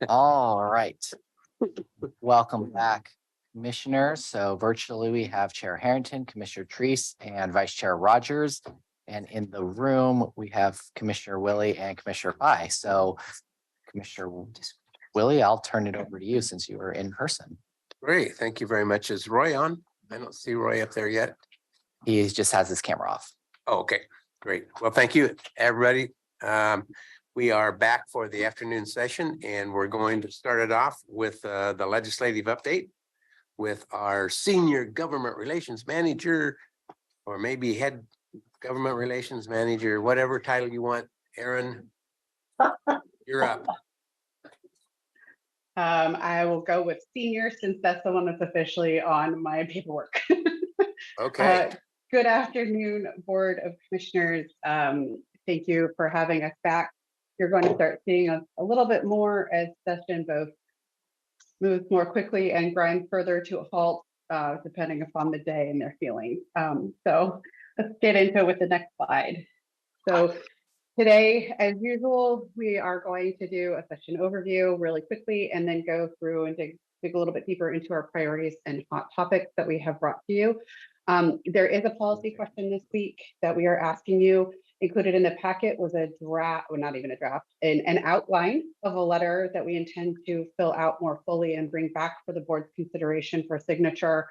All right. Welcome back, commissioners. So virtually we have Chair Harrington, Commissioner Treese, and Vice Chair Rogers. And in the room, we have Commissioner Willie and Commissioner Pai. So Commissioner Willie, I'll turn it over to you since you were in person. Great. Thank you very much. Is Roy on? I don't see Roy up there yet. He just has his camera off. Oh, okay, great. Well, thank you, everybody. We are back for the afternoon session, and we're going to start it off with the legislative update with our senior government relations manager, or maybe head government relations manager, whatever title you want. Aaron, you're up. I will go with senior since that's the one that's officially on my paperwork. Okay. Good afternoon, Board of Commissioners. Thank you for having us back. You're going to start seeing us a little bit more as session both moves more quickly and grinds further to a halt, depending upon the day and their feelings. So let's get into it with the next slide. So today, as usual, we are going to do a session overview really quickly and then go through and dig a little bit deeper into our priorities and hot topics that we have brought to you. There is a policy question this week that we are asking you. Included in the packet was a draft, or not even a draft, an outline of a letter that we intend to fill out more fully and bring back for the board's consideration for signature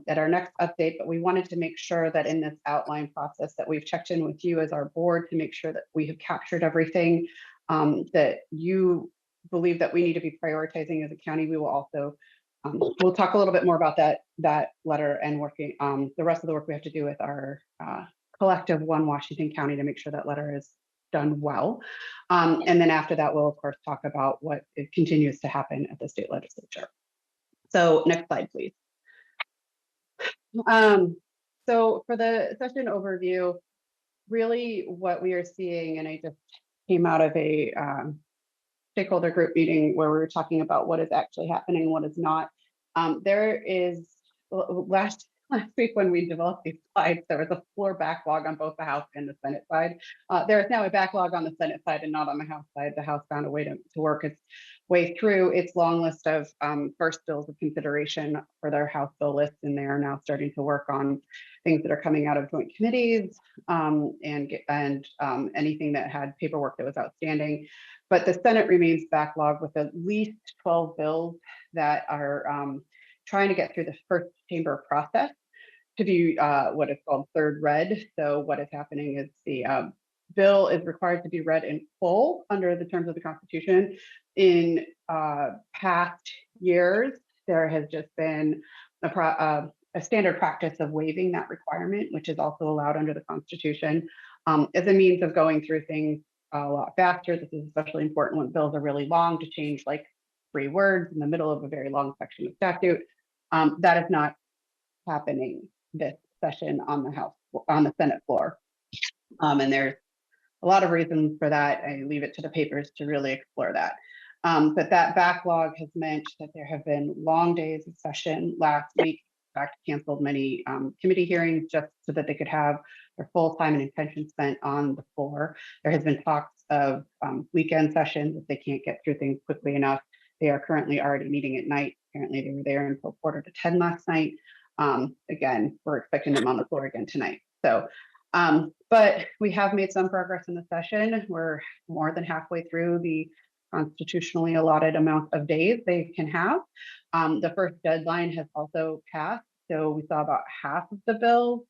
at our next update. But we wanted to make sure that in this outline process that we've checked in with you as our board to make sure that we have captured everything that you believe that we need to be prioritizing as a county. We will also we'll talk a little bit more about that letter and working the rest of the work we have to do with our collective One Washington County to make sure that letter is done well. And then after that, we'll of course talk about what continues to happen at the state legislature. So next slide, please. So for the session overview, really what we are seeing, and I just came out of a stakeholder group meeting where we were talking about what is actually happening, what is not. There is last week when we developed these slides, there was a floor backlog on both the House and the Senate side. There is now a backlog on the Senate side and not on the House side. The House found a way to work its way through its long list of first bills of consideration for their House bill list, and they are now starting to work on things that are coming out of joint committees and anything that had paperwork that was outstanding. But the Senate remains backlogged with at least 12 bills that are trying to get through the first chamber process to be what is called third read. So what is happening is the bill is required to be read in full under the terms of the Constitution. In past years, there has just been a standard practice of waiving that requirement, which is also allowed under the Constitution, as a means of going through things a lot faster. This is especially important when bills are really long to change like 3 words in the middle of a very long section of statute. That is not happening this session on the Senate floor. And there's a lot of reasons for that. I leave it to the papers to really explore that. But that backlog has meant that there have been long days of session. Last week, in fact, canceled many committee hearings just so that they could have their full time and attention spent on the floor. There has been talks of weekend sessions if they can't get through things quickly enough. They are currently already meeting at night. Apparently they were there until 9:45 last night. Again, we're expecting them on the floor again tonight. So, but we have made some progress in the session. We're more than halfway through the constitutionally allotted amount of days they can have. The first deadline has also passed. So we saw about half of the bills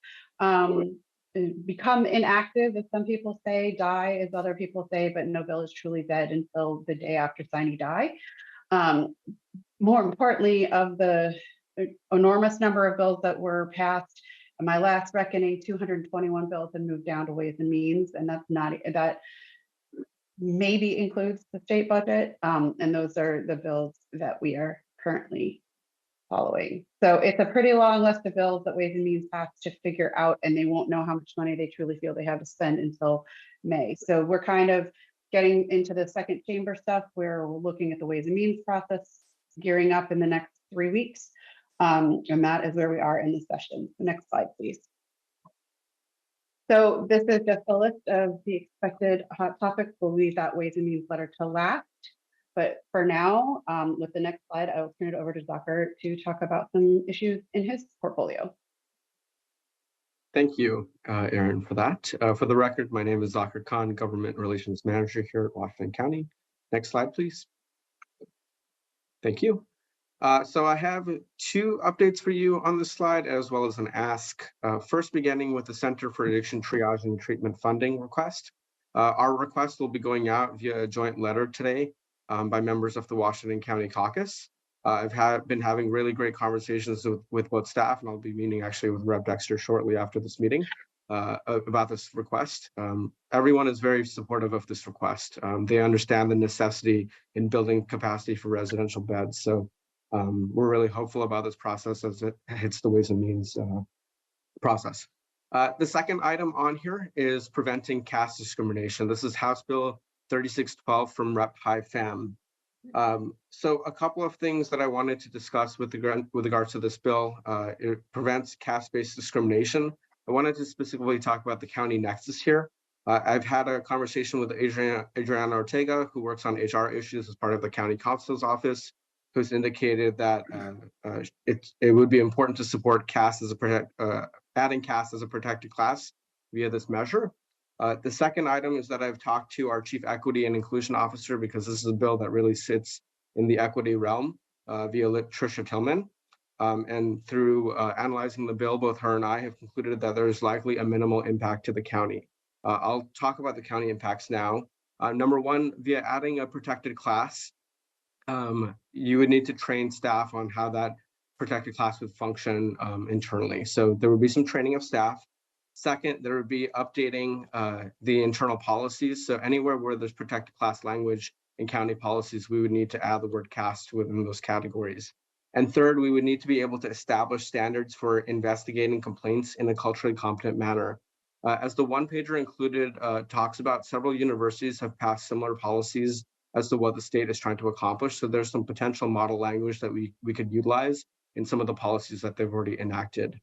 become inactive, as some people say, die, as other people say, but no bill is truly dead until the day after sine die. More importantly, of the enormous number of bills that were passed, in my last reckoning, 221 bills had moved down to Ways and Means, and that maybe includes the state budget, and those are the bills that we are currently following. So it's a pretty long list of bills that Ways and Means has to figure out, and they won't know how much money they truly feel they have to spend until May. So we're kind of getting into the second chamber stuff where we're looking at the Ways and Means process, gearing up in the next 3 weeks. And that is where we are in the session. The next slide, please. So this is just a list of the expected hot topics. We'll leave that Ways and Means letter to last. But for now, with the next slide, I will turn it over to Zucker to talk about some issues in his portfolio. Thank you, Aaron, for that. For the record, my name is Zakir Khan, Government Relations Manager here at Washington County. Next slide, please. Thank you. So I have 2 updates for you on this slide, as well as an ask. First, beginning with the Center for Addiction Triage and Treatment Funding request. Our request will be going out via a joint letter today by members of the Washington County Caucus. I've been having really great conversations with both staff, and I'll be meeting actually with Rep. Dexter shortly after this meeting about this request. Everyone is very supportive of this request. They understand the necessity in building capacity for residential beds. So we're really hopeful about this process as it hits the Ways and Means process. The second item on here is preventing caste discrimination. This is House Bill 3612 from Rep. High Pham. So a couple of things that I wanted to discuss with regards to this bill. It prevents caste-based discrimination. I wanted to specifically talk about the county nexus here. I've had a conversation with Adriana Ortega, who works on HR issues as part of the county counsel's office, who's indicated that it would be important to support caste as adding caste as a protected class via this measure. The second item is that I've talked to our Chief Equity and Inclusion Officer, because this is a bill that really sits in the equity realm via Tricia Tillman. And through analyzing the bill, both her and I have concluded that there is likely a minimal impact to the county. I'll talk about the county impacts now. Number one, via adding a protected class, you would need to train staff on how that protected class would function internally. So there would be some training of staff. Second, there would be updating the internal policies. So anywhere where there's protected class language in county policies, we would need to add the word caste within those categories. And third, we would need to be able to establish standards for investigating complaints in a culturally competent manner. As the one-pager included talks about, several universities have passed similar policies as to what the state is trying to accomplish. So there's some potential model language that we could utilize in some of the policies that they've already enacted.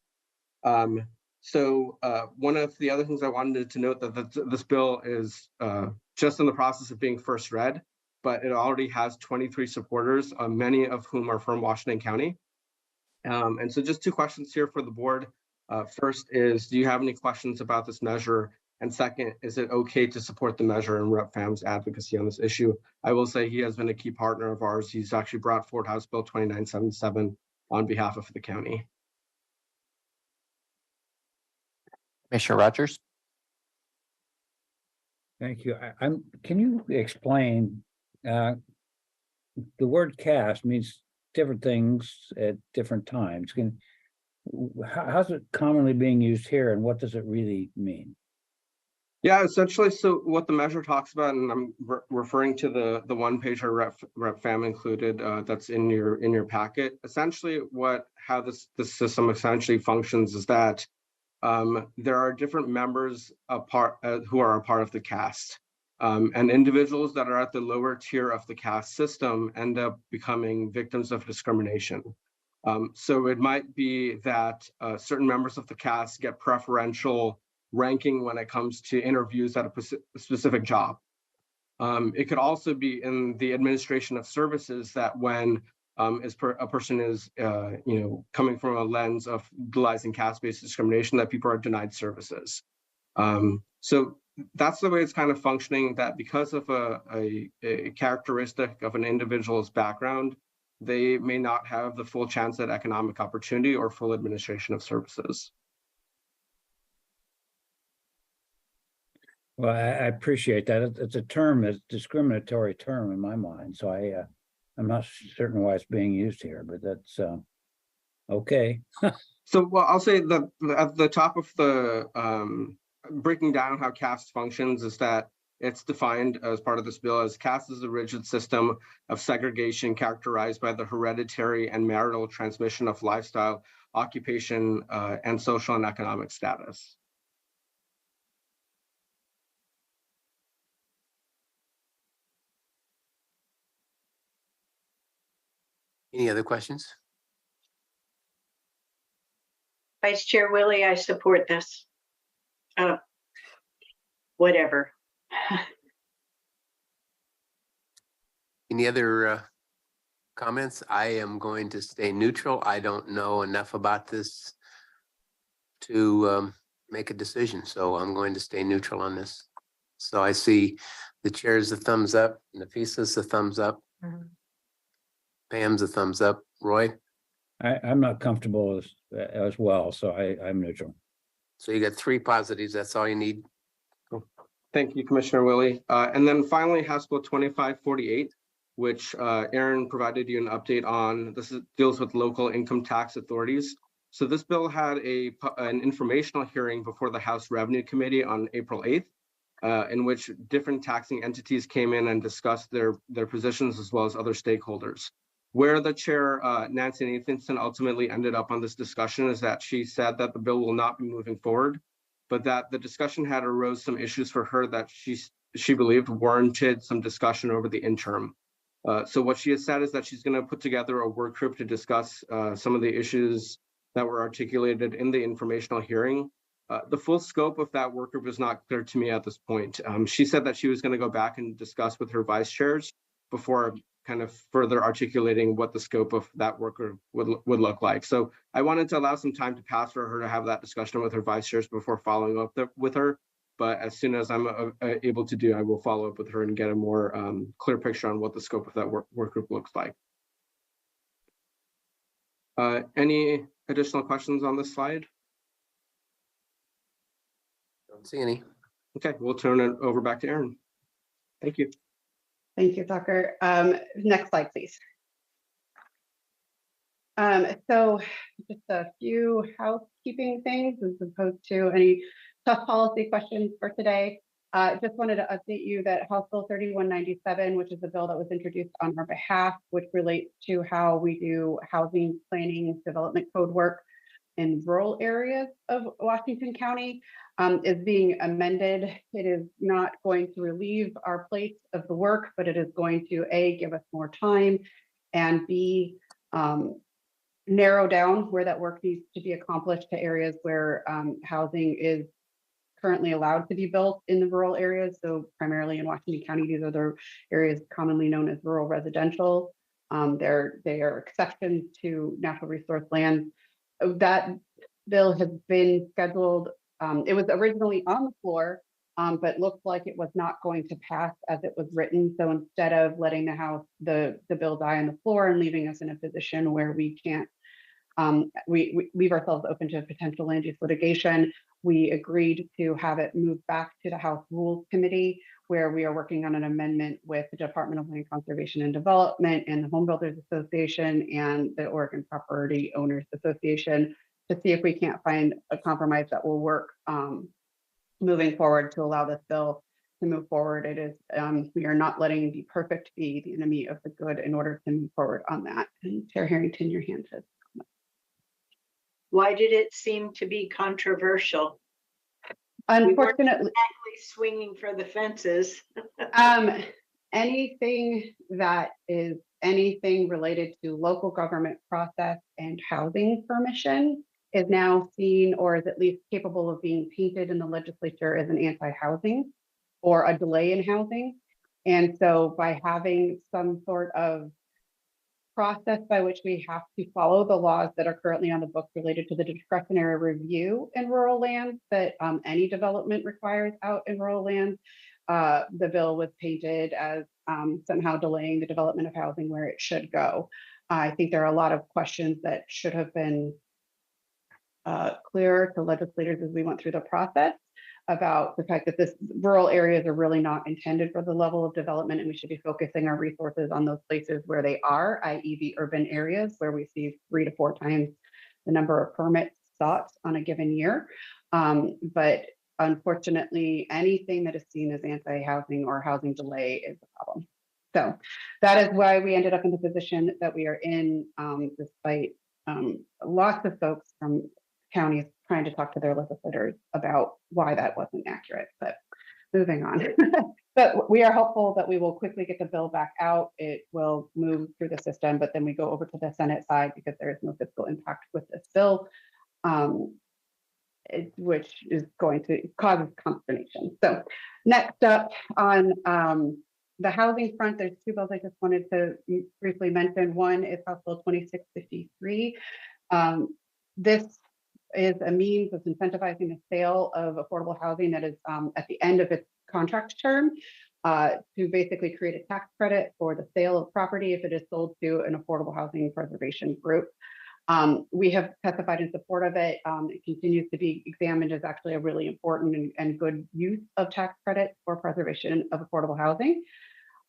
So one of the other things I wanted to note that this bill is just in the process of being first read, but it already has 23 supporters, many of whom are from Washington County. And so just 2 questions here for the board. First is, do you have any questions about this measure? And second, is it okay to support the measure and Rep. Pham's advocacy on this issue? I will say he has been a key partner of ours. He's actually brought forward House Bill 2977 on behalf of the county. Commissioner Rogers. Thank you. Can you explain, the word caste means different things at different times. How's it commonly being used here, and what does it really mean? Yeah, essentially, so what the measure talks about, and I'm referring to the one-pager Rep. Pham included that's in your packet. Essentially, how this system essentially functions is that there are different members who are a part of the caste, and individuals that are at the lower tier of the caste system end up becoming victims of discrimination. So it might be that certain members of the caste get preferential ranking when it comes to interviews at a specific job. It could also be in the administration of services that when a person is coming from a lens of utilizing caste-based discrimination, that people are denied services. So that's the way it's kind of functioning, that because of a characteristic of an individual's background, they may not have the full chance at economic opportunity or full administration of services. Well, I appreciate that. It's a discriminatory term in my mind. So I'm not certain why it's being used here, but that's okay. So, well, I'll say that at the top of the breaking down how caste functions is that it's defined as part of this bill as caste is a rigid system of segregation characterized by the hereditary and marital transmission of lifestyle, occupation, and social and economic status. Any other questions? Vice Chair Willie, I support this. whatever. Any other comments? I am going to stay neutral. I don't know enough about this to make a decision, so I'm going to stay neutral on this. So I see the chair's a thumbs up, Nafisa's a thumbs up, Pam's a thumbs up, Roy. I'm not comfortable as well, so I'm neutral. So you got 3 positives. That's all you need. Thank you, Commissioner Willie. And then finally, House Bill 2548, which Aaron provided you an update on. Deals with local income tax authorities. So this bill had an informational hearing before the House Revenue Committee on April 8th, in which different taxing entities came in and discussed their positions as well as other stakeholders. Where the chair, Nancy Nathanson, ultimately ended up on this discussion is that she said that the bill will not be moving forward, but that the discussion had arose some issues for her that she believed warranted some discussion over the interim. So what she has said is that she's going to put together a work group to discuss some of the issues that were articulated in the informational hearing. The full scope of that work group is not clear to me at this point. She said that she was going to go back and discuss with her vice chairs before kind of further articulating what the scope of that work group would look like. So I wanted to allow some time to pass for her to have that discussion with her vice chairs before following up with her. But as soon as I'm able to do, I will follow up with her and get a more clear picture on what the scope of that work group looks like. Any additional questions on this slide? Don't see any. Okay, we'll turn it over back to Aaron. Thank you. Thank you, Tucker. Next slide, please. So just a few housekeeping things as opposed to any tough policy questions for today. Just wanted to update you that House Bill 3197, which is a bill that was introduced on our behalf, which relates to how we do housing planning development code work in rural areas of Washington County, is being amended. It is not going to relieve our plates of the work, but it is going to A, give us more time, and B, narrow down where that work needs to be accomplished to areas where housing is currently allowed to be built in the rural areas. So primarily in Washington County, these are the areas commonly known as rural residential. They are exceptions to natural resource land. That bill has been scheduled. It was originally on the floor, but looked like it was not going to pass as it was written. So instead of letting the bill die on the floor and leaving us in a position where we can't, we leave ourselves open to potential land use litigation, we agreed to have it moved back to the House Rules Committee, where we are working on an amendment with the Department of Land Conservation and Development and the Home Builders Association and the Oregon Property Owners Association to see if we can't find a compromise that will work moving forward to allow this bill to move forward. It is, we are not letting the perfect be the enemy of the good in order to move forward on that. And Chair Harrington, your hand is. Why did it seem to be controversial? Unfortunately, Exactly swinging for the fences. anything that is anything related to local government process and housing permission is now seen, or is at least capable of being painted in the legislature as an anti-housing or a delay in housing. And so by having some sort of process by which we have to follow the laws that are currently on the book related to the discretionary review in rural lands that any development requires out in rural lands, the bill was painted as somehow delaying the development of housing where it should go. I think there are a lot of questions that should have been clearer to legislators as we went through the process about the fact that this rural areas are really not intended for the level of development, and we should be focusing our resources on those places where they are, i.e. the urban areas where we see 3 to 4 times the number of permits sought on a given year. But unfortunately, anything that is seen as anti-housing or housing delay is a problem. So that is why we ended up in the position that we are in, despite lots of folks from counties trying to talk to their legislators about why that wasn't accurate, but moving on. But we are hopeful that we will quickly get the bill back out. It will move through the system, but then we go over to the Senate side because there is no fiscal impact with this bill. which is going to cause consternation. So next up on the housing front, there's two bills I just wanted to briefly mention. One is House Bill 2653. This is a means of incentivizing the sale of affordable housing that is at the end of its contract term to basically create a tax credit for the sale of property if it is sold to an affordable housing preservation group. We have testified in support of it. It continues to be examined as actually a really important and good use of tax credits for preservation of affordable housing.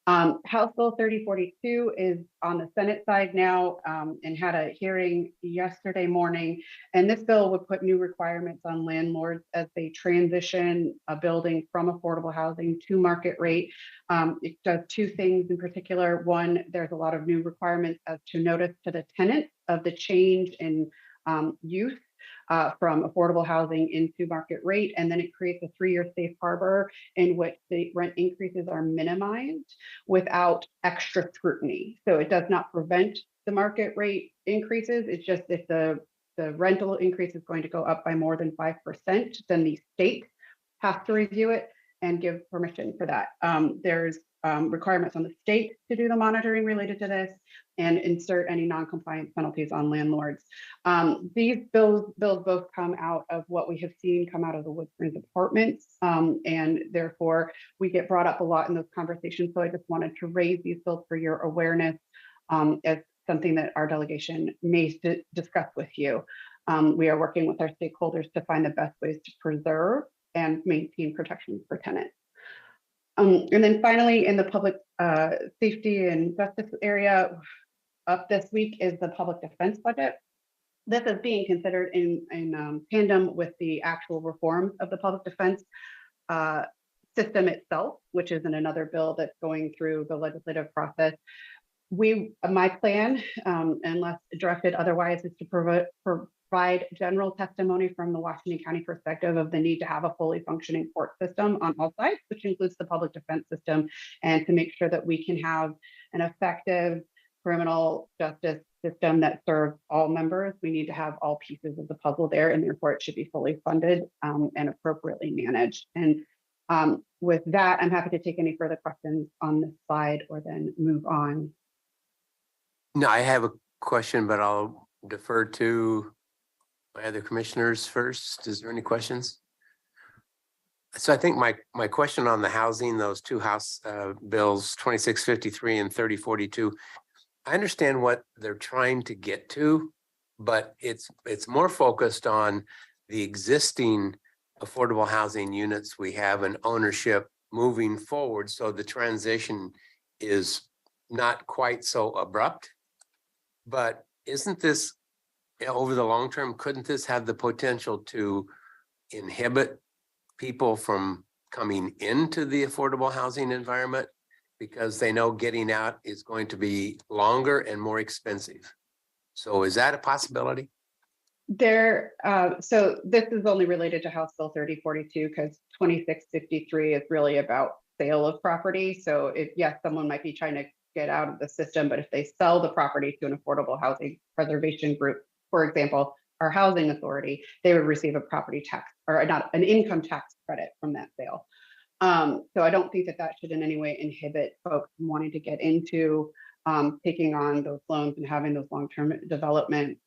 House Bill 3042 is on the Senate side now and had a hearing yesterday morning. And this bill would put new requirements on landlords as they transition a building from affordable housing to market rate. It does two things in particular. One, there's a lot of new requirements as to notice to the tenant of the change in use from affordable housing into market rate. And then it creates a 3-year safe harbor in which the rent increases are minimized without extra scrutiny. So it does not prevent the market rate increases. It's just if the rental increase is going to go up by more than 5%, then the state has to review it and give permission for that. There's requirements on the state to do the monitoring related to this and insert any non-compliance penalties on landlords. These bills both come out of what we have seen come out of the Wood Springs apartments, and therefore we get brought up a lot in those conversations. So I just wanted to raise these bills for your awareness as something that our delegation may discuss with you. We are working with our stakeholders to find the best ways to preserve and maintain protections for tenants. And then finally, in the public safety and justice area, up this week is the public defense budget. This is being considered in tandem with the actual reform of the public defense system itself, which is in another bill that's going through the legislative process. My plan, unless directed otherwise, is to provide general testimony from the Washington County perspective of the need to have a fully functioning court system on all sides, which includes the public defense system, and to make sure that we can have an effective criminal justice system that serves all members. We need to have all pieces of the puzzle there, and therefore it should be fully funded and appropriately managed. And with that, I'm happy to take any further questions on this slide or then move on. No, I have a question, but I'll defer to my other commissioners first. Is there any questions? So I think my question on the housing, those two House bills, 2653 and 3042, I understand what they're trying to get to, but it's more focused on the existing affordable housing units we have in ownership moving forward. So the transition is not quite so abrupt. But isn't this, over the long term, couldn't this have the potential to inhibit people from coming into the affordable housing environment because they know getting out is going to be longer and more expensive? So is that a possibility? So this is only related to House Bill 3042 because 2653 is really about sale of property. So yes, someone might be trying to get out of the system, but if they sell the property to an affordable housing preservation group, for example, our housing authority, they would receive a property tax or not an income tax credit from that sale. So I don't think that should in any way inhibit folks from wanting to get into taking on those loans and having those long-term development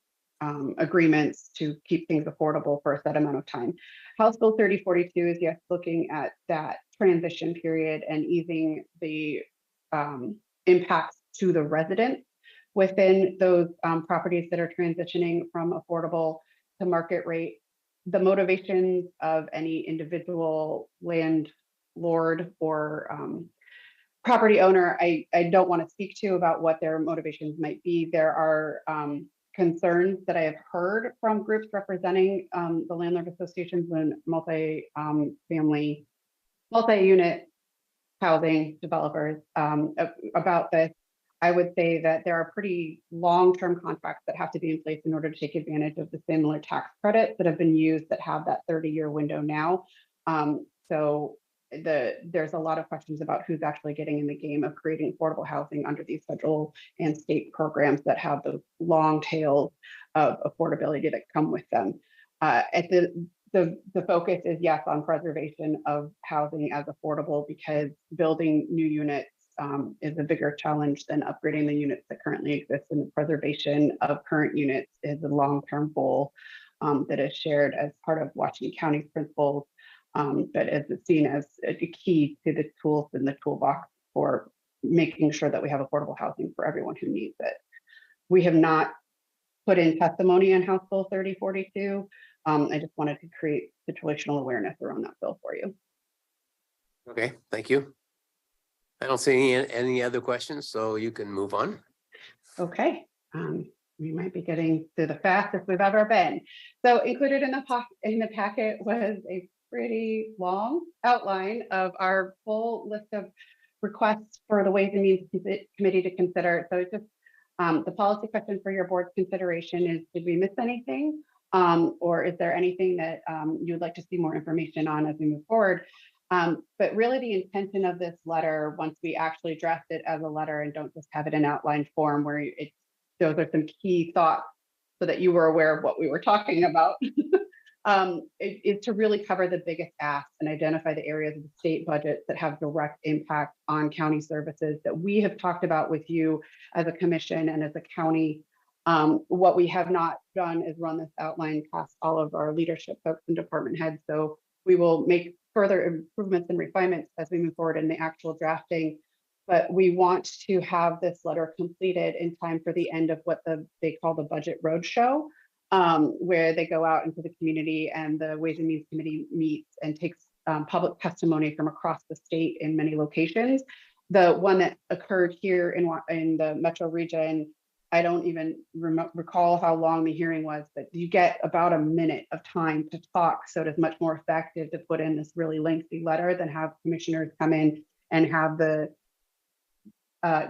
agreements to keep things affordable for a set amount of time. House Bill 3042 is yes, looking at that transition period and easing the impacts to the residents within those properties that are transitioning from affordable to market rate. The motivations of any individual landlord or property owner, I don't want to speak to about what their motivations might be. There are concerns that I have heard from groups representing the landlord associations and multi-family, multi-unit housing developers about this. I would say that there are pretty long-term contracts that have to be in place in order to take advantage of the similar tax credits that have been used that have that 30-year window now. So there's a lot of questions about who's actually getting in the game of creating affordable housing under these federal and state programs that have those long tails of affordability that come with them. At the the focus is yes on preservation of housing as affordable, because building new units is a bigger challenge than upgrading the units that currently exist, and the preservation of current units is a long-term goal that is shared as part of Washington County's principles, but is seen as a key to the tools in the toolbox for making sure that we have affordable housing for everyone who needs it. We have not put in testimony on House Bill 3042. I just wanted to create situational awareness around that bill for you. Okay, thank you. I don't see any other questions, so you can move on. Okay, we might be getting to the fastest we've ever been. So included in the packet was a pretty long outline of our full list of requests for the Ways and Means Committee to consider. So it's just the policy question for your board's consideration is, did we miss anything? Or is there anything that you'd like to see more information on as we move forward? But really the intention of this letter, once we actually draft it as a letter and don't just have it in outline form where those are some key thoughts so that you were aware of what we were talking about, is to really cover the biggest asks and identify the areas of the state budgets that have direct impact on county services that we have talked about with you as a commission and as a county. What we have not done is run this outline past all of our leadership folks and department heads. So we will make further improvements and refinements as we move forward in the actual drafting. But we want to have this letter completed in time for the end of what they call the budget roadshow, where they go out into the community and the Ways and Means Committee meets and takes public testimony from across the state in many locations. The one that occurred here in the metro region, I don't even recall how long the hearing was, but you get about a minute of time to talk. So it is much more effective to put in this really lengthy letter than have commissioners come in and have the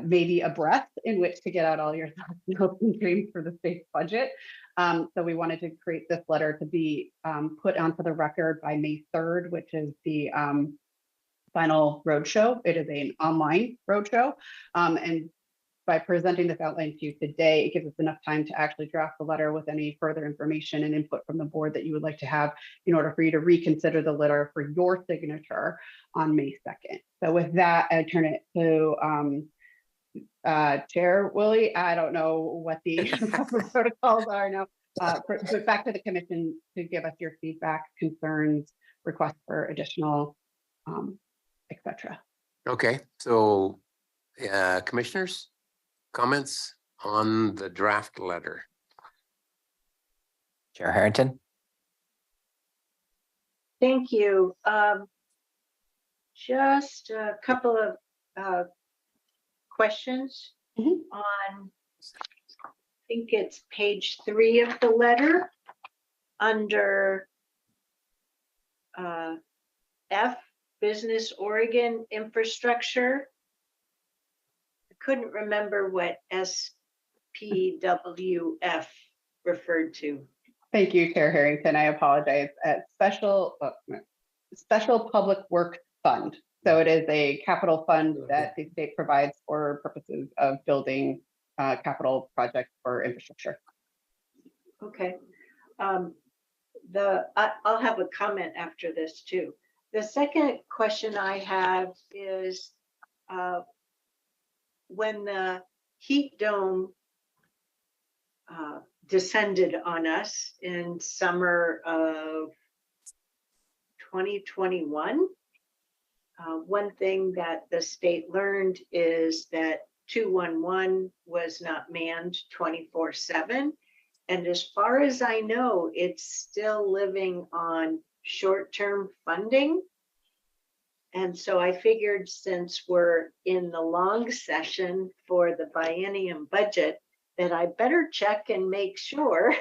maybe a breath in which to get out all your thoughts and hopes and dreams for the state's budget. So we wanted to create this letter to be put onto the record by May 3rd, which is the final roadshow. It is an online roadshow. And by presenting this outline to you today, it gives us enough time to actually draft the letter with any further information and input from the board that you would like to have in order for you to reconsider the letter for your signature on May 2nd. So with that, I turn it to Chair Willie. I don't know what the protocols are now, but back to the commission to give us your feedback, concerns, requests for additional, etc. Okay, so commissioners, comments on the draft letter? Chair Harrington. Thank you. Just a couple of questions on, I think it's page 3 of the letter under F, Business Oregon Infrastructure. I couldn't remember what SPWF referred to. Thank you, Chair Harrington. I apologize. Special Public Works Fund. So it is a capital fund that the state provides for purposes of building capital projects for infrastructure. Okay. I'll have a comment after this too. The second question I have is when the heat dome descended on us in summer of 2021, one thing that the state learned is that 211 was not manned 24/7. And as far as I know, it's still living on short-term funding. And so I figured since we're in the long session for the biennium budget, that I better check and make sure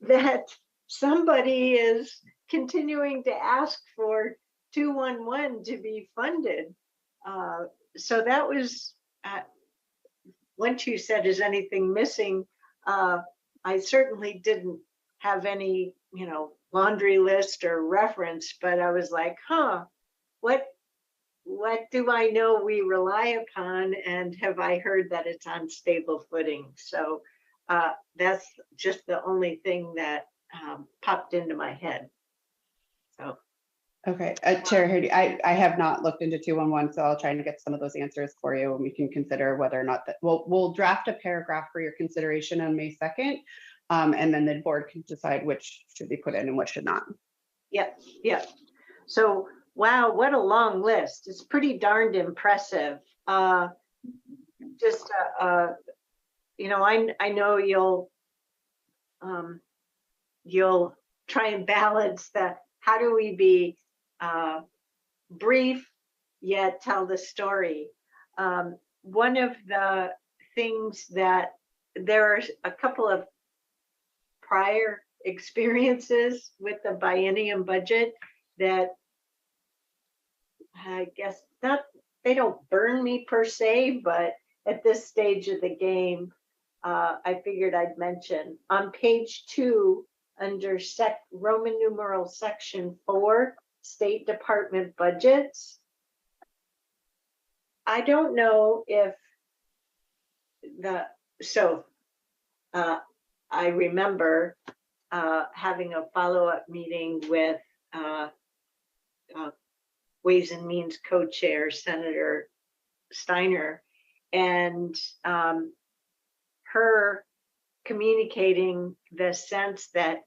that somebody is continuing to ask for 211 to be funded. So that was, once you said, is anything missing? I certainly didn't have any, laundry list or reference, but I was like, what do I know we rely upon, and have I heard that it's on stable footing? So that's just the only thing that popped into my head. So, Okay, Chair Hardy, I have not looked into 211, so I'll try and get some of those answers for you, and we can consider whether or not that, we'll draft a paragraph for your consideration on May 2nd. And then the board can decide which should be put in and what should not. yep. So, wow, what a long list. It's pretty darned impressive. Just, you know, I know you'll try and balance the, how do we be brief yet tell the story. One of the things that there are a couple of prior experiences with the biennium budget that I guess not, they don't burn me per se, but at this stage of the game, I figured I'd mention on page 2 under Roman numeral section 4, State Department budgets. I don't know if I remember having a follow-up meeting with Ways and Means co-chair Senator Steiner, and her communicating the sense that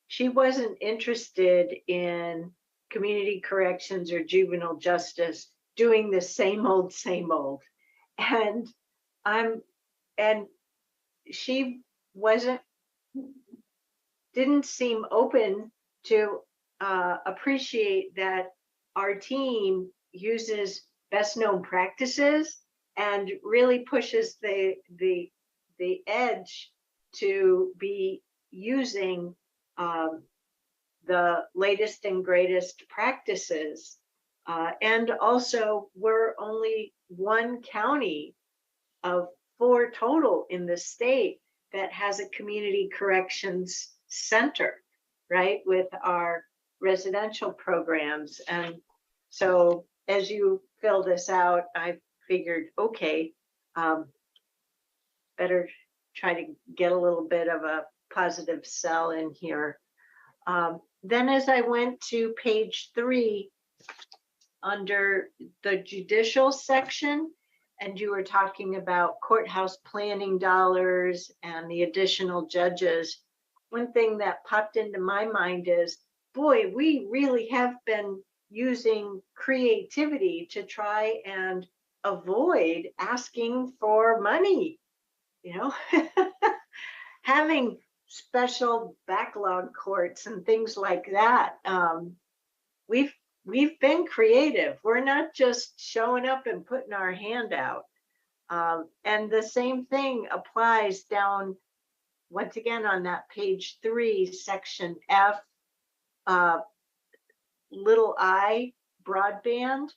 she wasn't interested in community corrections or juvenile justice doing the same old, and she didn't seem open to appreciate that our team uses best known practices and really pushes the edge to be using the latest and greatest practices. And also, we're only one county of 4 total in the state that has a community corrections center, right, with our residential programs. And so as you fill this out, I figured, okay, better try to get a little bit of a positive sell in here. Then as I went to page 3, under the judicial section, and you were talking about courthouse planning dollars and the additional judges, one thing that popped into my mind is, boy, we really have been using creativity to try and avoid asking for money, you know, having special backlog courts and things like that. We've been creative. We're not just showing up and putting our hand out. And the same thing applies down, once again, on that page 3, section F, little I, broadband,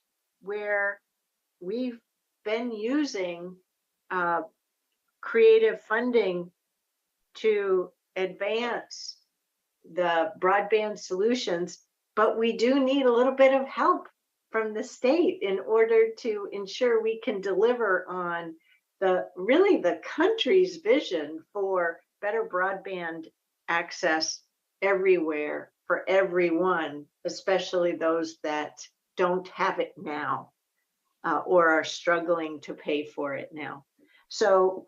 where we've been using creative funding to advance the broadband solutions, but we do need a little bit of help from the state in order to ensure we can deliver on the country's vision for better broadband access everywhere for everyone, especially those that don't have it now or are struggling to pay for it now. So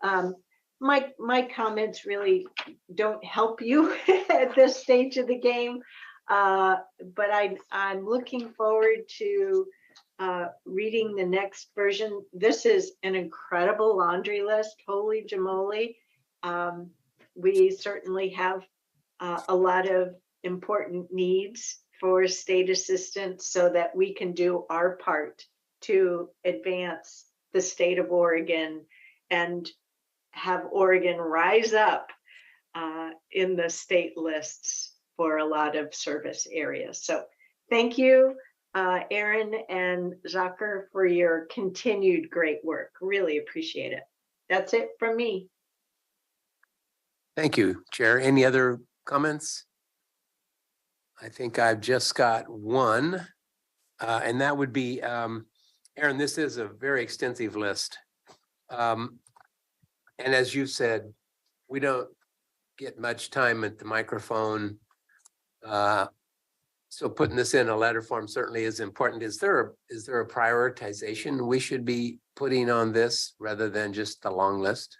my comments really don't help you at this stage of the game, but I'm looking forward to reading the next version. This is an incredible laundry list, holy jamoli. We certainly have a lot of important needs for state assistance so that we can do our part to advance the state of Oregon and have Oregon rise up in the state lists for a lot of service areas. So thank you, Aaron and Zucker, for your continued great work. Really appreciate it. That's it from me. Thank you, Chair. Any other comments? I think I've just got one, and that would be, Aaron, this is a very extensive list. And as you said, we don't get much time at the microphone So putting this in a letter form certainly is important. Is there a prioritization we should be putting on this rather than just a long list?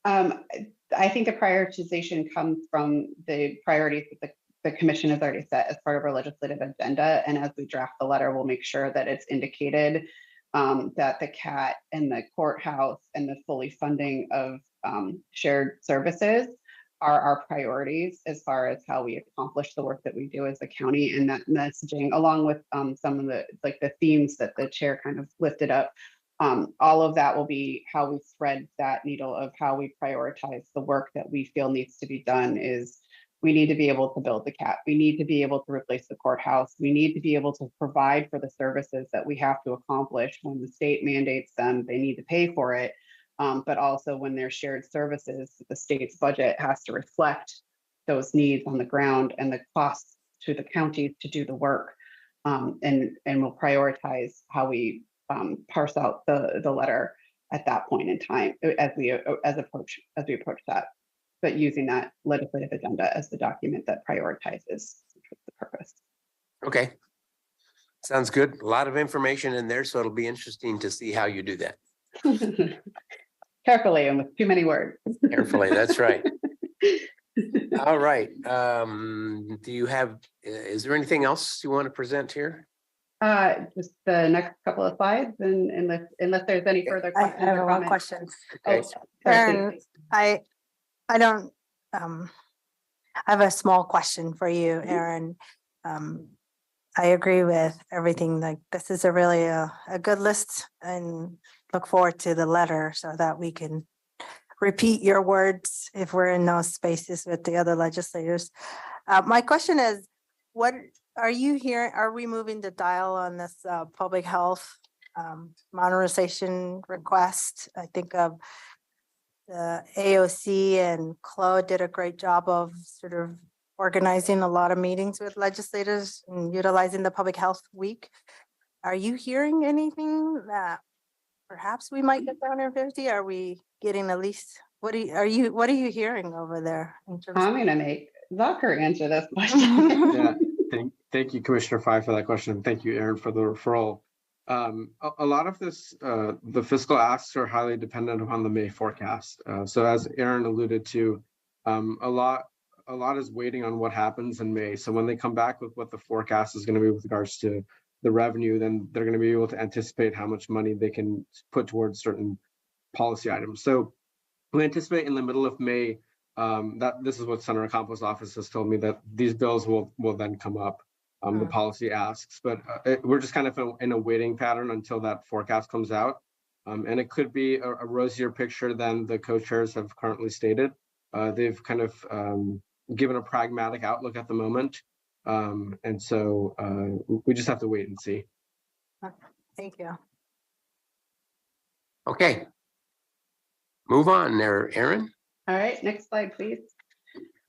I think the prioritization comes from the priorities that the commission has already set as part of our legislative agenda. And as we draft the letter, we'll make sure that it's indicated that the CAT and the courthouse and the fully funding of shared services are our priorities as far as how we accomplish the work that we do as a county, and that messaging, along with some of the themes that the chair kind of lifted up. All of that will be how we thread that needle of how we prioritize the work that we feel needs to be done. Is we need to be able to build the CAT. We need to be able to replace the courthouse. We need to be able to provide for the services that we have to accomplish. When the state mandates them, they need to pay for it. But also when they're shared services, the state's budget has to reflect those needs on the ground and the costs to the counties to do the work. And we'll prioritize how we parse out the letter at that point in time as we approach that, but using that legislative agenda as the document that prioritizes the purpose. Okay. Sounds good. A lot of information in there, so it'll be interesting to see how you do that. Carefully and with too many words. Carefully, that's right. All right. Is there anything else you want to present here? Just the next couple of slides, and unless there's any further questions. I have or one comments. question. Okay. Sorry, I don't, I have a small question for you, Aaron. I agree with everything. Like, this is really a good list, and look forward to the letter so that we can repeat your words if we're in those spaces with the other legislators. My question is, what are you hearing? Are we moving the dial on this public health modernization request? I think of the AOC and Claude did a great job of sort of organizing a lot of meetings with legislators and utilizing the public health week. Are you hearing anything that perhaps we might get 150? Are we getting at least, what are you hearing over there? I'm going to make Zucker answer this question. Yeah, thank you, Commissioner Fye, for that question. Thank you, Aaron, for the referral. A lot of this, the fiscal asks are highly dependent upon the May forecast. So as Aaron alluded to, a lot is waiting on what happens in May. So when they come back with what the forecast is going to be with regards to the revenue, then they're going to be able to anticipate how much money they can put towards certain policy items. So we anticipate in the middle of May, that this is what Senator Campos' office has told me, that these bills will then come up, the policy asks, but we're just kind of in a waiting pattern until that forecast comes out. And it could be a rosier picture than the co-chairs have currently stated. They've kind of given a pragmatic outlook at the moment. And so we just have to wait and see. Thank you. Okay. Move on there, Aaron. All right, next slide, please.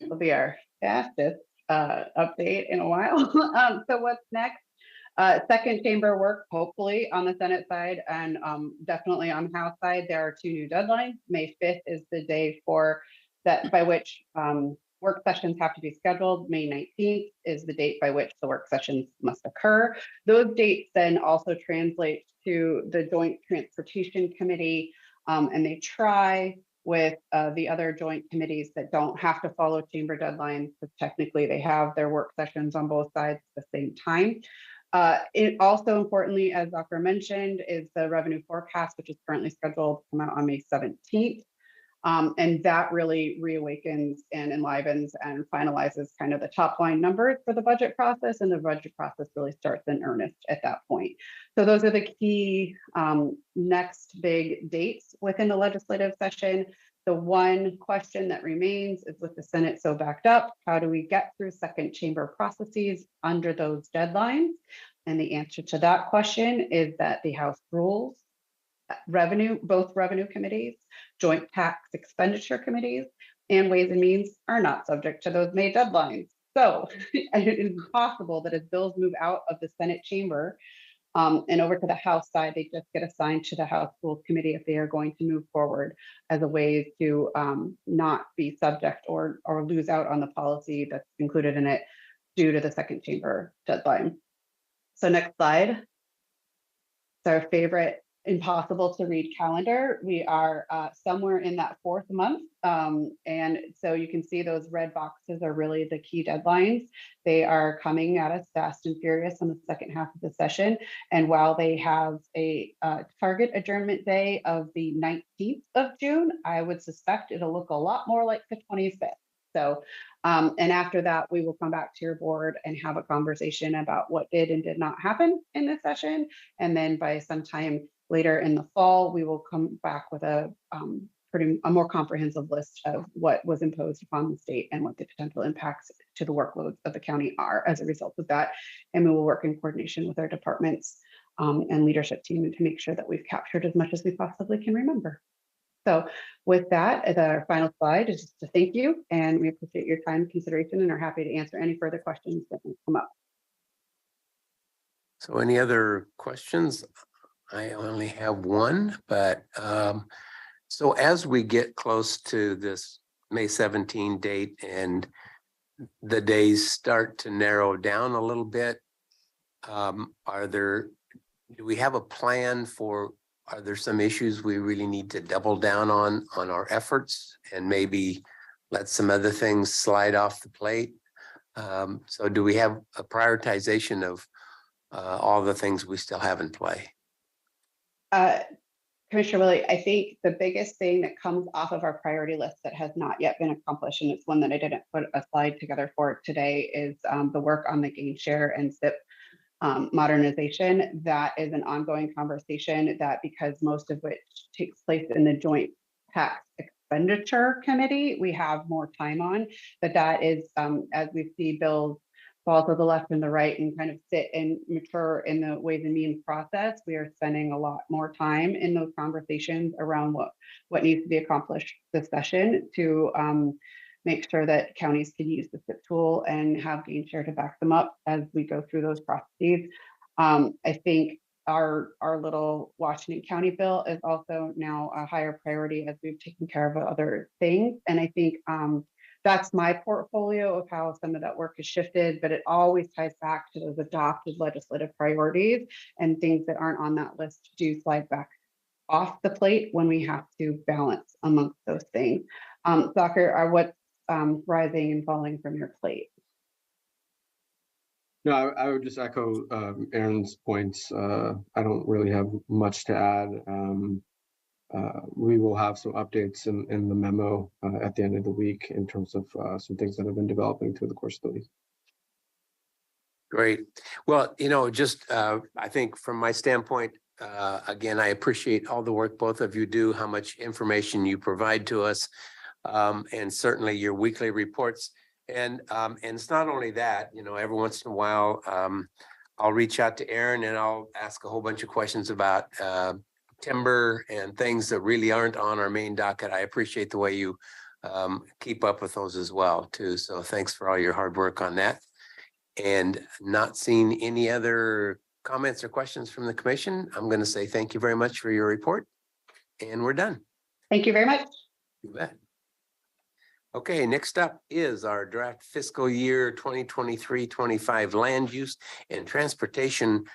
Will be our fastest update in a while. So what's next? Second chamber work, hopefully on the Senate side, and definitely on the House side. There are two new deadlines. May 5th is the day for that by which work sessions have to be scheduled. May 19th is the date by which the work sessions must occur. Those dates then also translate to the Joint Transportation Committee, and they try with the other joint committees that don't have to follow chamber deadlines, because technically they have their work sessions on both sides at the same time. It also importantly, as Dr. mentioned, is the revenue forecast, which is currently scheduled to come out on May 17th. And that really reawakens and enlivens and finalizes kind of the top line numbers for the budget process, and the budget process really starts in earnest at that point. So those are the key next big dates within the legislative session. The one question that remains is, with the Senate so backed up, how do we get through second chamber processes under those deadlines? And the answer to that question is that the House rules, both revenue committees, joint tax expenditure committees, and Ways and Means are not subject to those May deadlines. So it is possible that as bills move out of the Senate chamber And over to the House side, they just get assigned to the House Schools Committee if they are going to move forward as a way to not be subject or lose out on the policy that's included in it due to the second chamber deadline. So next slide. It's our favorite impossible to read calendar. We are somewhere in that 4th month. And so you can see those red boxes are really the key deadlines. They are coming at us fast and furious on the second half of the session. And while they have a target adjournment day of the 19th of June, I would suspect it'll look a lot more like the 25th. So, and after that, we will come back to your board and have a conversation about what did and did not happen in this session. And then by sometime later in the fall, we will come back with a more comprehensive list of what was imposed upon the state and what the potential impacts to the workloads of the county are as a result of that. And we will work in coordination with our departments and leadership team to make sure that we've captured as much as we possibly can remember. So with that, the final slide is just to thank you, and we appreciate your time and consideration and are happy to answer any further questions that may come up. So any other questions? I only have one, but so as we get close to this May 17 date and the days start to narrow down a little bit, do we have a plan for, are there some issues we really need to double down on our efforts and maybe let some other things slide off the plate? So do we have a prioritization of all the things we still have in play? Commissioner Willie, I think the biggest thing that comes off of our priority list that has not yet been accomplished, and it's one that I didn't put a slide together for today, is the work on the gain share and SIP modernization. That is an ongoing conversation that, because most of which takes place in the Joint Tax Expenditure Committee, we have more time on, but that is as we see bills fall to the left and the right and kind of sit and mature in the Ways and Means process, we are spending a lot more time in those conversations around what needs to be accomplished this session to make sure that counties can use the SIP tool and have gain share to back them up as we go through those processes. I think our little Washington County bill is also now a higher priority as we've taken care of other things. And I think that's my portfolio of how some of that work has shifted, but it always ties back to those adopted legislative priorities, and things that aren't on that list do slide back off the plate when we have to balance amongst those things. Soccer, what's rising and falling from your plate? No, I would just echo Aaron's points. I don't really have much to add. We will have some updates in the memo at the end of the week in terms of some things that have been developing through the course of the week. Great. Well, just I think from my standpoint, again, I appreciate all the work both of you do, how much information you provide to us, and certainly your weekly reports. And it's not only that, every once in a while, I'll reach out to Aaron and I'll ask a whole bunch of questions about timber and things that really aren't on our main docket. I appreciate the way you keep up with those as well too. So thanks for all your hard work on that. And not seeing any other comments or questions from the commission, I'm going to say thank you very much for your report, and we're done. Thank you very much. You bet. Okay, next up is our draft fiscal year 2023-25 land use and transportation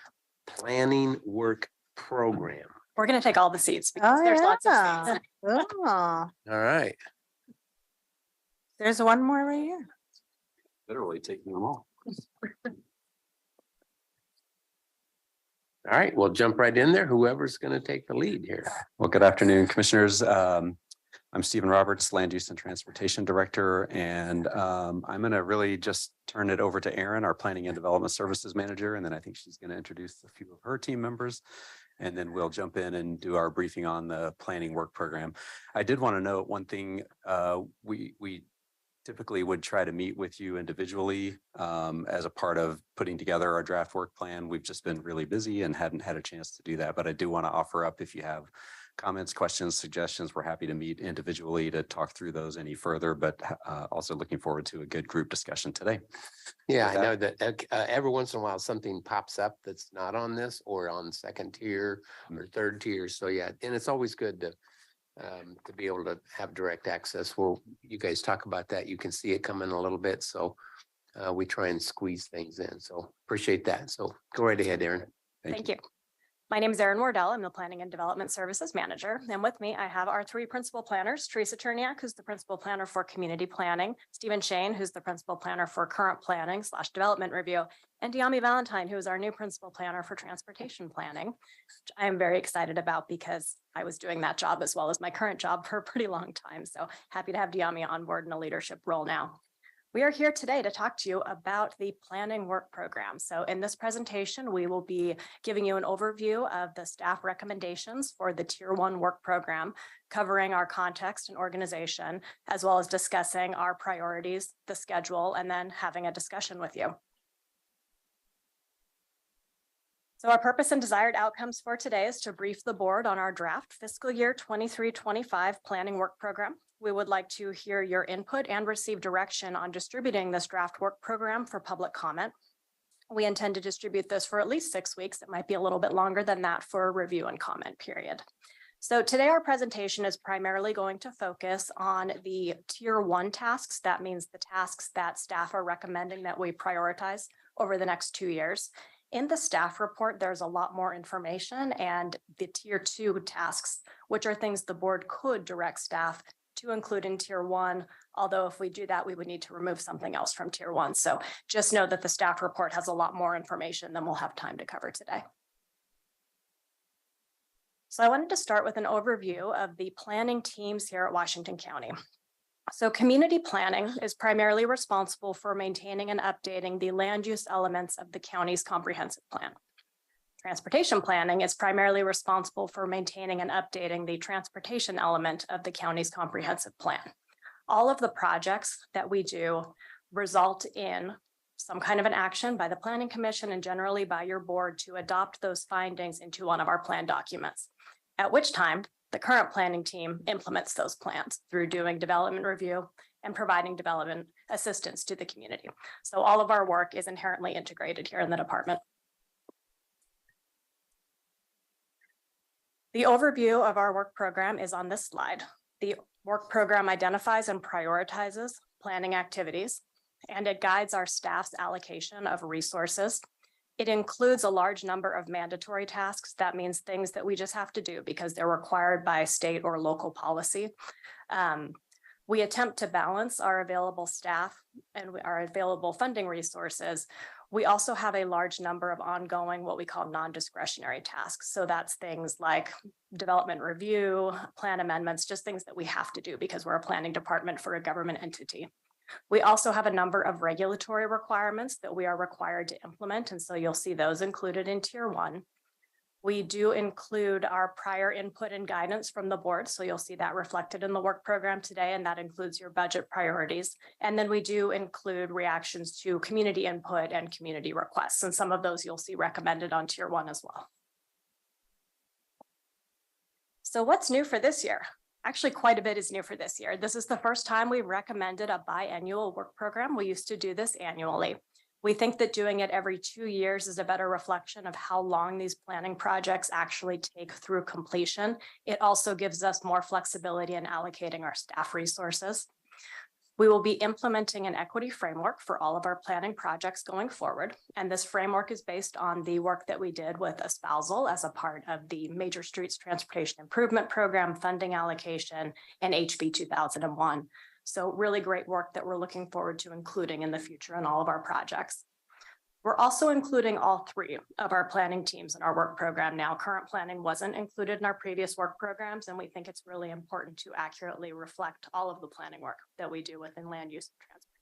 planning work program. We're going to take all the seats because there's lots of seats. Oh, All right. there's one more right here. Literally taking them all. All right, we'll jump right in there. Whoever's going to take the lead here. Well, good afternoon, commissioners. I'm Stephen Roberts, Land Use and Transportation Director, and I'm going to really just turn it over to Erin, our Planning and Development Services Manager, and then I think she's going to introduce a few of her team members, and then we'll jump in and do our briefing on the planning work program. I did want to note one thing. We typically would try to meet with you individually as a part of putting together our draft work plan. We've just been really busy and hadn't had a chance to do that, but I do want to offer up, if you have comments, questions, suggestions, we're happy to meet individually to talk through those any further, but also looking forward to a good group discussion today. Yeah, With I know that every once in a while something pops up that's not on this or on second tier or third tier. So yeah, and it's always good to be able to have direct access. Well, you guys talk about that. You can see it coming a little bit. So we try and squeeze things in. So appreciate that. So go right ahead, Erin. Thank you. My name is Erin Wardell. I'm the Planning and Development Services Manager. And with me, I have our three principal planners, Teresa Cherniak, who's the principal planner for community planning, Stephen Shane, who's the principal planner for current planning / development review, and Diami Valentine, who is our new principal planner for transportation planning, which I am very excited about because I was doing that job as well as my current job for a pretty long time. So happy to have Diami on board in a leadership role now. We are here today to talk to you about the planning work program. So in this presentation, we will be giving you an overview of the staff recommendations for the Tier 1 work program, covering our context and organization, as well as discussing our priorities, the schedule, and then having a discussion with you. So our purpose and desired outcomes for today is to brief the board on our draft fiscal year 23-25 planning work program. We would like to hear your input and receive direction on distributing this draft work program for public comment. We intend to distribute this for at least 6 weeks. It might be a little bit longer than that for a review and comment period. So today our presentation is primarily going to focus on the Tier 1 tasks. That means the tasks that staff are recommending that we prioritize over the next 2 years. In the staff report, there's a lot more information, and the Tier 2 tasks, which are things the board could direct staff to include in Tier 1, although if we do that, we would need to remove something else from Tier 1. So just know that the staff report has a lot more information than we'll have time to cover today. So I wanted to start with an overview of the planning teams here at Washington County. So community planning is primarily responsible for maintaining and updating the land use elements of the county's comprehensive plan. Transportation planning is primarily responsible for maintaining and updating the transportation element of the county's comprehensive plan. All of the projects that we do result in some kind of an action by the Planning Commission and generally by your board to adopt those findings into one of our plan documents, at which time the current planning team implements those plans through doing development review and providing development assistance to the community. So all of our work is inherently integrated here in the department. The overview of our work program is on this slide. The work program identifies and prioritizes planning activities, and it guides our staff's allocation of resources. It includes a large number of mandatory tasks. That means things that we just have to do because they're required by state or local policy. We attempt to balance our available staff and our available funding resources. We also have a large number of ongoing, what we call non-discretionary tasks. So that's things like development review, plan amendments, just things that we have to do because we're a planning department for a government entity. We also have a number of regulatory requirements that we are required to implement. And so you'll see those included in Tier 1. We do include our prior input and guidance from the board. So you'll see that reflected in the work program today, and that includes your budget priorities. And then we do include reactions to community input and community requests. And some of those you'll see recommended on Tier 1 as well. So what's new for this year? Actually, quite a bit is new for this year. This is the first time we've recommended a biannual work program. We used to do this annually. We think that doing it every 2 years is a better reflection of how long these planning projects actually take through completion. It also gives us more flexibility in allocating our staff resources. We will be implementing an equity framework for all of our planning projects going forward. And this framework is based on the work that we did with espousal as a part of the Major Streets Transportation Improvement Program, funding allocation, and HB 2001. So really great work that we're looking forward to including in the future in all of our projects. We're also including all three of our planning teams in our work program now. Current planning wasn't included in our previous work programs, and we think it's really important to accurately reflect all of the planning work that we do within land use and transportation.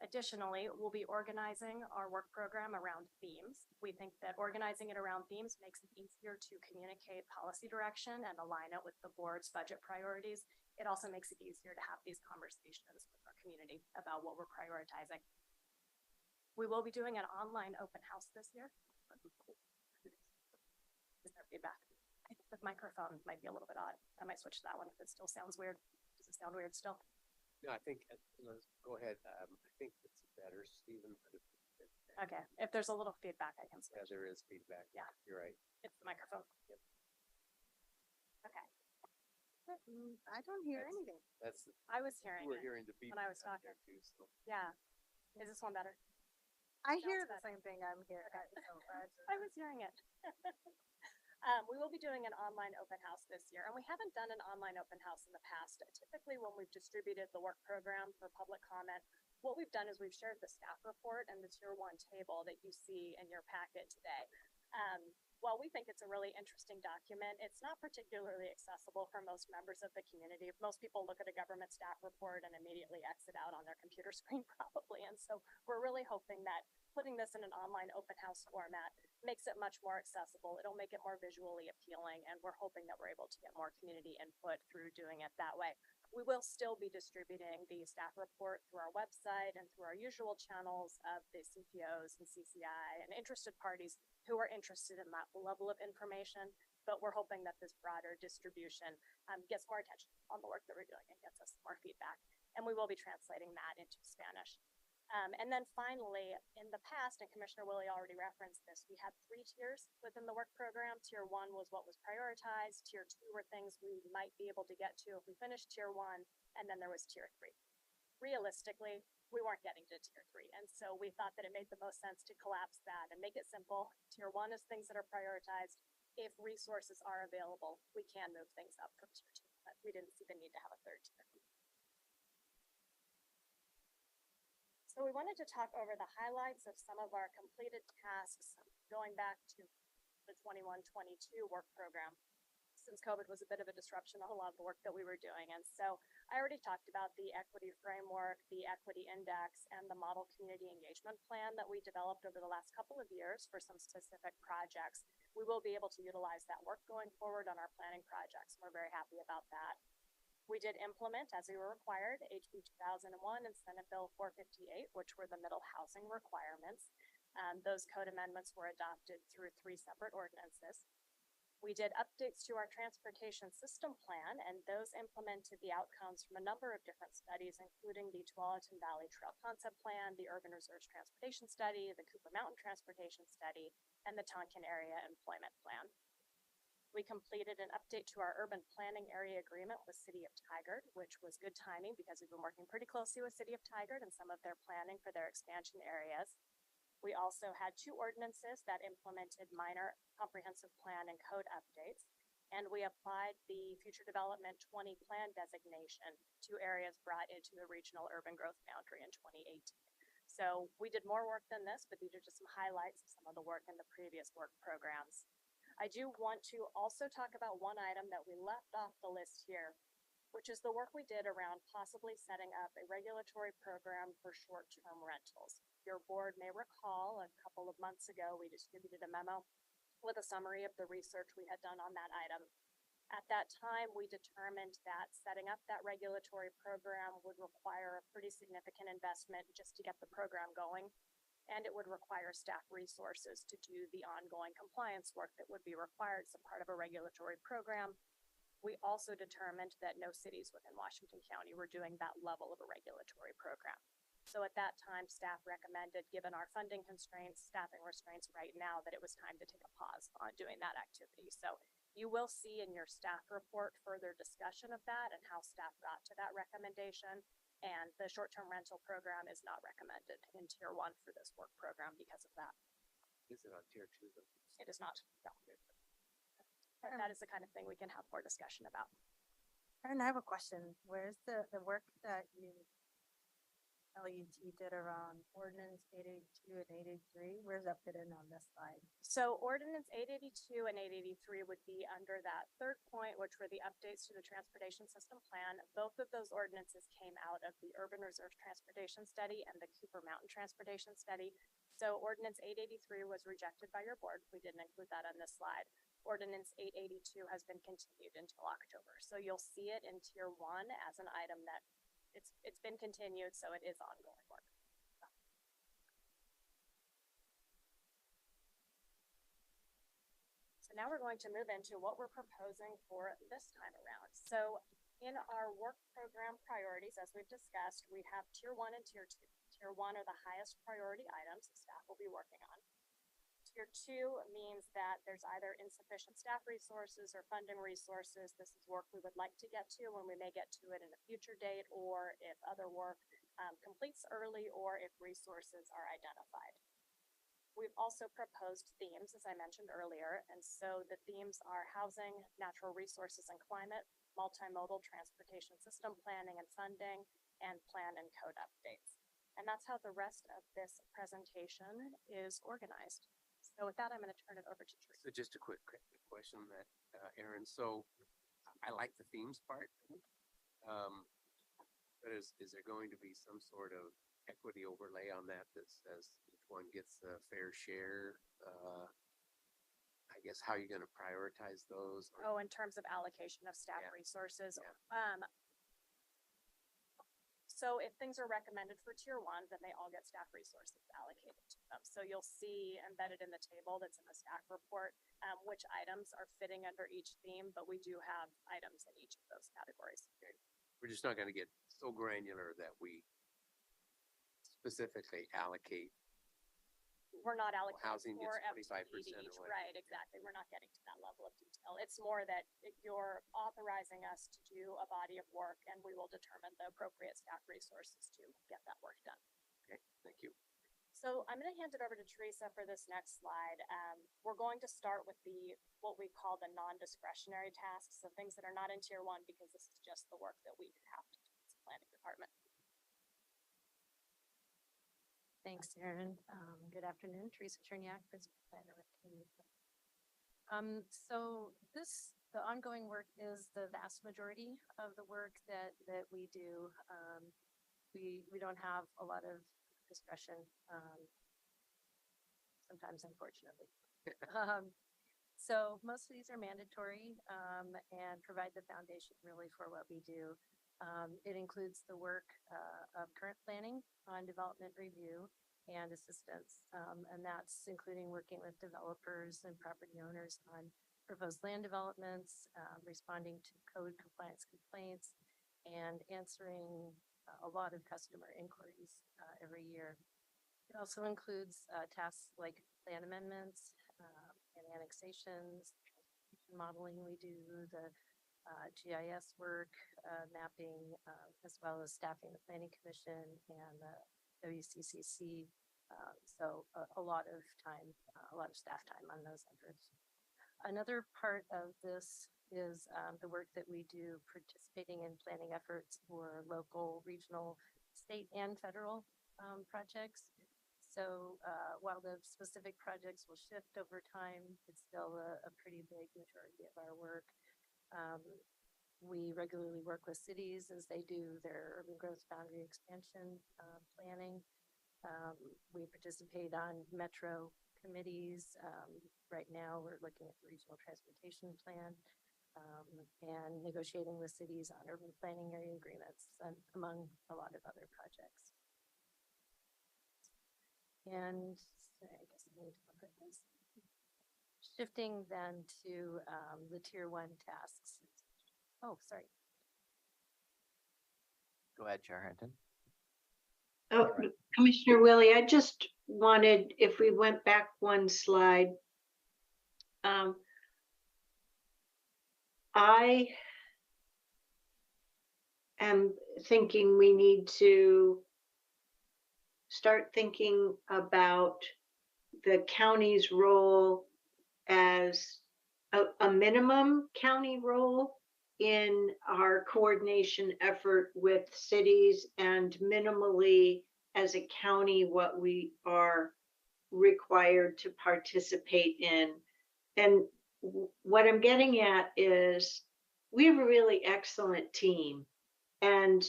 Additionally, we'll be organizing our work program around themes. We think that organizing it around themes makes it easier to communicate policy direction and align it with the board's budget priorities. It also makes it easier to have these conversations with our community about what we're prioritizing. We will be doing an online open house this year. Is there feedback? microphone might be a little bit odd. I might switch to that one if it still sounds weird. Does it sound weird still? No, I think, let's go ahead. I think it's better, Stephen. Okay, if there's a little feedback, I can Yeah, switch. there is feedback. Yeah. You're right. It's the microphone. Okay, I don't hear That's- anything. That's, I was hearing we're it. hearing the beep. when I was back talking. there too, so. Yeah. Is this one better? I Sounds hear the better. same thing I'm hearing. I was hearing it. We will be doing an online open house this year, and we haven't done an online open house in the past. Typically, when we've distributed the work program for public comment, what we've done is we've shared the staff report and the tier 1 table that you see in your packet today. While we think it's a really interesting document, it's not particularly accessible for most members of the community. Most people look at a government staff report and immediately exit out on their computer screen probably. And so we're really hoping that putting this in an online open house format makes it much more accessible. It'll make it more visually appealing. And we're hoping that we're able to get more community input through doing it that way. We will still be distributing the staff report through our website and through our usual channels of the CPOs and CCI and interested parties who are interested in that level of information. But we're hoping that this broader distribution gets more attention on the work that we're doing and gets us more feedback. And we will be translating that into Spanish. And then finally, in the past, and Commissioner Willie already referenced this, we had 3 tiers within the work program. Tier 1 was what was prioritized. Tier 2 were things we might be able to get to if we finished tier 1. And then there was tier 3. Realistically, we weren't getting to tier 3. And so we thought that it made the most sense to collapse that and make it simple. Tier 1 is things that are prioritized. If resources are available, we can move things up from tier 2, but we didn't see the need to have a 3rd tier. So we wanted to talk over the highlights of some of our completed tasks going back to the 21-22 work program. Since COVID was a bit of a disruption on a lot of the work that we were doing. And so I already talked about the equity framework, the equity index, and the model community engagement plan that we developed over the last couple of years for some specific projects. We will be able to utilize that work going forward on our planning projects. We're very happy about that. We did implement, as we were required, HB 2001 and Senate Bill 458, which were the middle housing requirements. Those code amendments were adopted through 3 separate ordinances. We did updates to our transportation system plan, and those implemented the outcomes from a number of different studies, including the Tualatin Valley Trail Concept Plan, the Urban Reserves Transportation Study, the Cooper Mountain Transportation Study, and the Tonkin Area Employment Plan. We completed an update to our urban planning area agreement with City of Tigard, which was good timing because we've been working pretty closely with City of Tigard and some of their planning for their expansion areas. We also had 2 ordinances that implemented minor comprehensive plan and code updates, and we applied the Future Development 20 plan designation to areas brought into the regional urban growth boundary in 2018. So we did more work than this, but these are just some highlights of some of the work in the previous work programs. I do want to also talk about one item that we left off the list here, which is the work we did around possibly setting up a regulatory program for short-term rentals. Your board may recall a couple of months ago, we distributed a memo with a summary of the research we had done on that item. At that time, we determined that setting up that regulatory program would require a pretty significant investment just to get the program going. And it would require staff resources to do the ongoing compliance work that would be required as a part of a regulatory program. We also determined that no cities within Washington County were doing that level of a regulatory program. So at that time, staff recommended, given our funding constraints, staffing restraints right now, that it was time to take a pause on doing that activity. So you will see in your staff report further discussion of that and how staff got to that recommendation. And the short-term rental program is not recommended in tier 1 for this work program because of that. Is it on tier 2? It is not. No. But that is the kind of thing we can have more discussion about. And I have a question. Where's the work that LUT did around ordinance 882 and 883? Where's that fit in on this slide? So ordinance 882 and 883 would be under that 3rd point, which were the updates to the transportation system plan. Both of those ordinances came out of the Urban Reserve Transportation Study and the Cooper Mountain Transportation Study. So ordinance 883 was rejected by your board. We didn't include that on this slide. Ordinance 882 has been continued until October. So you'll see it in tier 1 as an item that it's been continued, so it is ongoing work. So now we're going to move into what we're proposing for this time around. So in our work program priorities, as we've discussed, we have tier 1 and tier 2. Tier 1 are the highest priority items staff will be working on. Tier 2 means that there's either insufficient staff resources or funding resources. This is work we would like to get to when we may get to it in a future date, or if other work completes early, or if resources are identified. We've also proposed themes, as I mentioned earlier, and so the themes are housing, natural resources and climate, multimodal transportation system planning and funding, and plan and code updates. And that's how the rest of this presentation is organized. So with that, I'm going to turn it over to Teresa. So just a quick question on that, Aaron. So I like the themes part. But is there going to be some sort of equity overlay on that says each one gets a fair share? I guess how are you going to prioritize those? Oh, in terms of allocation of staff resources. So if things are recommended for tier 1, then they all get staff resources allocated to them. So you'll see embedded in the table that's in the staff report, which items are fitting under each theme, but we do have items in each of those categories. Okay. We're just not going to get so granular that we specifically allocate. We're not allocating housing gets for 25% FTE or each, whatever. right? Exactly. We're not getting to that level of detail. It's more that you're authorizing us to do a body of work, and we will determine the appropriate staff resources to get that work done. Okay, thank you. So I'm going to hand it over to Teresa for this next slide. We're going to start with what we call the non-discretionary tasks, so things that are not in tier 1, because this is just the work that we have to do as a planning department. Thanks, Erin. Good afternoon, Teresa Cherniak, Principal Planner with Kinnaman. So the ongoing work is the vast majority of the work that we do. We don't have a lot of discretion, sometimes unfortunately. So most of these are mandatory and provide the foundation really for what we do. It includes the work of current planning on development review and assistance, and that's including working with developers and property owners on proposed land developments, responding to code compliance complaints, and answering a lot of customer inquiries every year. It also includes tasks like plan amendments and annexations, transportation modeling. We do the GIS work, mapping, as well as staffing the Planning Commission and the WCCC. So a lot of time, a lot of staff time on those efforts. Another part of this is the work that we do participating in planning efforts for local, regional, state, and federal projects. So while the specific projects will shift over time, it's still a pretty big majority of our work. We regularly work with cities as they do their urban growth boundary expansion planning. We participate on metro committees. Right now, we're looking at the regional transportation plan and negotiating with cities on urban planning area agreements, and among a lot of other projects. And I guess I need to look at this. Shifting then to the tier 1 tasks. Oh, sorry. Go ahead, Chair Harrington. Oh, Commissioner Willie, I just wanted, if we went back one slide, I am thinking we need to start thinking about the county's role as a minimum county role in our coordination effort with cities, and minimally as a county what we are required to participate in. And what I'm getting at is we have a really excellent team, and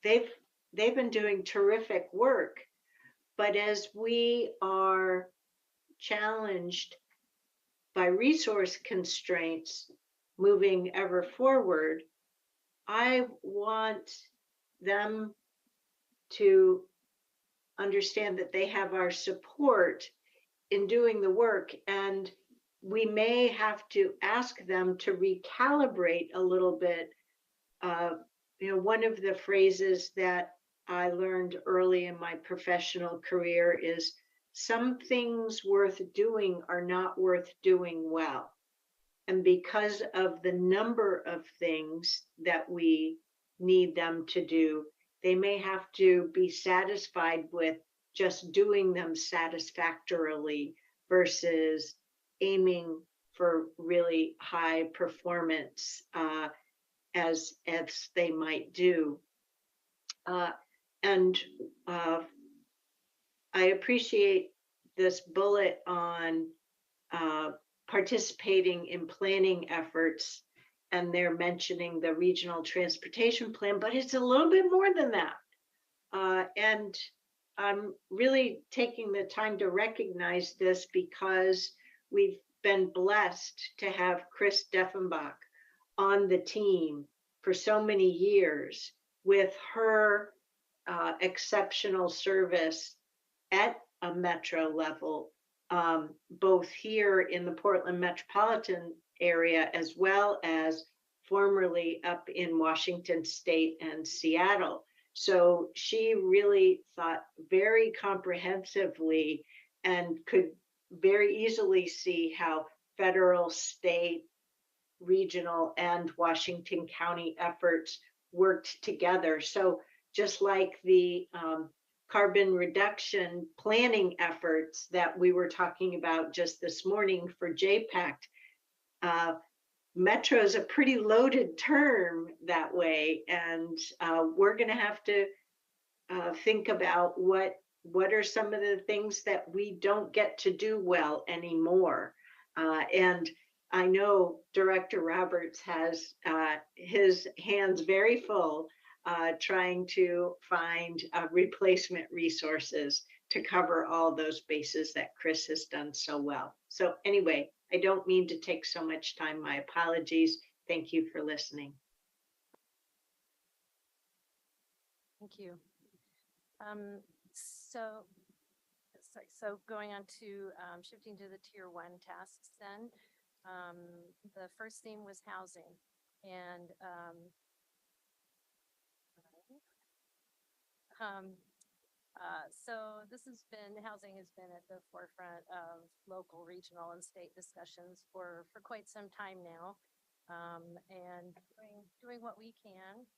they've been doing terrific work. But as we are challenged by resource constraints moving ever forward, I want them to understand that they have our support in doing the work. And we may have to ask them to recalibrate a little bit. One of the phrases that I learned early in my professional career is some things worth doing are not worth doing well. And because of the number of things that we need them to do, they may have to be satisfied with just doing them satisfactorily versus aiming for really high performance as they might do. And I appreciate this bullet on participating in planning efforts, and they're mentioning the regional transportation plan, but it's a little bit more than that. And I'm really taking the time to recognize this because we've been blessed to have Chris Deffenbach on the team for so many years with her exceptional service at a metro level, both here in the Portland metropolitan area, as well as formerly up in Washington State and Seattle. So she really thought very comprehensively and could very easily see how federal, state, regional, and Washington County efforts worked together. So just like the carbon reduction planning efforts that we were talking about just this morning for JPAC, metro is a pretty loaded term that way, and we're going to have to think about what are some of the things that we don't get to do well anymore. And I know Director Roberts has his hands very full trying to find replacement resources to cover all those bases that Chris has done so well. So anyway, I don't mean to take so much time. My apologies. Thank you for listening. Thank you. So going on to shifting to the tier 1 tasks then. The first theme was housing, and so housing has been at the forefront of local, regional, and state discussions for quite some time now. And doing what we can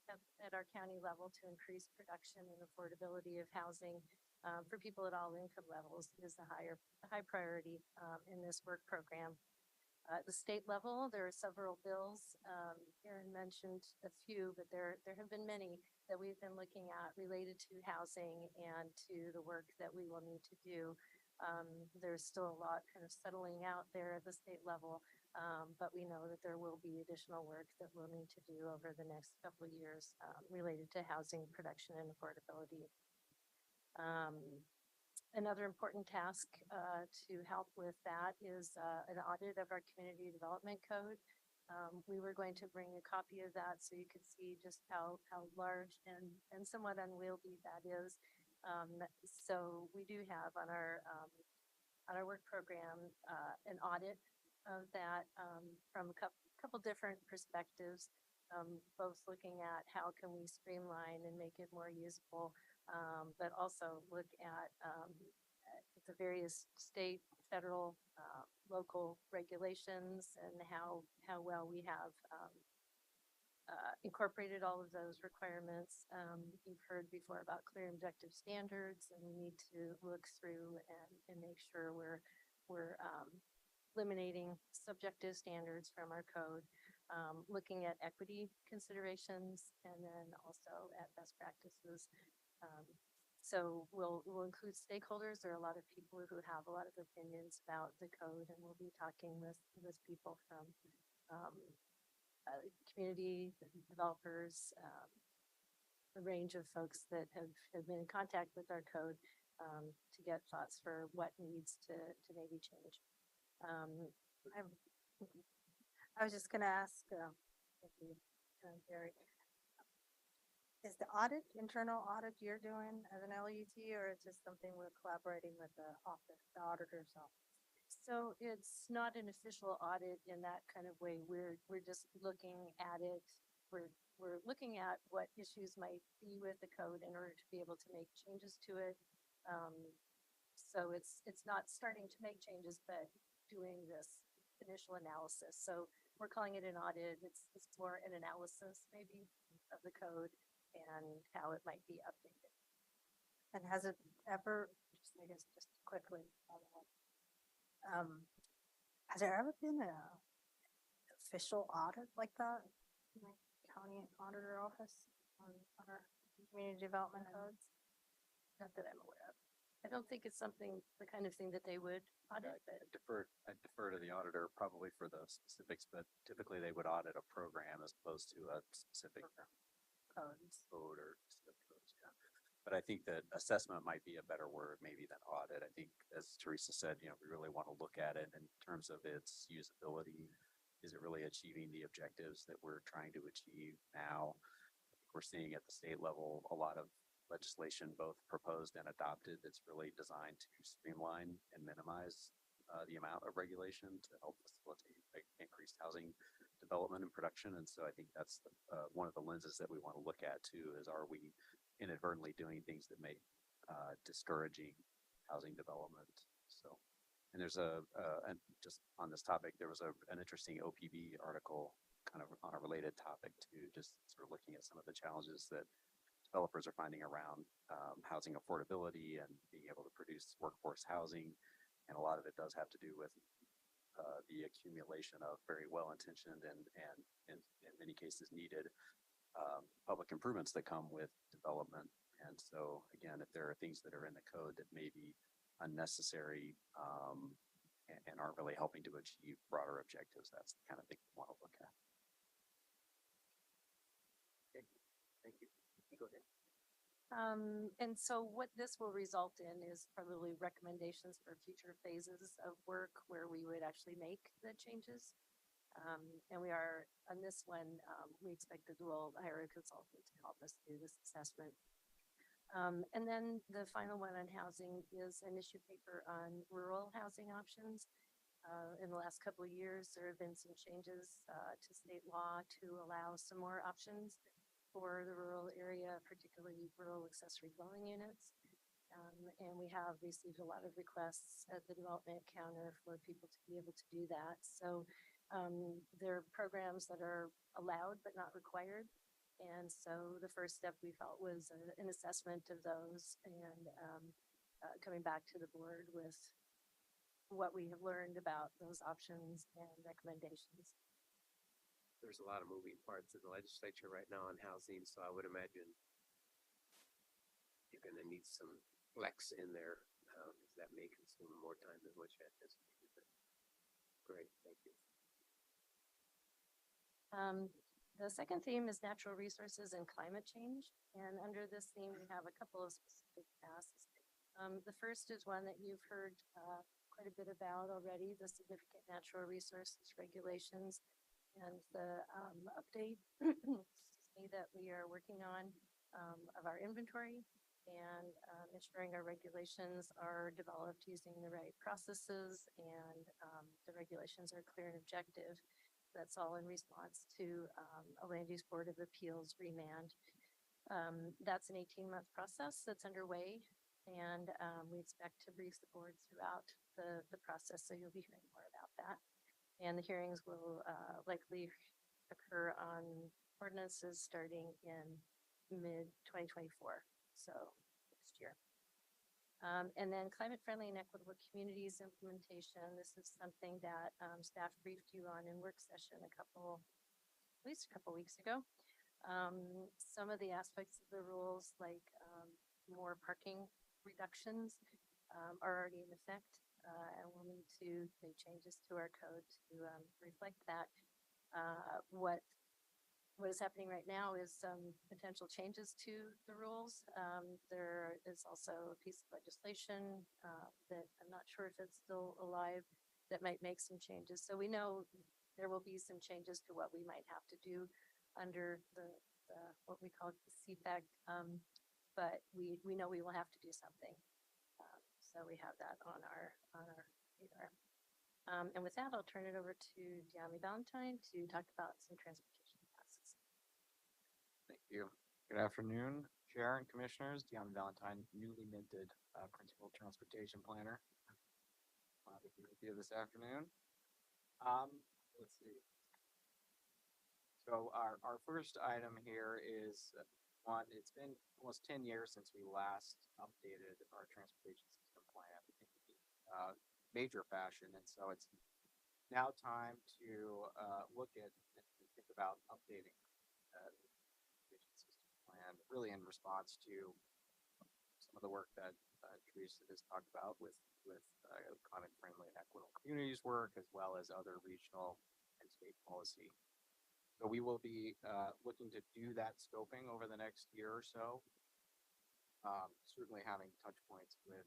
at our county level to increase production and affordability of housing for people at all income levels is a high priority in this work program. At the state level, there are several bills. Erin mentioned a few, but there have been many that we've been looking at related to housing and to the work that we will need to do. There's still a lot kind of settling out there at the state level, but we know that there will be additional work that we'll need to do over the next couple of years related to housing production and affordability. Another important task to help with that is an audit of our community development code. We were going to bring a copy of that so you could see just how large and somewhat unwieldy that is. So we do have on our work program an audit of that from a couple different perspectives, both looking at how can we streamline and make it more usable, but also look at the various state, federal, local regulations and how well we have incorporated all of those requirements. You've heard before about clear and objective standards, and we need to look through and make sure we're eliminating subjective standards from our code, looking at equity considerations, and then also at best practices. So we'll include stakeholders. There are a lot of people who have a lot of opinions about the code, and we'll be talking with people from community developers, a range of folks that have been in contact with our code to get thoughts for what needs to maybe change. I was just going to ask, thank you, Gary. Is the internal audit you're doing as an LUT, or is this something we're collaborating with the auditor's office? So it's not an official audit in that kind of way. We're just looking at it. We're looking at what issues might be with the code in order to be able to make changes to it. So it's not starting to make changes, but doing this initial analysis. So we're calling it an audit. It's more an analysis maybe of the code and how it might be updated. And has it ever, just, I guess, just quickly, has there ever been a official audit like that in the county auditor office on our community development codes? Not that I'm aware of. I don't think it's something, the kind of thing that they would audit, but I defer to the auditor probably for the specifics, but typically they would audit a program as opposed to a specific codes. code or specific codes, yeah. But I think that assessment might be a better word maybe than audit. I think, as Teresa said, we really want to look at it in terms of its usability. Is it really achieving the objectives that we're trying to achieve now? I think we're seeing at the state level a lot of legislation, both proposed and adopted, that's really designed to streamline and minimize the amount of regulation to help facilitate increased housing development and production. And so I think that's one of the lenses that we want to look at too, is are we inadvertently doing things that make discouraging housing development? So, and there's and just on this topic, there was an interesting OPB article kind of on a related topic too, just sort of looking at some of the challenges that developers are finding around housing affordability and being able to produce workforce housing. And a lot of it does have to do with the accumulation of very well-intentioned and in many cases needed public improvements that come with development. And so again, if there are things that are in the code that may be unnecessary and aren't really helping to achieve broader objectives, that's the kind of thing we want to look at. Okay. Thank you. Go ahead. And so what this will result in is probably recommendations for future phases of work where we would actually make the changes. And we are on this one, we expect that we'll hire a consultant to help us do this assessment. And then the final one on housing is an issue paper on rural housing options. In the last couple of years, there have been some changes to state law to allow some more options for the rural area, particularly rural accessory dwelling units. And we have received a lot of requests at the development counter for people to be able to do that. So there are programs that are allowed but not required. And so the first step we felt was an assessment of those and coming back to the board with what we have learned about those options and recommendations. There's a lot of moving parts in the legislature right now on housing, so I would imagine you're going to need some flex in there. That may consume more time than what you anticipated. But great, thank you. The second theme is natural resources and climate change. And under this theme, we have a couple of specific tasks. The first is one that you've heard quite a bit about already, the significant natural resources regulations and the update that we are working on of our inventory and ensuring our regulations are developed using the right processes and the regulations are clear and objective. That's all in response to a Land Use Board of Appeals remand. That's an 18-month process that's underway, and we expect to brief the board throughout the process, so you'll be hearing more about that. And the hearings will likely occur on ordinances starting in mid-2024, so next year. And then climate-friendly and equitable communities implementation. This is something that staff briefed you on in work session at least a couple weeks ago. Some of the aspects of the rules, like more parking reductions, are already in effect. And we'll need to make changes to our code to reflect that. What is happening right now is some potential changes to the rules. There is also a piece of legislation that I'm not sure if it's still alive that might make some changes. So we know there will be some changes to what we might have to do under the what we call the CPAC, but we know we will have to do something. So we have that on our radar. And with that, I'll turn it over to Deanna Valentine to talk about some transportation tasks. Thank you. Good afternoon, Chair and Commissioners. Deanna Valentine, newly minted Principal Transportation Planner. Glad to be with you this afternoon. Let's see. So our first item here is one, it's been almost 10 years since we last updated our transportation system plan in major fashion. And so it's now time to look at and think about updating the transportation system plan, really in response to some of the work that Teresa has talked about with climate friendly and equitable communities work, as well as other regional and state policy. So we will be looking to do that scoping over the next year or so. Certainly having touch points with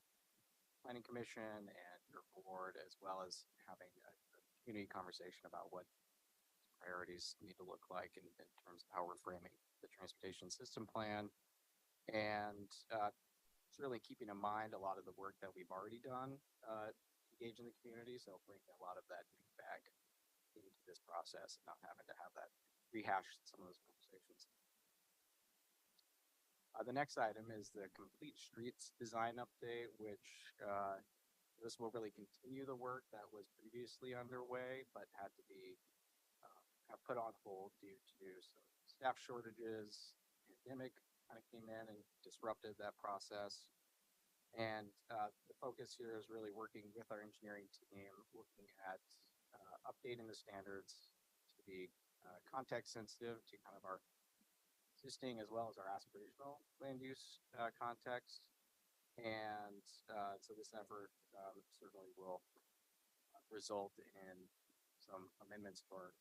Planning Commission and your board, as well as having a community conversation about what priorities need to look like in terms of how we're framing the transportation system plan. And certainly keeping in mind a lot of the work that we've already done engage in the community. So bringing a lot of that feedback into this process and not having to have that rehash some of those conversations. The next item is the complete streets design update, which this will really continue the work that was previously underway, but had to be kind of put on hold due to some staff shortages. Pandemic kind of came in and disrupted that process. And the focus here is really working with our engineering team, looking at updating the standards to be context sensitive to kind of our existing as well as our aspirational land use context. And so this effort certainly will result in some amendments for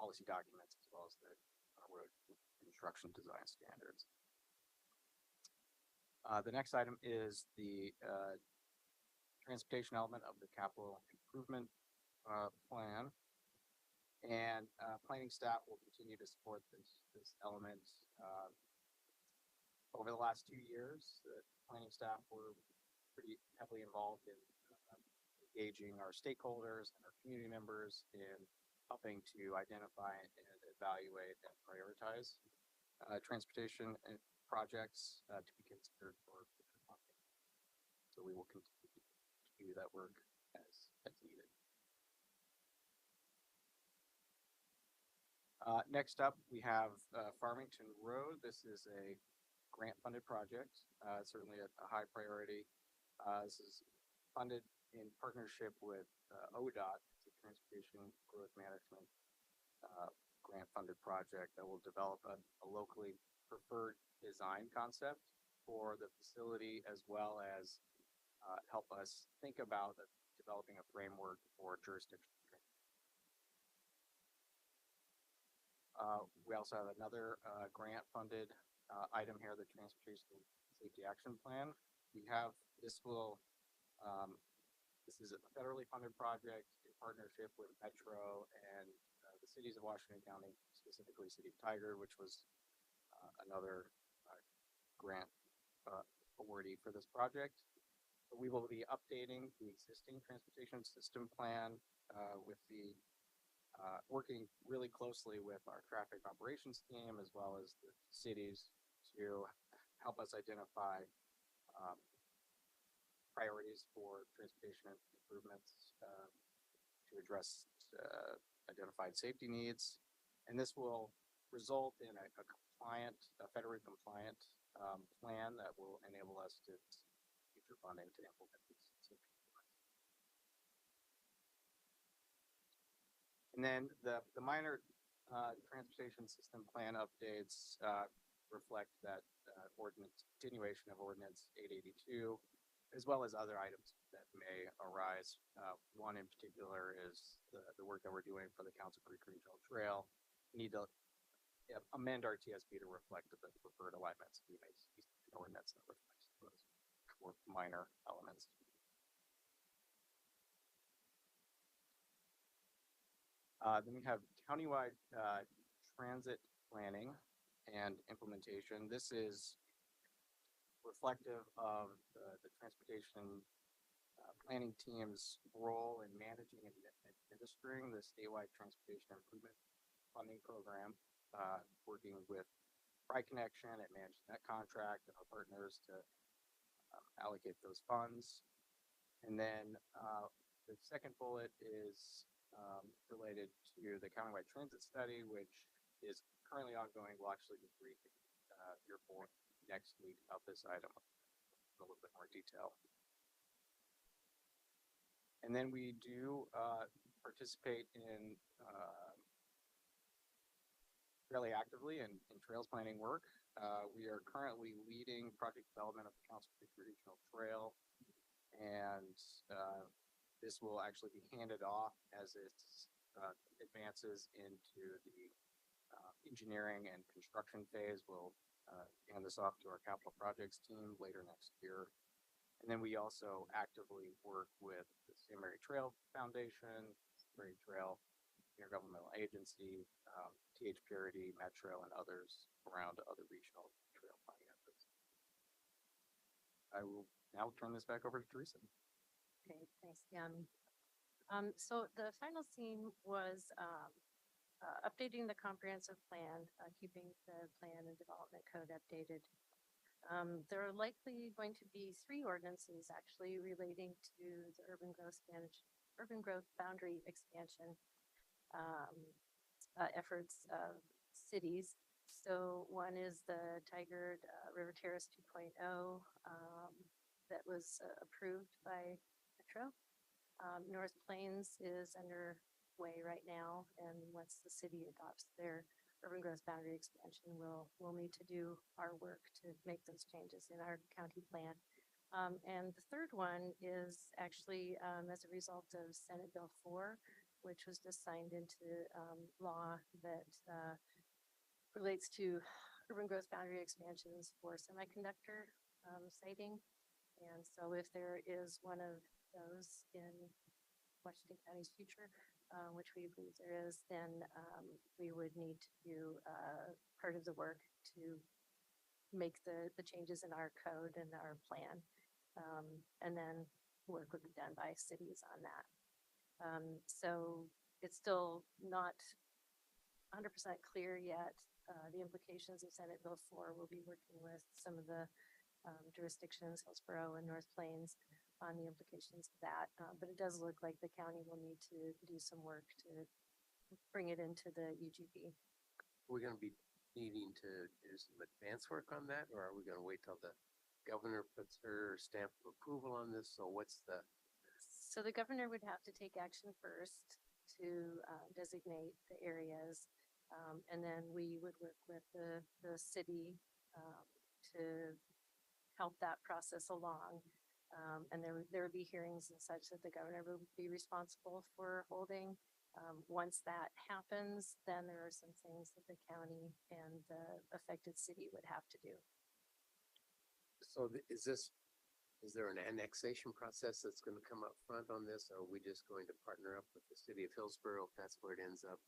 policy documents as well as the road construction design standards. The next item is the transportation element of the capital improvement plan. And planning staff will continue to support this element. Over the last 2 years, the planning staff were pretty heavily involved in engaging our stakeholders and our community members in helping to identify and evaluate and prioritize transportation and projects to be considered for funding. So we will continue to do that work as needed. Next up, we have Farmington Road. This is a grant-funded project, certainly a high priority. This is funded in partnership with ODOT, the Transportation Growth Management grant-funded project that will develop a locally preferred design concept for the facility, as well as help us think about developing a framework for jurisdiction. We also have another grant-funded item here, the Transportation Safety Action Plan. This is a federally funded project in partnership with Metro and the cities of Washington County, specifically City of Tiger, which was another grant awardee for this project. We will be updating the existing transportation system plan with the working really closely with our traffic operations team as well as the cities to help us identify priorities for transportation improvements to address identified safety needs. And this will result in a federally compliant plan that will enable us to future funding to implement these safety improvements. And then the minor transportation system plan updates reflect that continuation of ordinance 882, as well as other items that may arise. One in particular is the work that we're doing for the Council Creek Regional Trail. We need to amend our TSP to reflect the preferred alignments. We may see an ordinance that reflects those minor elements. Then we have countywide transit planning and implementation. This is reflective of the transportation planning team's role in managing and administering the statewide transportation improvement funding program, working with Pride Connection and managing that contract and our partners to allocate those funds. And then the second bullet is related to the countywide transit study, which is currently ongoing. We'll actually be briefing your board next week about this item in a little bit more detail. And then we do participate in fairly actively in trails planning work. We are currently leading project development of the Council Creek Regional Trail, and this will actually be handed off as it advances into the engineering and construction phase. We'll hand this off to our capital projects team later next year. And then we also actively work with the St. Mary Trail Foundation, Mary Trail Intergovernmental Agency, TH Purity, Metro, and others around other regional trail planning efforts. I will now turn this back over to Teresa. Okay, thanks, Yami. So the final scene was updating the comprehensive plan, keeping the plan and development code updated. There are likely going to be 3 ordinances actually relating to the urban growth boundary expansion efforts of cities. So one is the Tigard River Terrace 2.0 that was approved by Metro. North Plains is underway right now, and once the city adopts their urban growth boundary expansion, we'll need to do our work to make those changes in our county plan. And the third one is actually as a result of Senate Bill 4, which was just signed into law that relates to urban growth boundary expansions for semiconductor siting. And so if there is one of those in Washington County's future, which we believe there is, then we would need to do part of the work to make the changes in our code and our plan. And then work would be done by cities on that. So it's still not 100% clear yet. The implications of Senate Bill 4 will be working with some of the jurisdictions, Hillsborough and North Plains, on the implications of that. But it does look like the county will need to do some work to bring it into the UGB. We're going to be needing to do some advance work on that, or are we going to wait till the governor puts her stamp of approval on this? So what's the? So the governor would have to take action first to designate the areas. And then we would work with the city to help that process along. And there would be hearings and such that the governor will be responsible for holding. Once that happens, then there are some things that the county and the affected city would have to do. So is there an annexation process that's going to come up front on this? Or are we just going to partner up with the city of Hillsborough if that's where it ends up?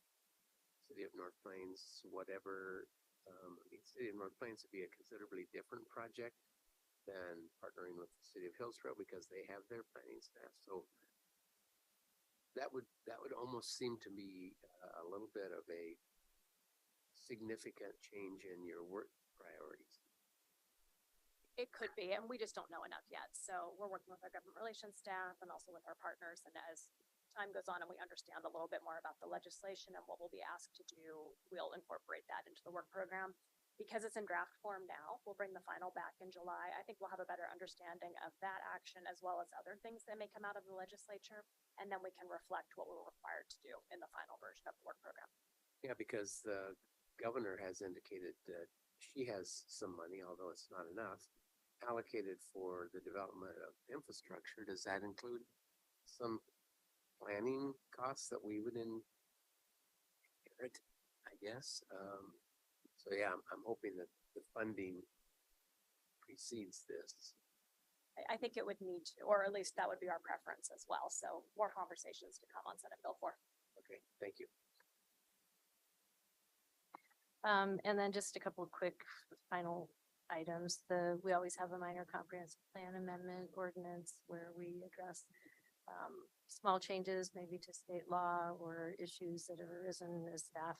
City of North Plains, whatever. I mean, City of North Plains would be a considerably different project than partnering with the city of Hillsborough because they have their planning staff. So that would almost seem to be a little bit of a significant change in your work priorities. It could be, and we just don't know enough yet. So we're working with our government relations staff and also with our partners. And as time goes on and we understand a little bit more about the legislation and what we'll be asked to do, we'll incorporate that into the work program. Because it's in draft form now, we'll bring the final back in July. I think we'll have a better understanding of that action as well as other things that may come out of the legislature. And then we can reflect what we're required to do in the final version of the work program. Yeah, because the governor has indicated that she has some money, although it's not enough, allocated for the development of infrastructure. Does that include some planning costs that we would inherit, I guess? So yeah, I'm hoping that the funding precedes this. I think it would need to, or at least that would be our preference as well. So more conversations to come on Senate Bill 4. Okay, thank you. And then just a couple of quick final items. We always have a minor comprehensive plan amendment ordinance where we address small changes maybe to state law or issues that have arisen as staff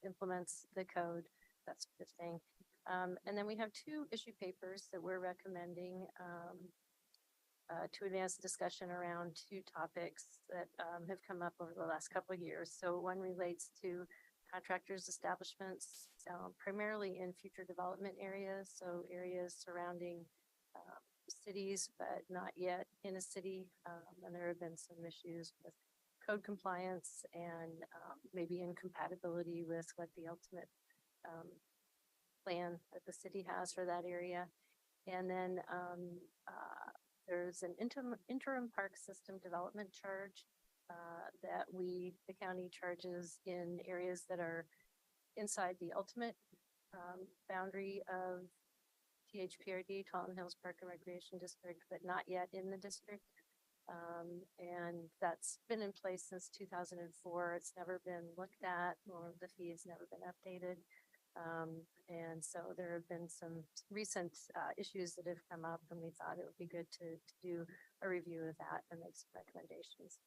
implements the code, that sort of thing. And then we have two issue papers that we're recommending to advance discussion around two topics that have come up over the last couple of years. So one relates to contractors' establishments, primarily in future development areas, so areas surrounding cities, but not yet in a city. And there have been some issues with code compliance and maybe incompatibility with what the ultimate plan that the city has for that area. And then there's an interim park system development charge that the county charges in areas that are inside the ultimate boundary of THPRD, Taunton Hills Park and Recreation District, but not yet in the district. And that's been in place since 2004. It's never been looked at, or the fee has never been updated. And so there have been some recent issues that have come up, and we thought it would be good to do a review of that and make some recommendations.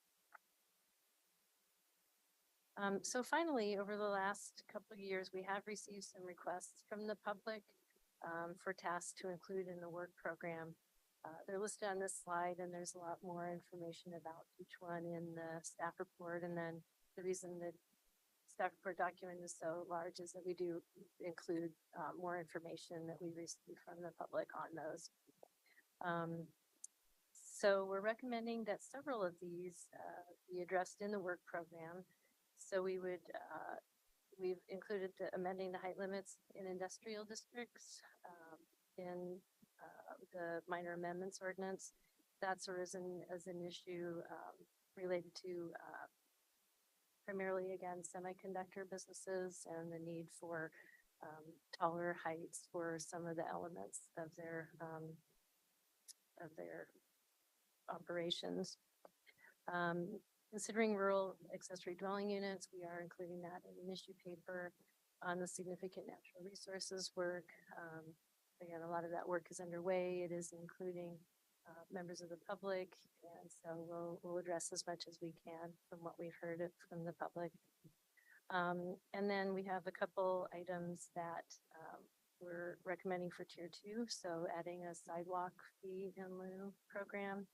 So finally, over the last couple of years, we have received some requests from the public for tasks to include in the work program. They're listed on this slide, and there's a lot more information about each one in the staff report. And then the reason that staff report document is so large is that we do include more information that we receive from the public on those. So we're recommending that several of these be addressed in the work program. So we've included amending the height limits in industrial districts in the minor amendments ordinance. That's arisen as an issue related to primarily, again, semiconductor businesses and the need for taller heights for some of the elements of their operations. Considering rural accessory dwelling units, we are including that in an issue paper on the significant natural resources work. Again, a lot of that work is underway. It is including members of the public, and so we'll address as much as we can from what we've heard from the public. And then we have a couple items that we're recommending for tier 2. So adding a sidewalk fee in lieu program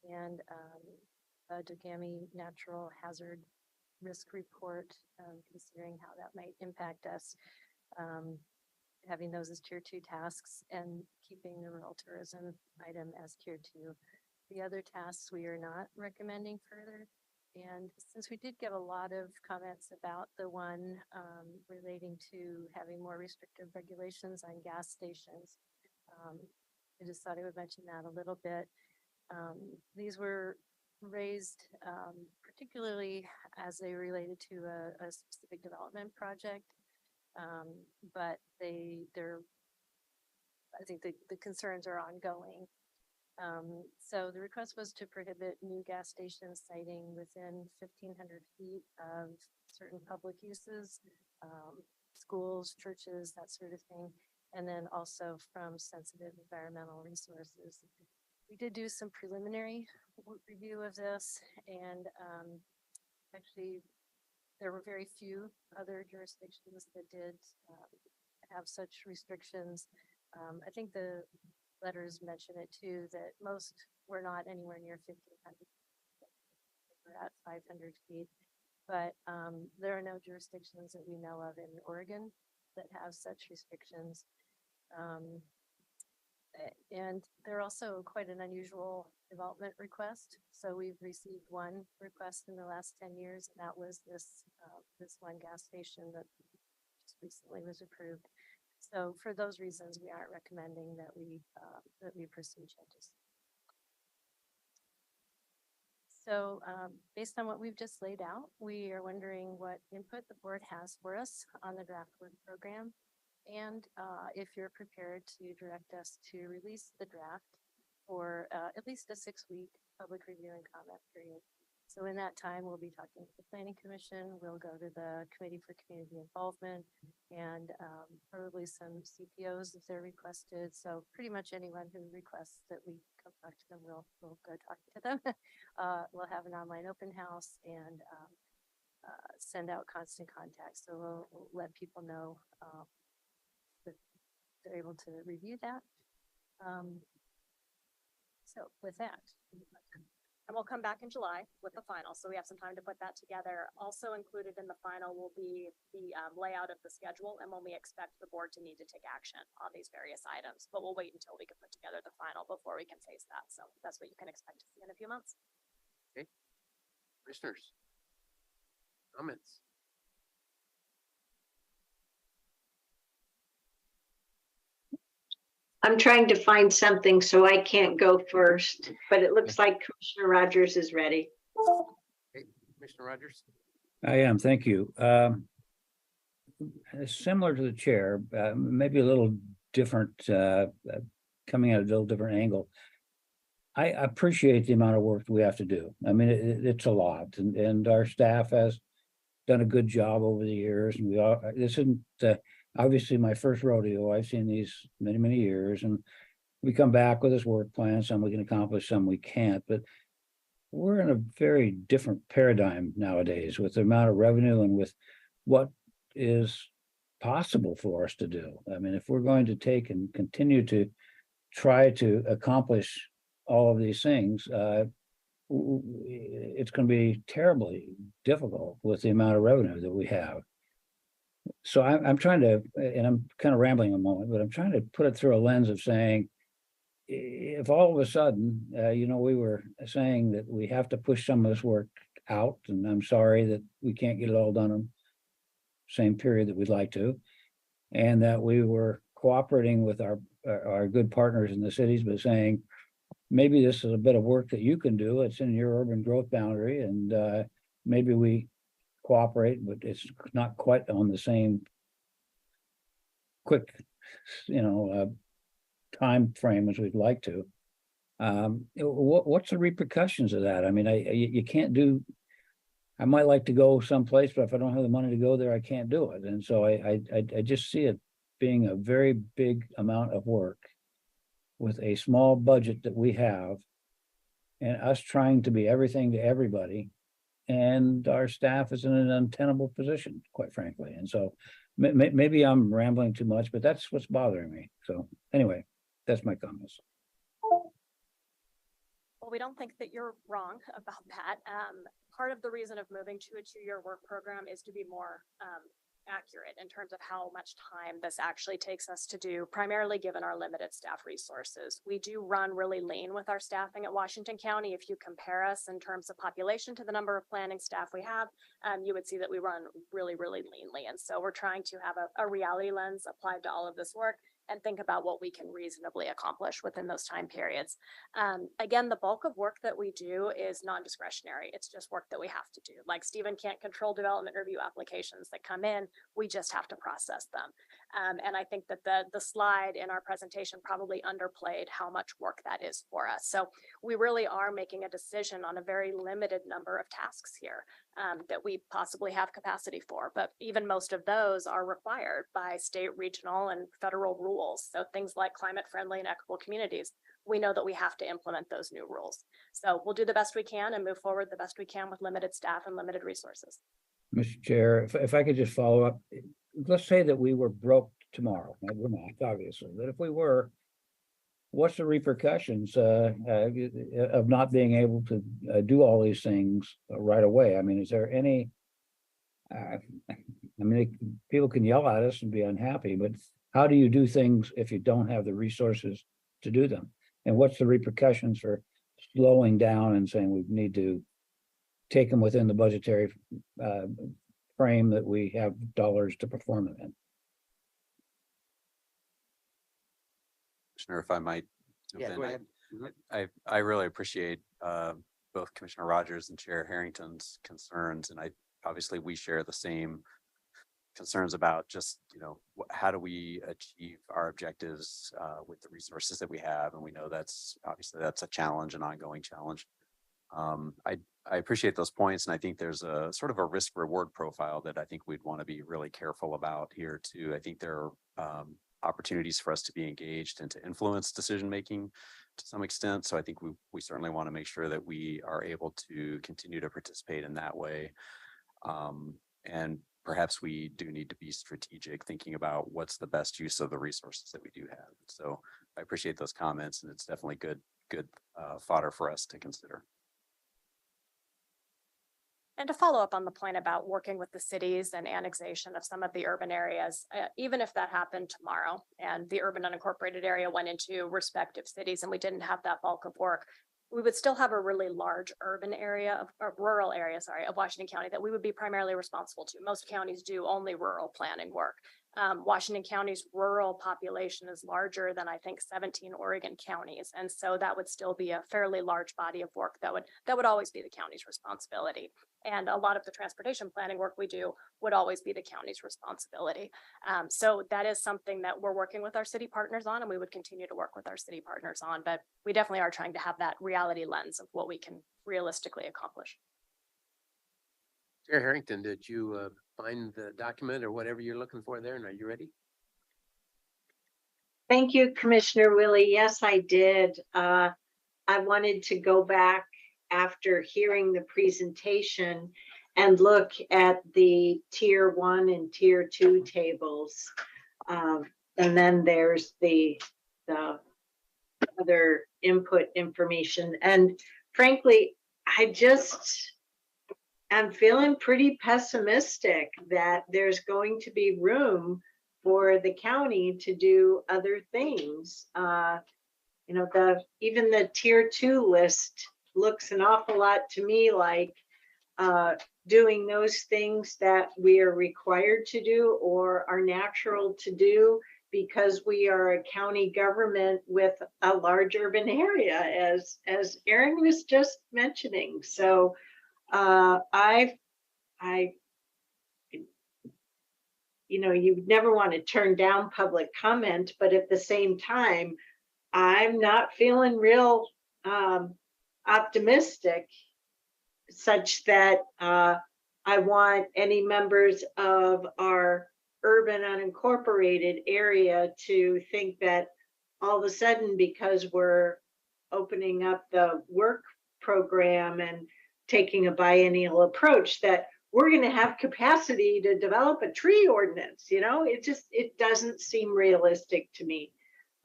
and a DOGAMI natural hazard risk report, considering how that might impact us. Having those as tier 2 tasks and keeping the rural tourism item as tier 2. The other tasks we are not recommending further. And since we did get a lot of comments about the one relating to having more restrictive regulations on gas stations, I just thought I would mention that a little bit. These were raised particularly as they related to a specific development project. But I think the concerns are ongoing. So the request was to prohibit new gas stations siting within 1,500 feet of certain public uses, schools, churches, that sort of thing, and then also from sensitive environmental resources. We did do some preliminary review of this, and actually there were very few other jurisdictions that did have such restrictions. I think the letters mention it too, that most were not anywhere near 1,500. We're at 500 feet, but there are no jurisdictions that we know of in Oregon that have such restrictions. And they're also quite an unusual development request. So we've received one request in the last 10 years, and that was this one gas station that just recently was approved. So for those reasons, we aren't recommending that we pursue changes. So based on what we've just laid out, we are wondering what input the board has for us on the draft work program. And if you're prepared to direct us to release the draft for at least a 6-week public review and comment period. So in that time, we'll be talking to the Planning Commission, we'll go to the Committee for Community Involvement, and probably some CPOs if they're requested. So pretty much anyone who requests that we come talk to them, we'll go talk to them. We'll have an online open house and send out constant contact. So we'll let people know that they're able to review that. So with that, And we'll come back in July with the final, so we have some time to put that together. Also included in the final will be the layout of the schedule and when we expect the board to need to take action on these various items. But we'll wait until we can put together the final before we can face that. So that's what you can expect to see in a few months. Commissioners, comments? I'm trying to find something, so I can't go first, but it looks like Commissioner Rogers is ready. Commissioner Rogers? I am, thank you. Similar to the chair, maybe a little different, coming at a little different angle. I appreciate the amount of work we have to do. I mean, it's a lot, and our staff has done a good job over the years, and we all, this isn't obviously my first rodeo. I've seen these many years, and we come back with this work plan. Some we can accomplish, some we can't, but we're in a very different paradigm nowadays with the amount of revenue and with what is possible for us to do. I mean, if we're going to take and continue to try to accomplish all of these things, it's going to be terribly difficult with the amount of revenue that we have. So I'm trying to, and I'm kind of rambling a moment, but I'm trying to put it through a lens of saying, if all of a sudden, we were saying that we have to push some of this work out, and I'm sorry that we can't get it all done in the same period that we'd like to, and that we were cooperating with our good partners in the cities, but saying, maybe this is a bit of work that you can do. It's in your urban growth boundary, and maybe we cooperate, but it's not quite on the same quick, time frame as we'd like to. What's the repercussions of that? I mean, you can't do. I might like to go someplace, but if I don't have the money to go there, I can't do it. And so I just see it being a very big amount of work with a small budget that we have, and us trying to be everything to everybody, and our staff is in an untenable position, quite frankly. And so maybe I'm rambling too much, but that's what's bothering me. So anyway, that's my comments. Well, we don't think that you're wrong about that. Part of the reason of moving to a 2-year work program is to be more accurate in terms of how much time this actually takes us to do, primarily given our limited staff resources. We do run really lean with our staffing at Washington County. If you compare us in terms of population to the number of planning staff we have, you would see that we run really leanly. And so we're trying to have a reality lens applied to all of this work and think about what we can reasonably accomplish within those time periods. Again, the bulk of work that we do is non-discretionary. It's just work that we have to do. Like Stephen can't control development review applications that come in. We just have to process them. And I think that the slide in our presentation probably underplayed how much work that is for us. So we really are making a decision on a very limited number of tasks here that we possibly have capacity for. But even most of those are required by state, regional, and federal rules. So things like climate friendly and equitable communities, we know that we have to implement those new rules. So we'll do the best we can and move forward the best we can with limited staff and limited resources. Mr. Chair, if I could just follow up, let's say that we were broke tomorrow. We're not, obviously, but if we were, what's the repercussions of not being able to do all these things right away? I mean, is there any, people can yell at us and be unhappy, but how do you do things if you don't have the resources to do them? And what's the repercussions for slowing down and saying we need to take them within the budgetary frame that we have dollars to perform them in? Commissioner, if I might. jump Yeah, in, go ahead. I really appreciate both Commissioner Rogers and Chair Harrington's concerns, and obviously we share the same concerns about just, how do we achieve our objectives with the resources that we have, and we know that's a challenge, an ongoing challenge. I appreciate those points, and I think there's a sort of a risk reward profile that I think we'd want to be really careful about here too. I think there are opportunities for us to be engaged and to influence decision making to some extent. So I think we certainly want to make sure that we are able to continue to participate in that way. And perhaps we do need to be strategic, thinking about what's the best use of the resources that we do have. So I appreciate those comments, and it's definitely good fodder for us to consider. And to follow up on the point about working with the cities and annexation of some of the urban areas, even if that happened tomorrow and the urban unincorporated area went into respective cities and we didn't have that bulk of work, we would still have a really large urban area of rural area, of Washington County that we would be primarily responsible to. Most counties do only rural planning work. Washington County's rural population is larger than I think 17 Oregon counties. And so that would still be a fairly large body of work that would always be the county's responsibility. And a lot of the transportation planning work we do would always be the county's responsibility. So that is something that we're working with our city partners on, and we would continue to work with our city partners on, but we definitely are trying to have that reality lens of what we can realistically accomplish. Chair Harrington, did you find the document or whatever you're looking for there? And are you ready? Thank you, Commissioner Willie. Yes, I did. I wanted to go back after hearing the presentation and look at the tier 1 and tier 2 tables. And then there's the other input information. And frankly, I'm feeling pretty pessimistic that there's going to be room for the county to do other things. Even the tier 2 list looks an awful lot to me like doing those things that we are required to do or are natural to do because we are a county government with a large urban area, as Aaron was just mentioning. So you never want to turn down public comment, but at the same time, I'm not feeling real optimistic such that I want any members of our urban unincorporated area to think that all of a sudden, because we're opening up the work program and taking a biennial approach, that we're going to have capacity to develop a tree ordinance. It doesn't seem realistic to me,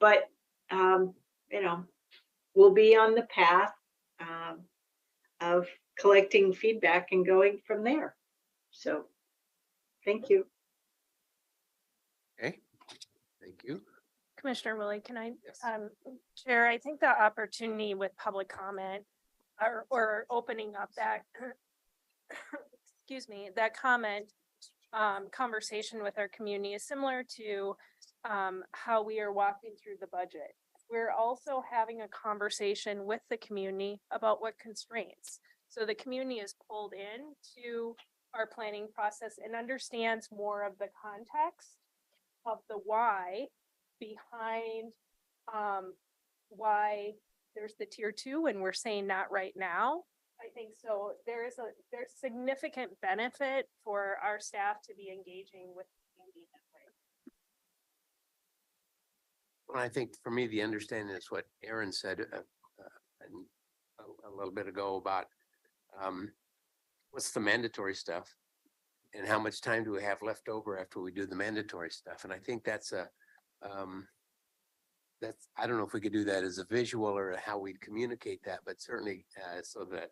but we'll be on the path of collecting feedback and going from there. So thank you. Okay, thank you. Commissioner Willie, can I, Yes. Chair, I think the opportunity with public comment or opening up that, excuse me, that comment conversation with our community is similar to how we are walking through the budget. We're also having a conversation with the community about what constraints. So the community is pulled in to our planning process and understands more of the context of the why behind why there's the tier 2 and we're saying not right now. I think so. There's significant benefit for our staff to be engaging with the community that way. Well, I think for me, the understanding is what Aaron said a little bit ago about what's the mandatory stuff and how much time do we have left over after we do the mandatory stuff. And I think that's I don't know if we could do that as a visual or how we'd communicate that, but certainly so that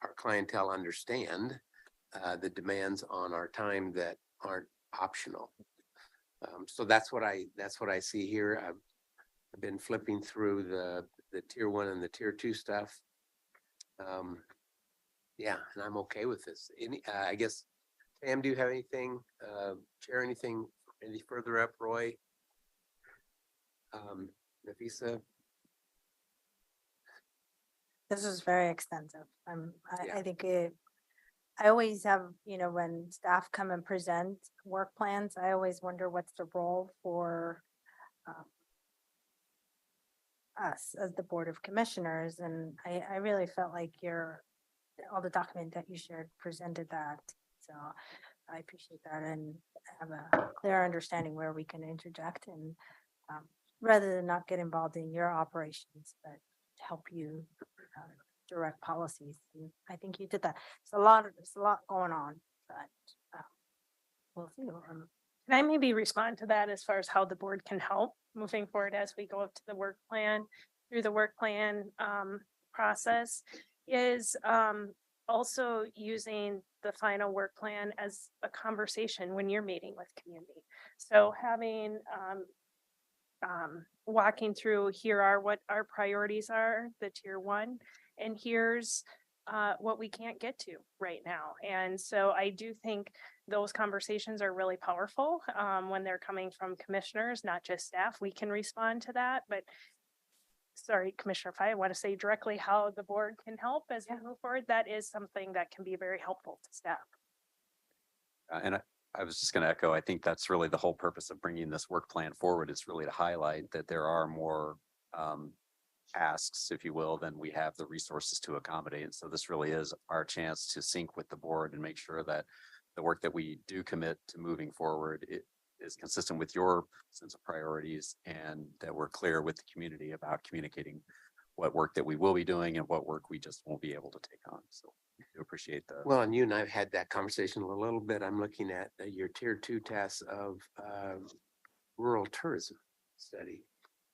our clientele understand the demands on our time that aren't optional. So that's what I see here. I've been flipping through the tier 1 and the tier 2 stuff. Yeah, and I'm okay with this. I guess, Sam, do you have anything, share anything any further up, Roy? Nafisa? This was very extensive. Yeah. I think I always have, when staff come and present work plans, I always wonder what's the role for us as the Board of Commissioners. And I really felt like your all the document that you shared presented that. So I appreciate that and have a clear understanding where we can interject and rather than not get involved in your operations, but help you direct policies. And I think you did that. There's a lot going on, but we'll see. Can I maybe respond to that as far as how the board can help moving forward as we go up to the work plan, through the work plan process is also using the final work plan as a conversation when you're meeting with community. So having walking through, here are what our priorities are, the tier 1, and here's what we can't get to right now. And so I do think those conversations are really powerful when they're coming from commissioners, not just staff. We can respond to that, but sorry, Commissioner Fye, I want to say directly how the board can help as we move forward. That is something that can be very helpful to staff. And I was just going to echo, I think that's really the whole purpose of bringing this work plan forward. It's really to highlight that there are more asks, if you will, than we have the resources to accommodate. And so this really is our chance to sync with the board and make sure that the work that we do commit to moving forward is consistent with your sense of priorities and that we're clear with the community about communicating what work that we will be doing and what work we just won't be able to take on. So I do appreciate the. Well, and you and I've had that conversation a little bit. I'm looking at your tier 2 tasks of rural tourism study.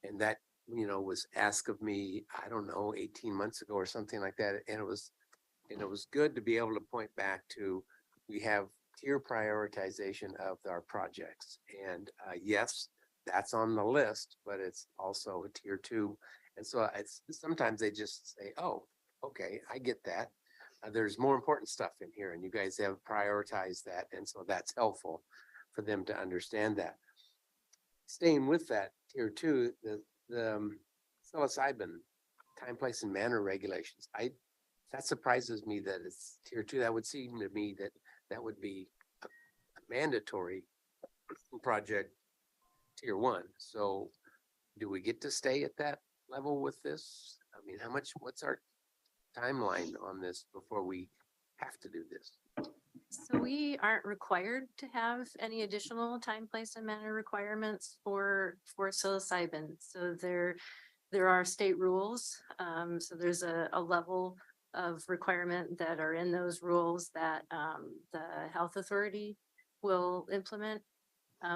And that, was asked of me, I don't know, 18 months ago or something like that. And it was good to be able to point back to, we have tier prioritization of our projects. And yes, that's on the list, but it's also a tier 2. And so sometimes they just say, oh, okay, I get that. There's more important stuff in here and you guys have prioritized that. And so that's helpful for them to understand that. Staying with that tier 2, the psilocybin time, place and manner regulations. That surprises me that it's tier 2. That would seem to me that would be a mandatory project tier 1. So do we get to stay at that level with this? I mean, what's our timeline on this before we have to do this? So we aren't required to have any additional time, place and manner requirements for psilocybin. So there are state rules. So there's a level of requirement that are in those rules that the health authority will implement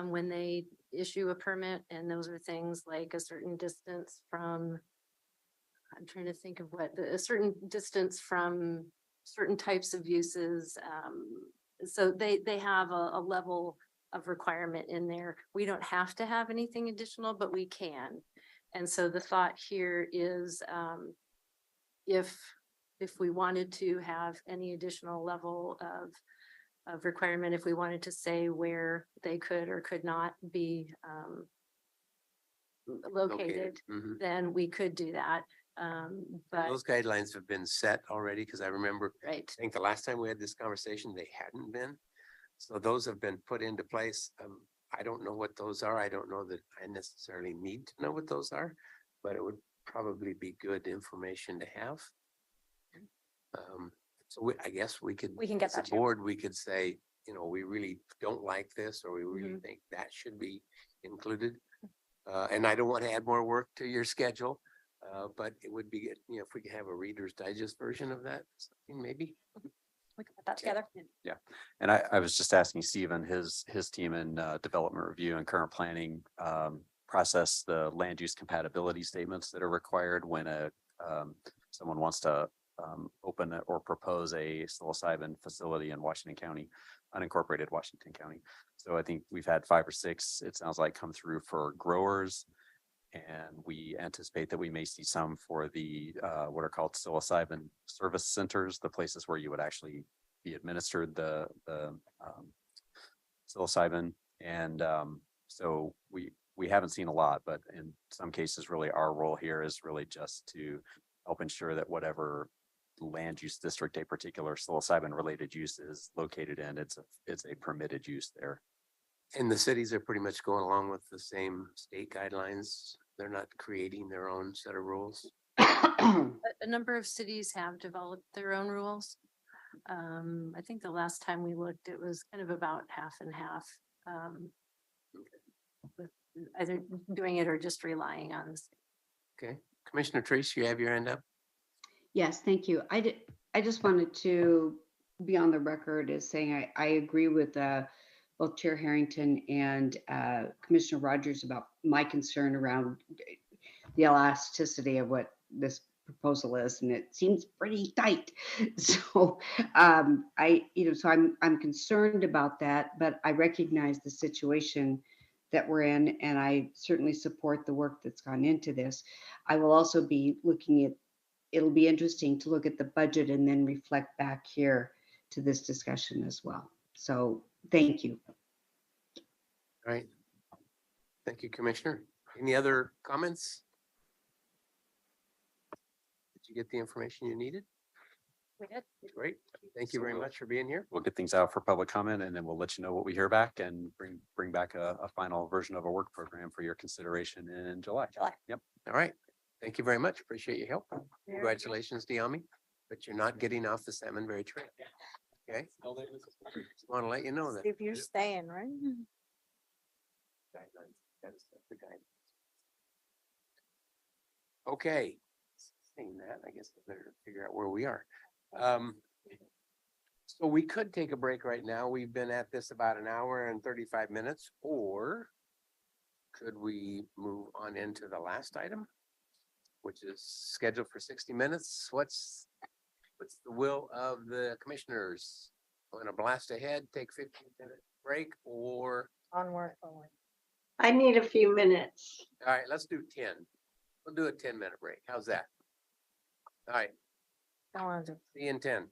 when they issue a permit. And those are things like a certain distance from, I'm trying to think of a certain distance from certain types of uses. So they have a level of requirement in there. We don't have to have anything additional, but we can. And so the thought here is if we wanted to have any additional level of requirement, if we wanted to say where they could or could not be located, then we could do that. But those guidelines have been set already, because I remember, right. I think the last time we had this conversation, they hadn't been. So those have been put into place. I don't know what those are. I don't know that I necessarily need to know what those are, but it would probably be good information to have. So I guess we can get as a that too. board, we could say, we really don't like this, or we really think that should be included. And I don't want to add more work to your schedule. But it would be good, if we could have a Reader's Digest version of that, something maybe. We can put that together. Yeah, and I was just asking Stephen, his team in development review and current planning process the land use compatibility statements that are required when someone wants to open or propose a psilocybin facility in Washington County, unincorporated Washington County. So I think we've had 5 or 6, it sounds like, come through for growers. And we anticipate that we may see some for the what are called psilocybin service centers, the places where you would actually be administered the psilocybin. And so we haven't seen a lot, but in some cases, really our role here is really just to help ensure that whatever land use district a particular psilocybin related use is located in, it's a permitted use there. And the cities are pretty much going along with the same state guidelines. They're not creating their own set of rules. A number of cities have developed their own rules. I think the last time we looked, it was kind of about half and half. With either doing it or just relying on this. Okay, Commissioner Trace, you have your hand up? Yes, thank you. I just wanted to be on the record as saying I agree with both Chair Harrington and Commissioner Rogers about my concern around the elasticity of what this proposal is, and it seems pretty tight. So so I'm concerned about that, but I recognize the situation that we're in, and I certainly support the work that's gone into this. I will also be looking at, it'll be interesting to look at the budget and then reflect back here to this discussion as well. So thank you. All right. Thank you, Commissioner. Any other comments? Did you get the information you needed? We did. Great. Thank you So very we'll- much for being here. We'll get things out for public comment and then we'll let you know what we hear back and bring back a final version of a work program for your consideration in July. Yep. All right. Thank you very much. Appreciate your help. Congratulations, Diami, but you're not getting off the salmon berry trail. Okay? Want to let you know that. If you're staying, right? That is the guidance. Okay. Saying that, I guess I better figure out where we are. So we could take a break right now. We've been at this about an hour and 35 minutes, or could we move on into the last item, which is scheduled for 60 minutes? What's the will of the commissioners? Want to blast ahead, take 15-minute break, or? Onward, forward. I need a few minutes. All right, let's do 10. We'll do a 10-minute break. How's that? All right, I want to. see you in 10.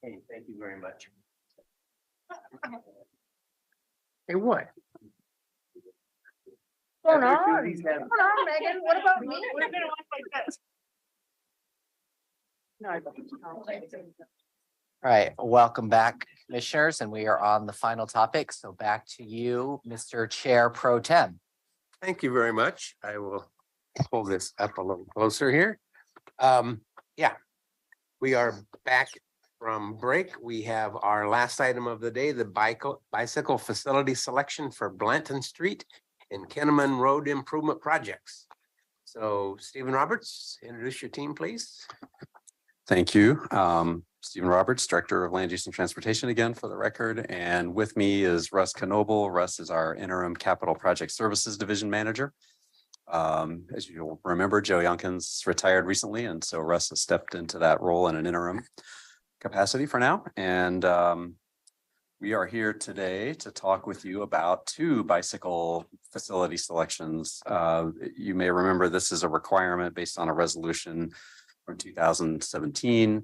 Hey, thank you very much. Hey, what? Hold on, Hold Megan, what about me? All right, welcome back, commissioners, and we are on the final topic. So back to you, Mr. Chair Pro Tem. Thank you very much. I will pull this up a little closer here. Yeah, we are back from break. We have our last item of the day, the bicycle facility selection for Blanton Street and Kinnaman Road Improvement Projects. So Stephen Roberts, introduce your team, please. Thank you. Stephen Roberts, Director of Land Use and Transportation again for the record. And with me is Russ Knoble. Russ is our interim Capital Project Services Division Manager. As you'll remember, Joe Youngkins retired recently, and so Russ has stepped into that role in an interim capacity for now. And we are here today to talk with you about two bicycle facility selections. You may remember this is a requirement based on a resolution from 2017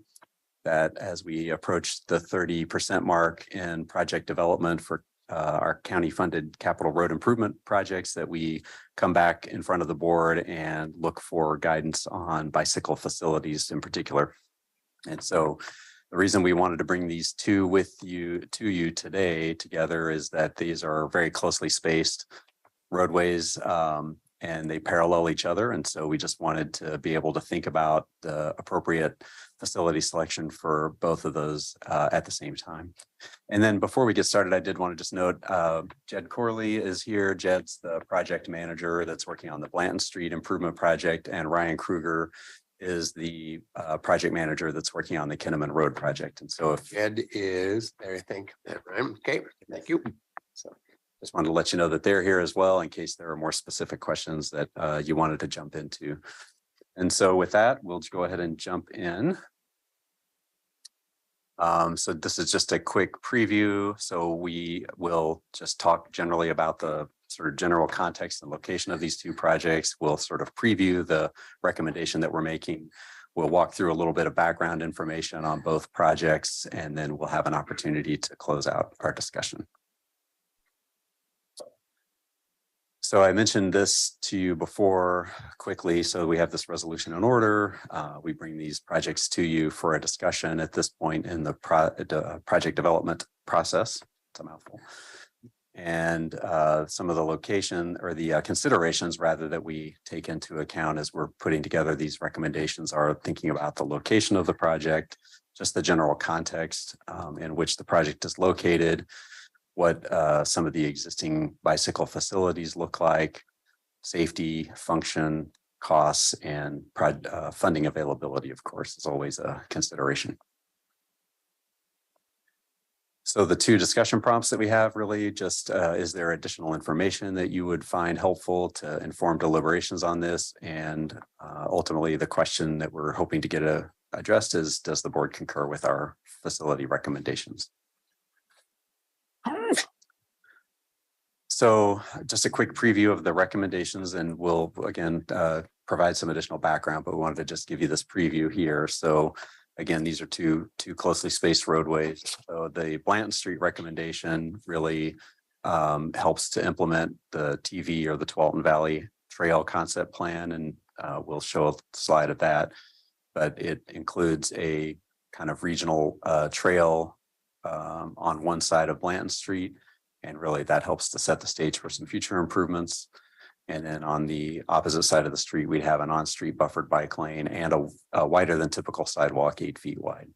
that as we approach the 30% mark in project development for our county funded capital road improvement projects, that we come back in front of the board and look for guidance on bicycle facilities in particular. And so the reason we wanted to bring these two to you today together is that these are very closely spaced roadways and they parallel each other. And so we just wanted to be able to think about the appropriate facility selection for both of those at the same time. And then before we get started, I did want to just note Jed Corley is here. Jed's the project manager that's working on the Blanton Street Improvement Project, and Ryan Kruger is the project manager that's working on the Kinnaman Road project. And so if Ed is there, I think. Right. Okay, thank you. so, just wanted to let you know that they're here as well in case there are more specific questions that you wanted to jump into. And so with that, we'll go ahead and jump in. So this is just a quick preview. So we will just talk generally about the sort of general context and location of these two projects. We'll sort of preview the recommendation that we're making. We'll walk through a little bit of background information on both projects, and then we'll have an opportunity to close out our discussion. So I mentioned this to you before quickly. So we have this resolution in order. We bring these projects to you for a discussion at this point in the project development process. It's a mouthful. And some of the location or the considerations rather that we take into account as we're putting together these recommendations are thinking about the location of the project, just the general context in which the project is located, what some of the existing bicycle facilities look like, safety, function, costs, and funding availability, of course, is always a consideration. So the two discussion prompts that we have really just, is there additional information that you would find helpful to inform deliberations on this? And ultimately, the question that we're hoping to get addressed is, does the board concur with our facility recommendations? So just a quick preview of the recommendations, and we'll again provide some additional background, but we wanted to just give you this preview here. So again, these are two closely spaced roadways. So the Blanton Street recommendation really helps to implement the TV or the Tualatin Valley Trail concept plan, and we'll show a slide of that. But it includes a kind of regional trail on one side of Blanton Street. And really that helps to set the stage for some future improvements. And then on the opposite side of the street, we'd have an on-street buffered bike lane and a wider than typical sidewalk, 8 feet wide.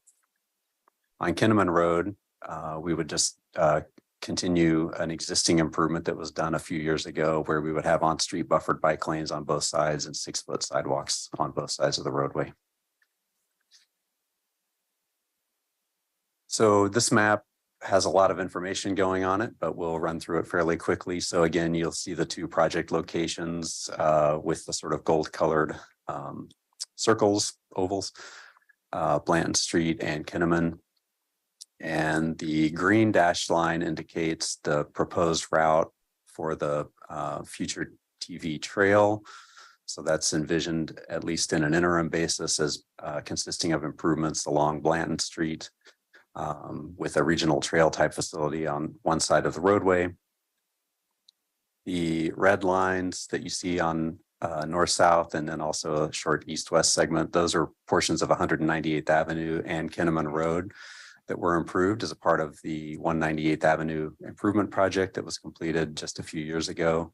On Kinnaman Road, we would just continue an existing improvement that was done a few years ago where we would have on-street buffered bike lanes on both sides and 6-foot sidewalks on both sides of the roadway. So this map has a lot of information going on it, but we'll run through it fairly quickly. So again, you'll see the two project locations with the sort of gold colored circles, ovals, Blanton Street and Kinnaman. And the green dashed line indicates the proposed route for the future TV trail. So that's envisioned, at least in an interim basis, as consisting of improvements along Blanton Street, with a regional trail type facility on one side of the roadway. The red lines that you see on north-south and then also a short east-west segment, those are portions of 198th Avenue and Kinnaman Road that were improved as a part of the 198th Avenue improvement project that was completed just a few years ago.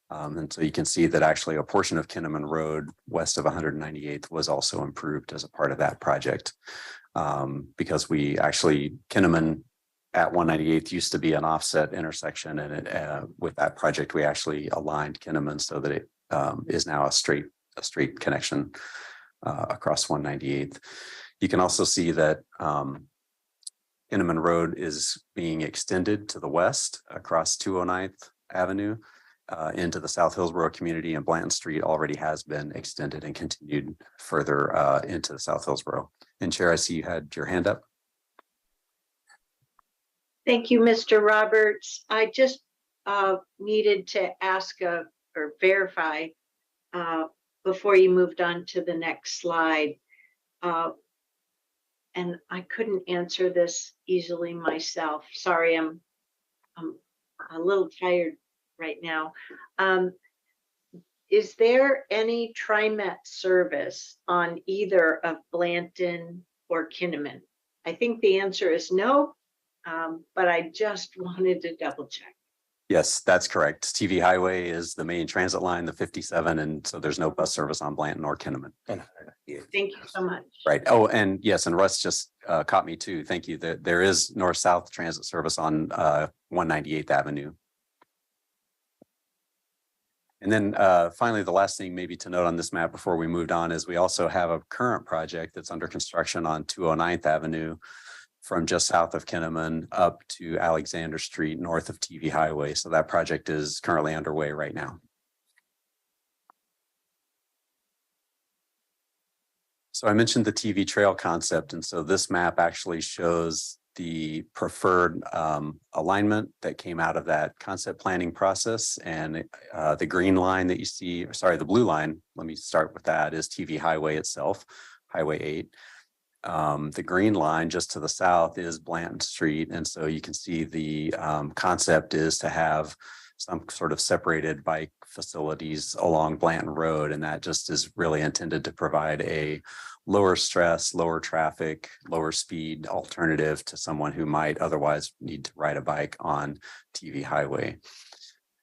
And so you can see that actually a portion of Kinnaman Road west of 198th was also improved as a part of that project. Because we actually, Kinnaman at 198th used to be an offset intersection, and with that project, we actually aligned Kinnaman so that it is now a straight connection across 198th. You can also see that Kinnaman Road is being extended to the west across 209th Avenue into the South Hillsborough community, and Blanton Street already has been extended and continued further into South Hillsborough. And Chair, I see you had your hand up. Thank you, Mr. Roberts. I just needed to ask or verify before you moved on to the next slide. And I couldn't answer this easily myself. Sorry, I'm a little tired right now. Is there any TriMet service on either of Blanton or Kinnaman? I think the answer is no, but I just wanted to double check. Yes, that's correct. TV Highway is the main transit line, the 57, and so there's no bus service on Blanton or Kinnaman. Thank you so much. Right. Oh, and yes, and Russ just caught me too. Thank you. There is north-south transit service on 198th Avenue. And then finally, the last thing maybe to note on this map before we moved on is we also have a current project that's under construction on 209th Avenue from just south of Kinnaman up to Alexander Street north of TV Highway. So that project is currently underway right now. So I mentioned the TV trail concept, and so this map actually shows the preferred alignment that came out of that concept planning process. And the green line that you see, or sorry, the blue line, let me start with that, is TV Highway itself, Highway 8. The green line just to the south is Blanton Street. And so you can see the concept is to have some sort of separated bike facilities along Blanton Road. And that just is really intended to provide a lower stress, lower traffic, lower speed alternative to someone who might otherwise need to ride a bike on TV Highway.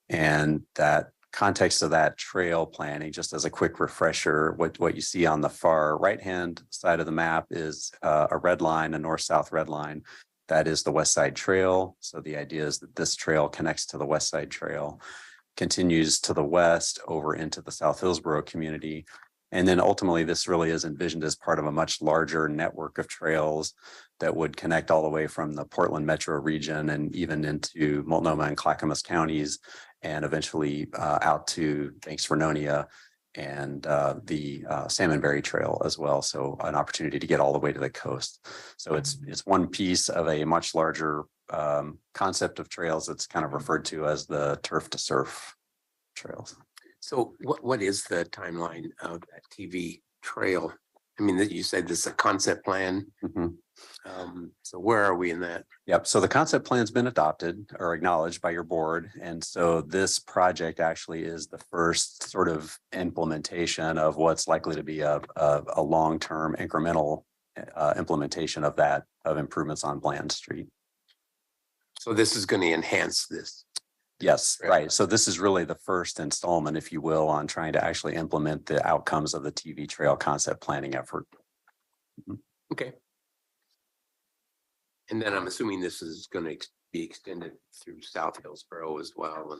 And that context of that trail planning, just as a quick refresher, what you see on the far right-hand side of the map is a red line, a north-south red line. That is the West Side Trail. So the idea is that this trail connects to the West Side Trail, continues to the west over into the South Hillsborough community. And then ultimately, this really is envisioned as part of a much larger network of trails that would connect all the way from the Portland metro region and even into Multnomah and Clackamas counties, and eventually out to Banks Vernonia and the Salmonberry Trail as well. So an opportunity to get all the way to the coast. So it's one piece of a much larger concept of trails that's kind of referred to as the turf to surf trails. So what is the timeline of that TV trail? I mean, that you said this is a concept plan. Mm-hmm. So where are we in that? Yep. So the concept plan's been adopted or acknowledged by your board. And so this project actually is the first sort of implementation of what's likely to be a long-term incremental implementation of that, of improvements on Blanton Street. So this is going to enhance this. Yes, right. So this is really the first installment, if you will, on trying to actually implement the outcomes of the TV trail concept planning effort. Okay. And then I'm assuming this is going to be extended through South Hillsborough as well.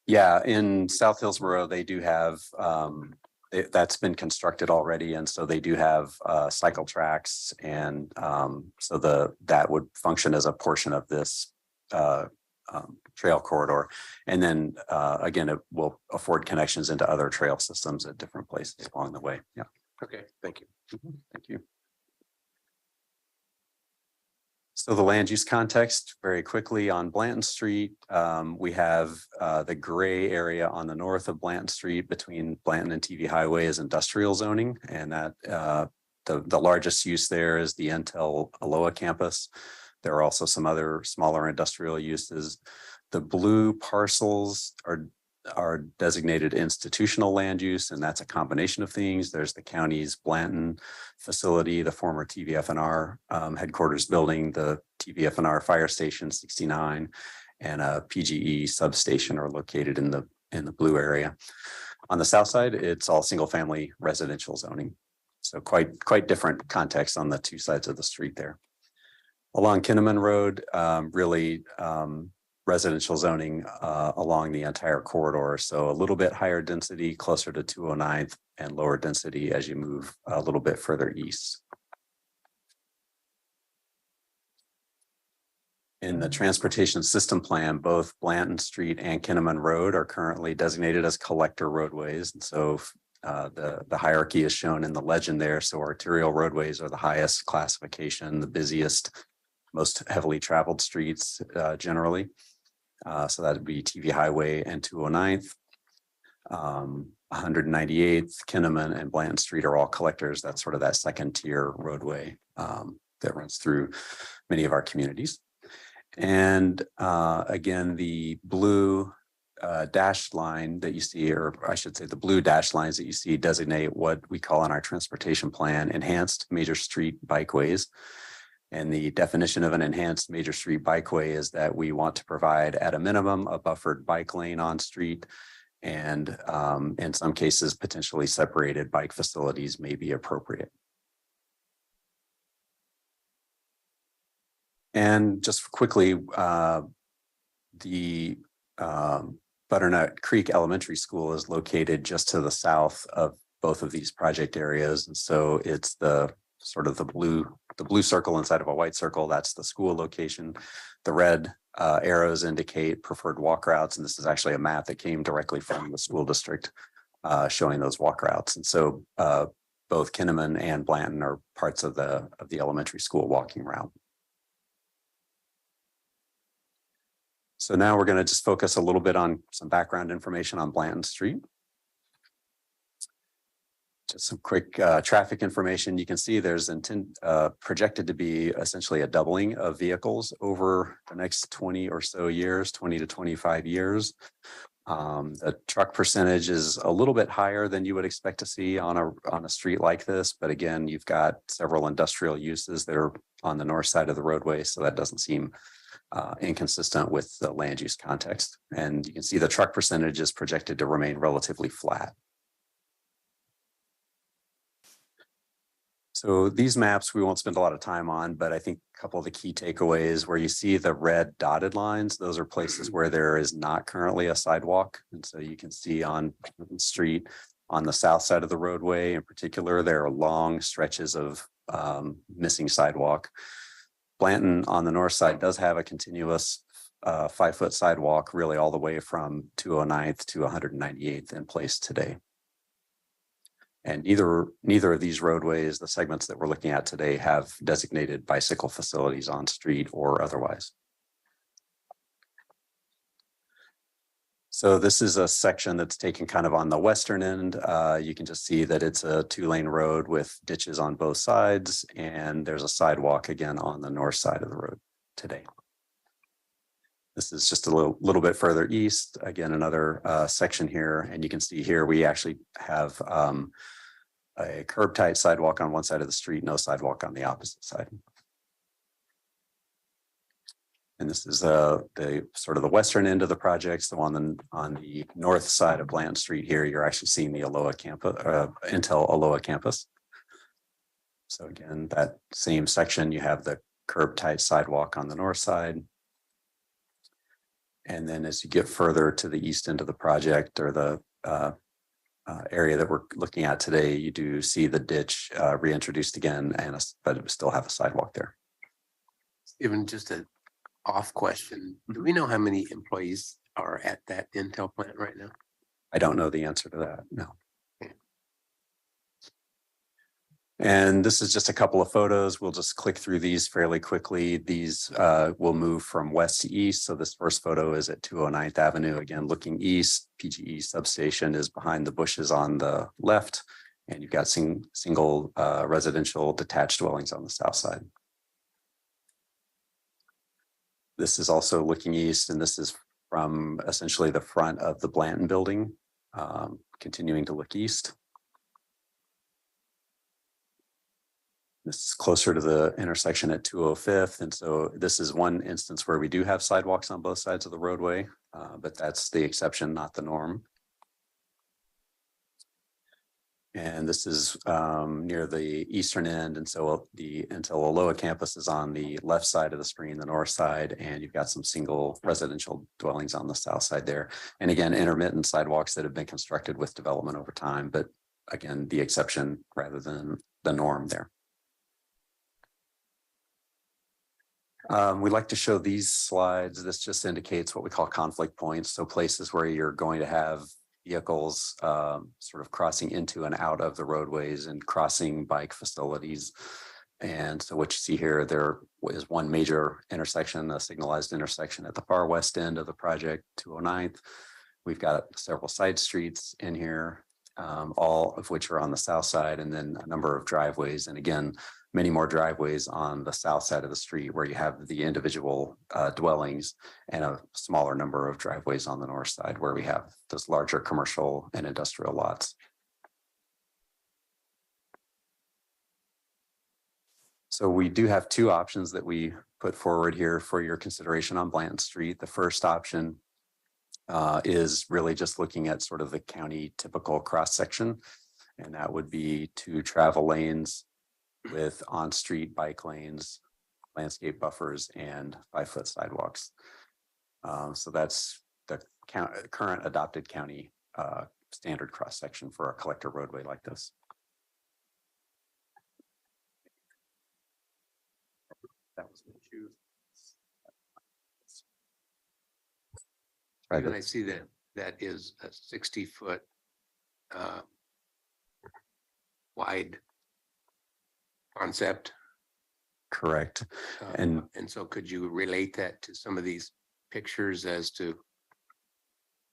Yeah, in South Hillsborough, they do have, that's been constructed already. And so they do have cycle tracks. And so that would function as a portion of this trail corridor. And then again, it will afford connections into other trail systems at different places along the way. Yeah. Okay, thank you. Thank you. So the land use context, very quickly, on Blanton Street, we have the gray area on the north of Blanton Street between Blanton and TV Highway is industrial zoning, and that the largest use there is the Intel Aloha campus. There are also some other smaller industrial uses. The blue parcels are designated institutional land use, and that's a combination of things. There's the county's Blanton facility, the former TVFNR headquarters building, the TVFNR fire station 69, and a PGE substation are located in the blue area. On the south side, it's all single family residential zoning. So quite different context on the two sides of the street there. Along Kinnaman Road, really residential zoning along the entire corridor. So a little bit higher density, closer to 209th, and lower density as you move a little bit further east. In the transportation system plan, both Blanton Street and Kinnaman Road are currently designated as collector roadways. And so the hierarchy is shown in the legend there. So arterial roadways are the highest classification, the busiest, most heavily traveled streets generally. So that would be TV Highway and 209th. 198th, Kinnaman and Blanton Street are all collectors. That's sort of that second tier roadway that runs through many of our communities. And again, the blue dashed line that you see, or I should say the blue dashed lines that you see, designate what we call in our transportation plan enhanced major street bikeways. And the definition of an enhanced major street bikeway is that we want to provide at a minimum a buffered bike lane on street, and in some cases potentially separated bike facilities may be appropriate. And just quickly, the Butternut Creek Elementary School is located just to the south of both of these project areas. And so it's the sort of the blue circle inside of a white circle. That's the school location. The red arrows indicate preferred walk routes. And this is actually a map that came directly from the school district showing those walk routes. And so both Kinnaman and Blanton are parts of the elementary school walking route. So now we're going to just focus a little bit on some background information on Blanton Street. Just some quick traffic information. You can see there's projected to be essentially a doubling of vehicles over the next 20 or so years, 20 to 25 years. The truck percentage is a little bit higher than you would expect to see on a street like this. But again, you've got several industrial uses that are on the north side of the roadway. So that doesn't seem inconsistent with the land use context. And you can see the truck percentage is projected to remain relatively flat. So these maps we won't spend a lot of time on, but I think a couple of the key takeaways where you see the red dotted lines, those are places where there is not currently a sidewalk. And so you can see on the street on the south side of the roadway in particular, there are long stretches of missing sidewalk. Blanton on the north side does have a continuous 5-foot sidewalk really all the way from 209th to 198th in place today. And neither of these roadways, the segments that we're looking at today, have designated bicycle facilities on street or otherwise. So this is a section that's taken kind of on the western end. You can just see that it's a 2-lane road with ditches on both sides, and there's a sidewalk again on the north side of the road today. This is just a little bit further east. Again, another section here, and you can see here we actually have a curb tight sidewalk on one side of the street, no sidewalk on the opposite side. And this is the sort of the western end of the projects. The one on the north side of Blanton Street here, you're actually seeing the Aloha campus, Intel Aloha campus. So again, that same section, you have the curb tight sidewalk on the north side. And then as you get further to the east end of the project, or the area that we're looking at today, you do see the ditch reintroduced again, but it would still have a sidewalk there. Even just an off question, do we know how many employees are at that Intel plant right now? I don't know the answer to that, no. And this is just a couple of photos. We'll just click through these fairly quickly. These will move from west to east. So this first photo is at 209th Avenue. Again, looking east, PGE substation is behind the bushes on the left. And you've got single residential detached dwellings on the south side. This is also looking east, and this is from essentially the front of the Blanton building, continuing to look east. This is closer to the intersection at 205th. And so this is one instance where we do have sidewalks on both sides of the roadway, but that's the exception, not the norm. And this is near the eastern end. And so the Aloha campus is on the left side of the screen, the north side, and you've got some single residential dwellings on the south side there. And again, intermittent sidewalks that have been constructed with development over time, but again, the exception rather than the norm there. We like to show these slides. This just indicates what we call conflict points. So places where you're going to have vehicles sort of crossing into and out of the roadways and crossing bike facilities. And so what you see here, there is one major intersection, a signalized intersection at the far west end of the project, 209th. We've got several side streets in here, all of which are on the south side, and then a number of driveways. And again, many more driveways on the south side of the street where you have the individual dwellings, and a smaller number of driveways on the north side where we have those larger commercial and industrial lots. So we do have two options that we put forward here for your consideration on Blanton Street. The first option is really just looking at sort of the county typical cross section, and that would be 2 travel lanes with on-street bike lanes, landscape buffers, and 5-foot sidewalks. So that's the current adopted county standard cross section for a collector roadway like this. That was the issue. And I see that that is a 60-foot wide concept. Correct. And so could you relate that to some of these pictures as to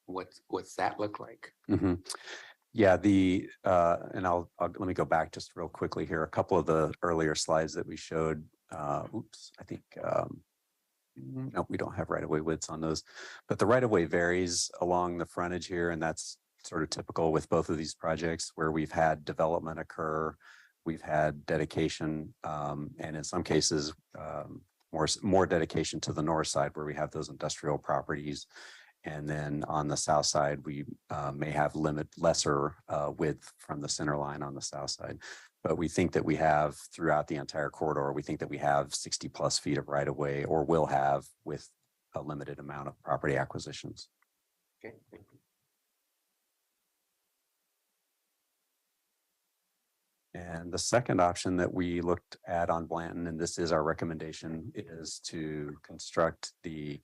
what's that look like? mm-hmm. Yeah, and I'll let me go back just real quickly here. A couple of the earlier slides that we showed. Oops, I think no, we don't have right-of-way widths on those, but the right-of-way varies along the frontage here, and that's sort of typical with both of these projects where we've had development occur. We've had dedication, and in some cases, more dedication to the north side where we have those industrial properties. And then on the south side, we may have lesser width from the center line on the south side. But we think that we have throughout the entire corridor, we think that we have 60+ feet of right of way, or will have with a limited amount of property acquisitions. Okay, thank you. And the second option that we looked at on Blanton, and this is our recommendation, is to construct the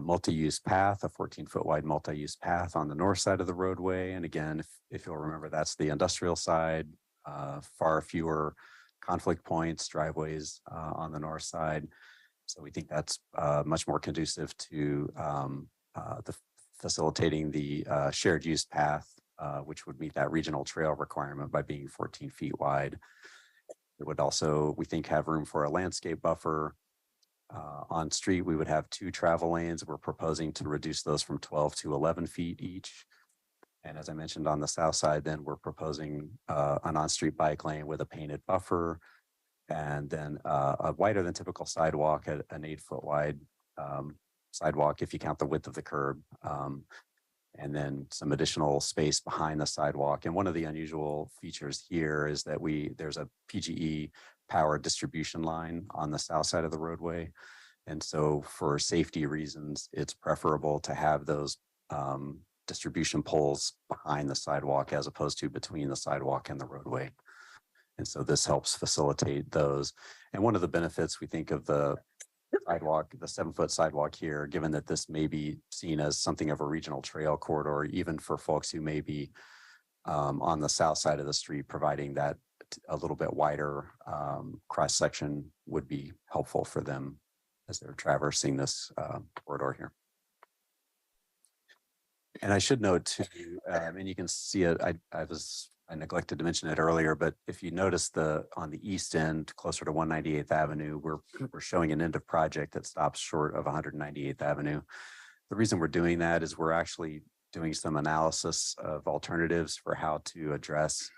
multi-use path, a 14-foot wide multi-use path on the north side of the roadway. And again, if you'll remember, that's the industrial side, far fewer conflict points, driveways on the north side. So we think that's much more conducive to the facilitating the shared use path, which would meet that regional trail requirement by being 14 feet wide. It would also, we think, have room for a landscape buffer. On street, we would have 2 travel lanes. We're proposing to reduce those from 12 to 11 feet each. And as I mentioned on the south side, then we're proposing an on-street bike lane with a painted buffer, and then a wider than typical sidewalk at an 8-foot wide sidewalk if you count the width of the curb. And then some additional space behind the sidewalk. And one of the unusual features here is that there's a PGE power distribution line on the south side of the roadway. And so for safety reasons, it's preferable to have those distribution poles behind the sidewalk as opposed to between the sidewalk and the roadway. And so this helps facilitate those. And one of the benefits we think of the sidewalk, the 7-foot sidewalk here, given that this may be seen as something of a regional trail corridor, even for folks who may be on the south side of the street, providing that a little bit wider cross section would be helpful for them as they're traversing this corridor here. And I should note too, and you can see it, I was I neglected to mention it earlier, but if you notice on the east end, closer to 198th Avenue, we're showing an end of project that stops short of 198th Avenue. The reason we're doing that is we're actually doing some analysis of alternatives for how to address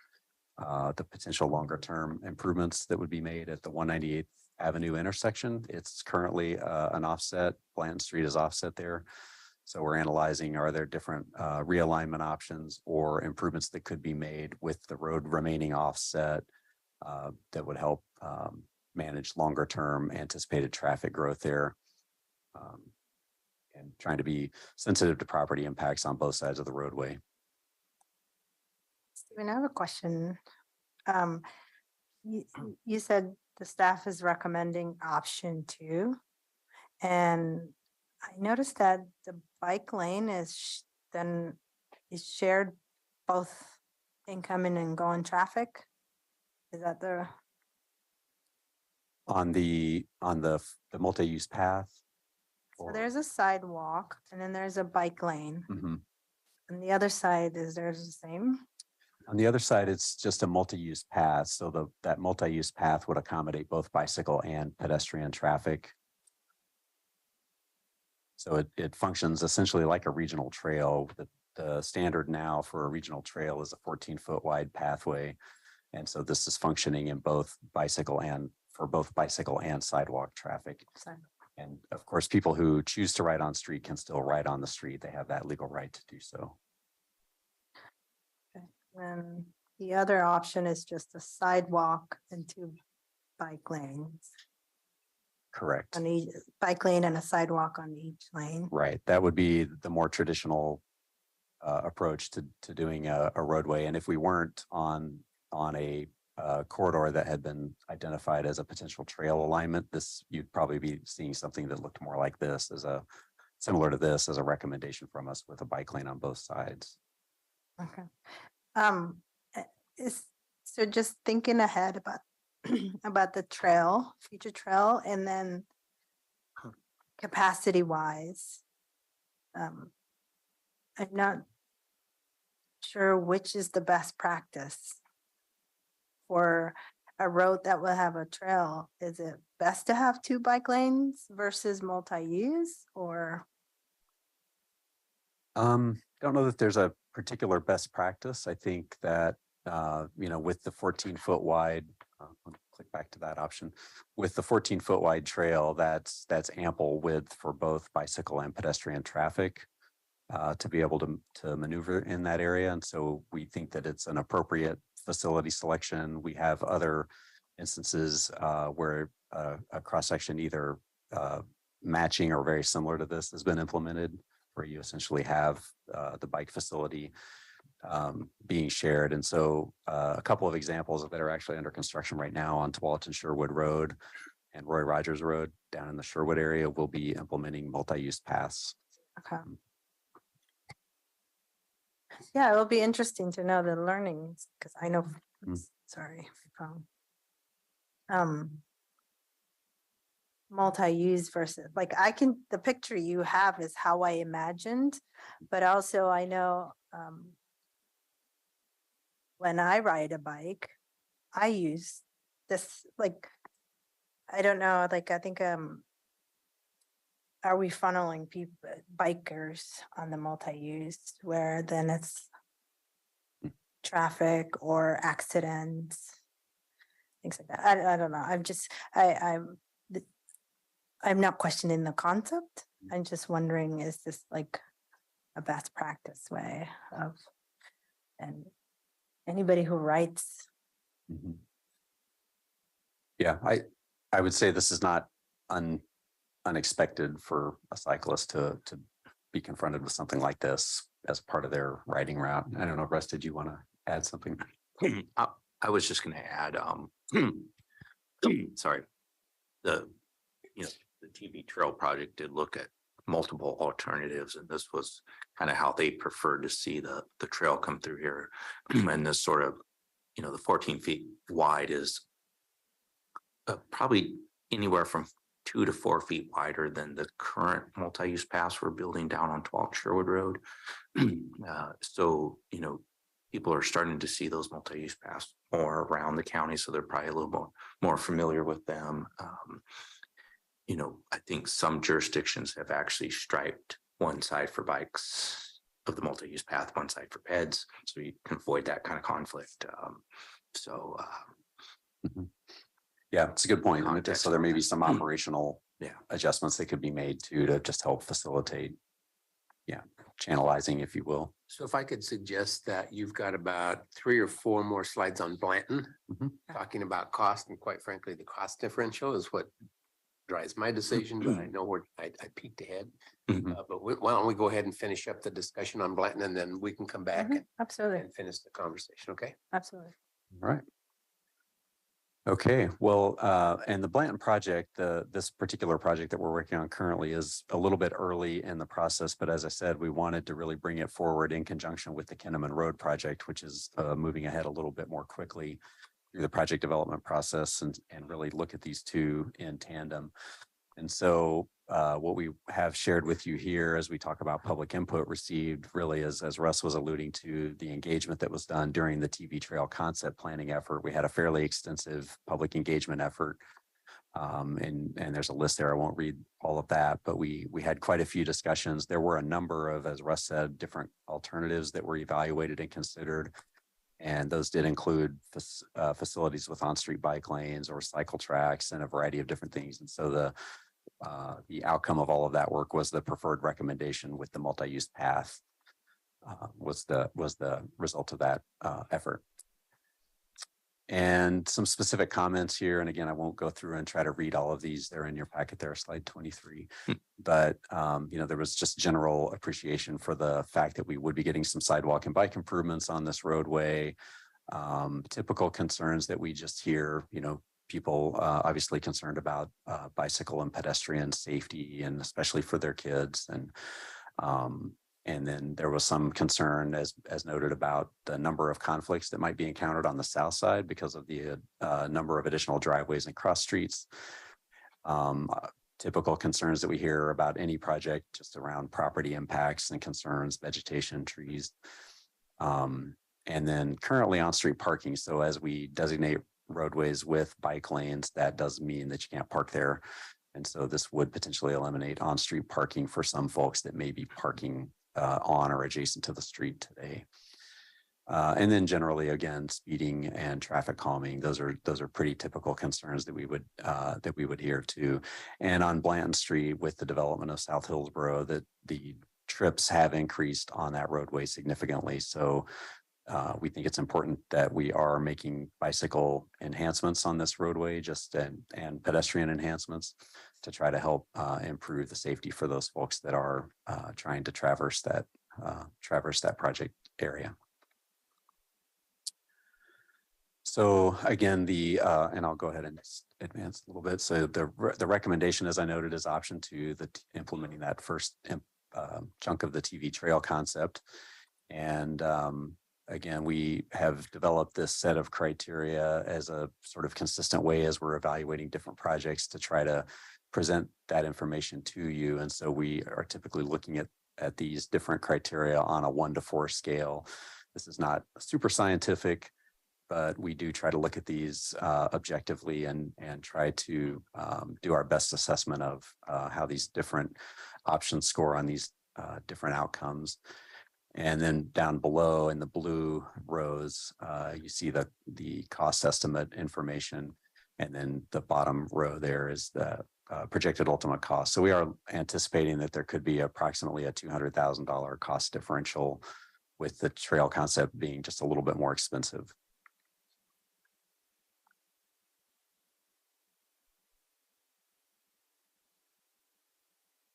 the potential longer term improvements that would be made at the 198th Avenue intersection. It's currently an offset. Blanton Street is offset there. So we're analyzing, are there different realignment options or improvements that could be made with the road remaining offset that would help manage longer term anticipated traffic growth there. And trying to be sensitive to property impacts on both sides of the roadway. Stephen, I have a question. You said the staff is recommending option 2. And I noticed that the bike lane is shared both incoming and going traffic. Is that On the multi-use path? So there's a sidewalk and then there's a bike lane. Mm-hmm. And the other side is there's the same? On the other side, it's just a multi-use path. So that multi-use path would accommodate both bicycle and pedestrian traffic. So it functions essentially like a regional trail. The standard now for a regional trail is a 14-foot wide pathway. And so this is functioning in both bicycle and sidewalk traffic. Sorry. And of course, people who choose to ride on street can still ride on the street. They have that legal right to do so. Okay. And the other option is just a sidewalk and 2 bike lanes. Correct. On each bike lane and a sidewalk on each lane. Right. That would be the more traditional approach to doing a roadway. And if we weren't on a corridor that had been identified as a potential trail alignment, you'd probably be seeing something that looked more like this similar to this as a recommendation from us with a bike lane on both sides. Okay. So just thinking ahead about about the future trail, and then capacity wise, I'm not sure which is the best practice for a road that will have a trail. Is it best to have 2 bike lanes versus multi-use, or? Don't know that there's a particular best practice. I think that, with the 14-foot wide, let me click back to that option. With the 14-foot wide trail, that's ample width for both bicycle and pedestrian traffic to be able to maneuver in that area. And so we think that it's an appropriate facility selection. We have other instances where a cross-section either matching or very similar to this has been implemented, where you essentially have the bike facility being shared. And so a couple of examples that are actually under construction right now on Tualatin Sherwood Road and Roy Rogers Road down in the Sherwood area will be implementing multi-use paths. Okay. Yeah, it'll be interesting to know the learnings, because I know, sorry. Multi-use versus, like, the picture you have is how I imagined, but also I know when I ride a bike, I use this, like, I don't know, like, I think, are we funneling bikers on the multi-use where then it's traffic or accidents, things like that. I don't know. I'm not questioning the concept. I'm just wondering, is this like a best practice way of, and anybody who writes. Mm-hmm. Yeah, I would say this is not unexpected for a cyclist to be confronted with something like this as part of their riding route. I don't know, Russ, did you want to add something? I was just going to add, sorry, the TV Trail project did look at multiple alternatives, and this was kind of how they preferred to see the trail come through here. And this sort of, the 14 feet wide is probably anywhere from 2 to 4 feet wider than the current multi-use paths we're building down on 12th Sherwood Road. So, people are starting to see those multi-use paths more around the county, so they're probably a little more familiar with them. You know, I think some jurisdictions have actually striped one side for bikes of the multi-use path, one side for peds, so you can avoid that kind of conflict. Mhm. Yeah, it's a good point. And Context so there on may be that. some operational Yeah. adjustments that could be made to just help facilitate, channelizing, if you will. So if I could suggest that you've got about 3 or 4 more slides on Blanton, Mhm. talking about cost, and quite frankly, the cost differential is what drives my decision, but I know where I peeked ahead. Mhm. But why don't we go ahead and finish up the discussion on Blanton, and then we can come back Absolutely, and finish the conversation, okay? absolutely. All right. Okay, well, and the Blanton project, this particular project that we're working on currently is a little bit early in the process, but as I said, we wanted to really bring it forward in conjunction with the Kinnaman Road project, which is moving ahead a little bit more quickly through the project development process and really look at these two in tandem. And so what we have shared with you here as we talk about public input received really is, as Russ was alluding to, the engagement that was done during the TV trail concept planning effort. We had a fairly extensive public engagement effort. And there's a list there. I won't read all of that, but we had quite a few discussions. There were a number of, as Russ said, different alternatives that were evaluated and considered. And those did include facilities with on-street bike lanes or cycle tracks and a variety of different things. And so the outcome of all of that work was the preferred recommendation with the multi-use path was the result of that effort. And some specific comments here. And again, I won't go through and try to read all of these. They're in your packet there, slide 23. But, there was just general appreciation for the fact that we would be getting some sidewalk and bike improvements on this roadway. Typical concerns that we just hear, people obviously concerned about bicycle and pedestrian safety, and especially for their kids. And then there was some concern, as noted, about the number of conflicts that might be encountered on the south side because of the number of additional driveways and cross streets. Typical concerns that we hear about any project, just around property impacts and concerns, vegetation, trees. And then currently on-street parking. So as we designate roadways with bike lanes, that does mean that you can't park there. And so this would potentially eliminate on-street parking for some folks that may be parking on or adjacent to the street today. And then generally, again, speeding and traffic calming, those are pretty typical concerns that we would hear too. And on Blanton Street, with the development of South Hillsborough, that the trips have increased on that roadway significantly. So we think it's important that we are making bicycle enhancements on this roadway, and pedestrian enhancements to try to help improve the safety for those folks that are trying to traverse that project area. So again, and I'll go ahead and advance a little bit. So the recommendation, as I noted, is option 2, implementing that first chunk of the TV trail concept. And again, we have developed this set of criteria as a sort of consistent way as we're evaluating different projects to try to present that information to you. And so we are typically looking at these different criteria on a 1 to 4 scale. This is not super scientific, but we do try to look at these objectively and try to do our best assessment of how these different options score on these different outcomes. And then down below in the blue rows, you see the cost estimate information. And then the bottom row there is the projected ultimate cost. So we are anticipating that there could be approximately a $200,000 cost differential, with the trail concept being just a little bit more expensive.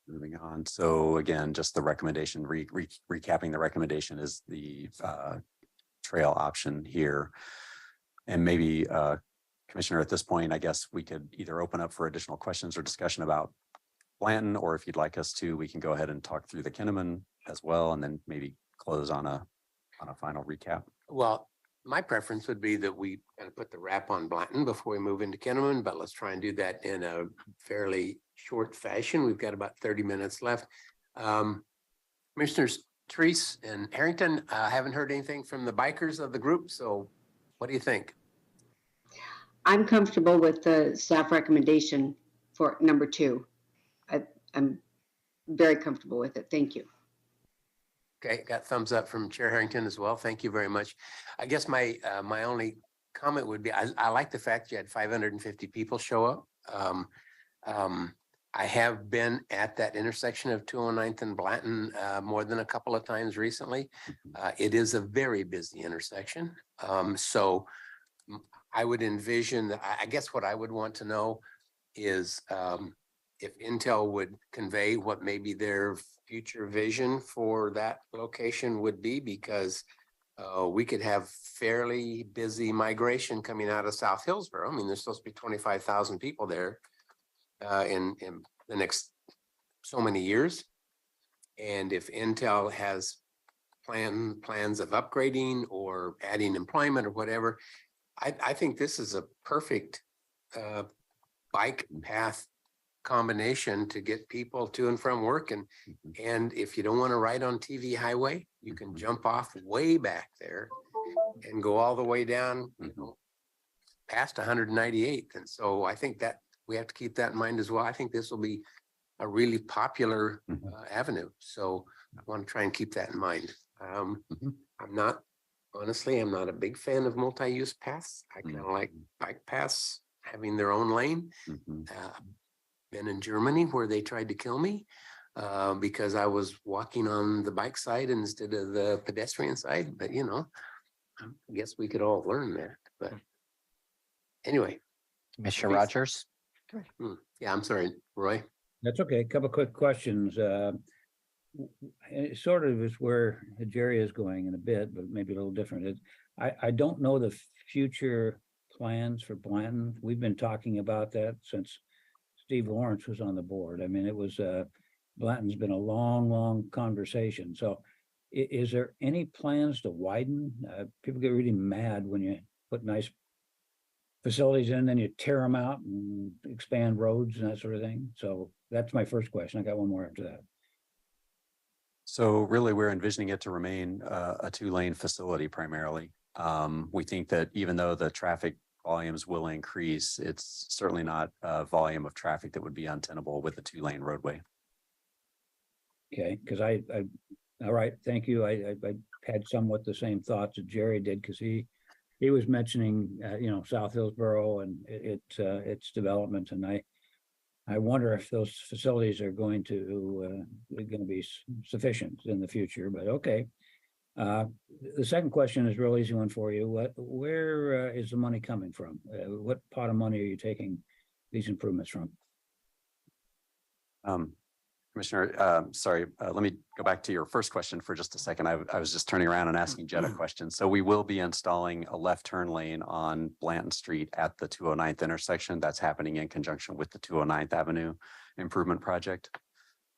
Moving on. So again, just the recommendation, recapping the recommendation is the trail option here. And maybe Commissioner, at this point, I guess we could either open up for additional questions or discussion about Blanton, or if you'd like us to, we can go ahead and talk through the Kinnaman as well, and then maybe close on a final recap. Well, my preference would be that we kind of put the wrap on Blanton before we move into Kinnaman, but let's try and do that in a fairly short fashion. We've got about 30 minutes left. Commissioners, Treese and Harrington. I haven't heard anything from the bikers of the group, so what do you think? I'm comfortable with the staff recommendation for number 2. I'm very comfortable with it. Thank you. Okay, got thumbs up from Chair Harrington as well. Thank you very much. I guess my only comment would be, I like the fact you had 550 people show up. I have been at that intersection of 209th and Blanton more than a couple of times recently. It is a very busy intersection. So I would envision that, I guess what I would want to know is if Intel would convey what maybe their future vision for that location would be, because we could have fairly busy migration coming out of South Hillsborough. I mean, there's supposed to be 25,000 people there in the next so many years. And if Intel has plans of upgrading or adding employment or whatever, I think this is a perfect bike path combination to get people to and from work. And if you don't want to ride on TV highway, you can jump off way back there and go all the way down, past 198th. And so I think that we have to keep that in mind as well. I think this will be a really popular avenue. So I want to try and keep that in mind. I'm not a big fan of multi-use paths. I kind of like bike paths having their own lane. Been in Germany where they tried to kill me because I was walking on the bike side instead of the pedestrian side. But I guess we could all learn that. But anyway, Commissioner Rogers. Yeah, I'm sorry, Roy. That's okay. A couple of quick questions. It sort of is where Jerry is going in a bit, but maybe a little different. I don't know the future plans for Blanton. We've been talking about that since Steve Lawrence was on the board. I mean, it was Blanton's been a long conversation. So is there any plans to widen? People get really mad when you put nice facilities in, then you tear them out and expand roads and that sort of thing. So that's my first question. I got one more after that. So really, we're envisioning it to remain a 2-lane facility primarily. We think that even though the traffic volumes will increase, it's certainly not a volume of traffic that would be untenable with a 2-lane roadway. Okay, because all right, thank you. I had somewhat the same thoughts that Jerry did, because he was mentioning, South Hillsborough and its development, and I wonder if those facilities are going to be sufficient in the future. But okay. The second question is a real easy one for you. Where is the money coming from? What pot of money are you taking these improvements from? Commissioner, sorry, let me go back to your first question for just a second. I was just turning around and asking Jed a question. So we will be installing a left turn lane on Blanton Street at the 209th intersection. That's happening in conjunction with the 209th Avenue improvement project.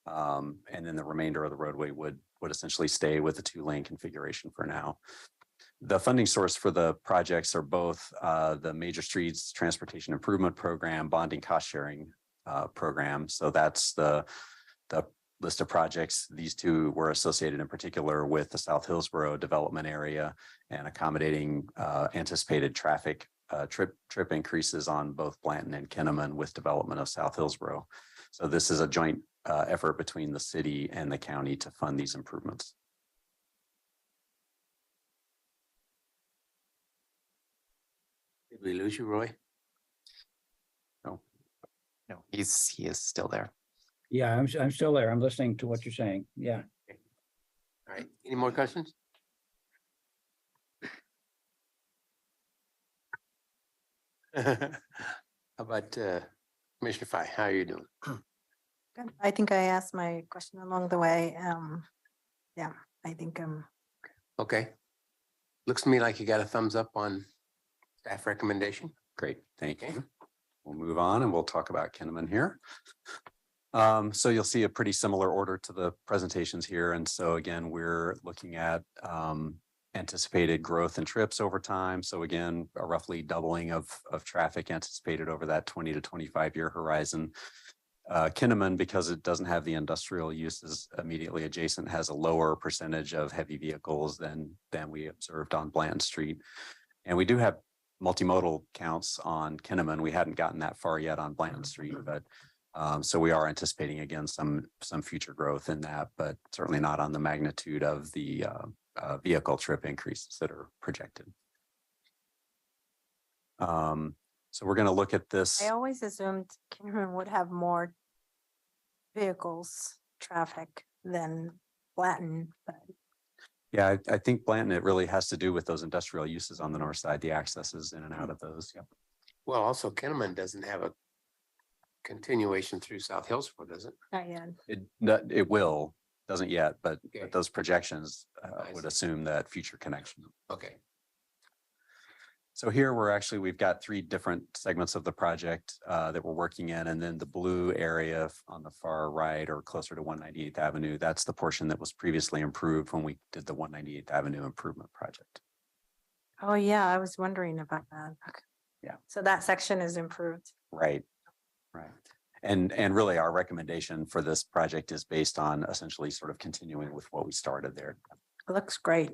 And then the remainder of the roadway would essentially stay with the 2-lane configuration for now. The funding source for the projects are both the Major Streets Transportation Improvement Program, bonding cost sharing program. So that's the list of projects. These two were associated in particular with the South Hillsborough development area and accommodating anticipated traffic trip increases on both Blanton and Kinnaman with development of South Hillsborough. So this is a joint effort between the city and the county to fund these improvements. Did we lose you, Roy? No, he is still there. Yeah, I'm still there. I'm listening to what you're saying. Yeah. Okay. All right. Any more questions? How about Commissioner Fye? How are you doing? Good. I think I asked my question along the way. Yeah, I think Okay. Looks to me like you got a thumbs up on staff recommendation. Great, thank you. We'll move on and we'll talk about Kinnaman here. So you'll see a pretty similar order to the presentations here. And so again, we're looking at anticipated growth in trips over time. So again, a roughly doubling of traffic anticipated over that 20 to 25 year horizon. Kinnaman, because it doesn't have the industrial uses immediately adjacent, has a lower percentage of heavy vehicles than we observed on Blanton Street. And we do have multimodal counts on Kinnaman. We hadn't gotten that far yet on Blanton Street, but so we are anticipating again some future growth in that, but certainly not on the magnitude of the vehicle trip increases that are projected. So we're going to look at this. I always assumed Kinnaman would have more vehicles, traffic than Blanton, but Yeah, I think Blanton, it really has to do with those industrial uses on the north side, the accesses in and out of those. Yep. Well, also Kinnaman doesn't have a continuation through South Hillsborough, does it? not yet. It will, doesn't yet, but Okay. those projections I would see. assume that future connection. Okay. So here we've got 3 different segments of the project that we're working in. And then the blue area on the far right or closer to 198th Avenue, that's the portion that was previously improved when we did the 198th Avenue improvement project. Oh, yeah, I was wondering about that. Okay. Yeah. So that section is improved. Right. And really our recommendation for this project is based on essentially sort of continuing with what we started there. It looks great.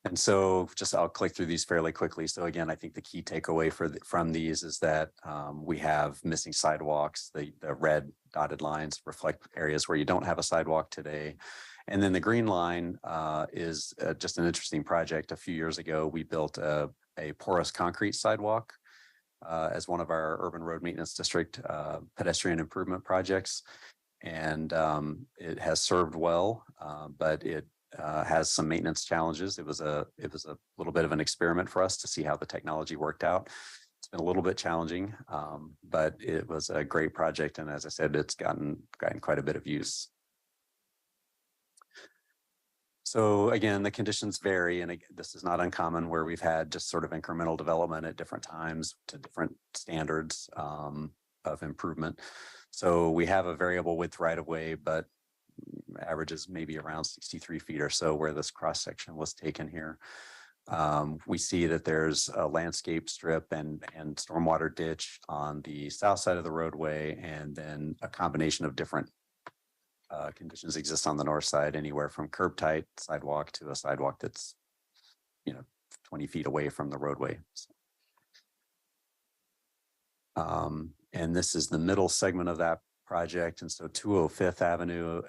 And so I'll click through these fairly quickly. So again, I think the key takeaway from these is that we have missing sidewalks. The red dotted lines reflect areas where you don't have a sidewalk today. And then the green line is just an interesting project. A few years ago, we built a porous concrete sidewalk as one of our urban road maintenance district pedestrian improvement projects. And it has served well, but it has some maintenance challenges. It was a little bit of an experiment for us to see how the technology worked out. It's been a little bit challenging, but it was a great project. And as I said, it's gotten quite a bit of use. So again, the conditions vary, and this is not uncommon where we've had just sort of incremental development at different times to different standards of improvement. So we have a variable width right of way, but averages maybe around 63 feet or so where this cross section was taken here. We see that there's a landscape strip and stormwater ditch on the south side of the roadway, and then a combination of different conditions exist on the north side, anywhere from curb tight sidewalk to a sidewalk that's 20 feet away from the roadway. And this is the middle segment of that project. And so 205th Avenue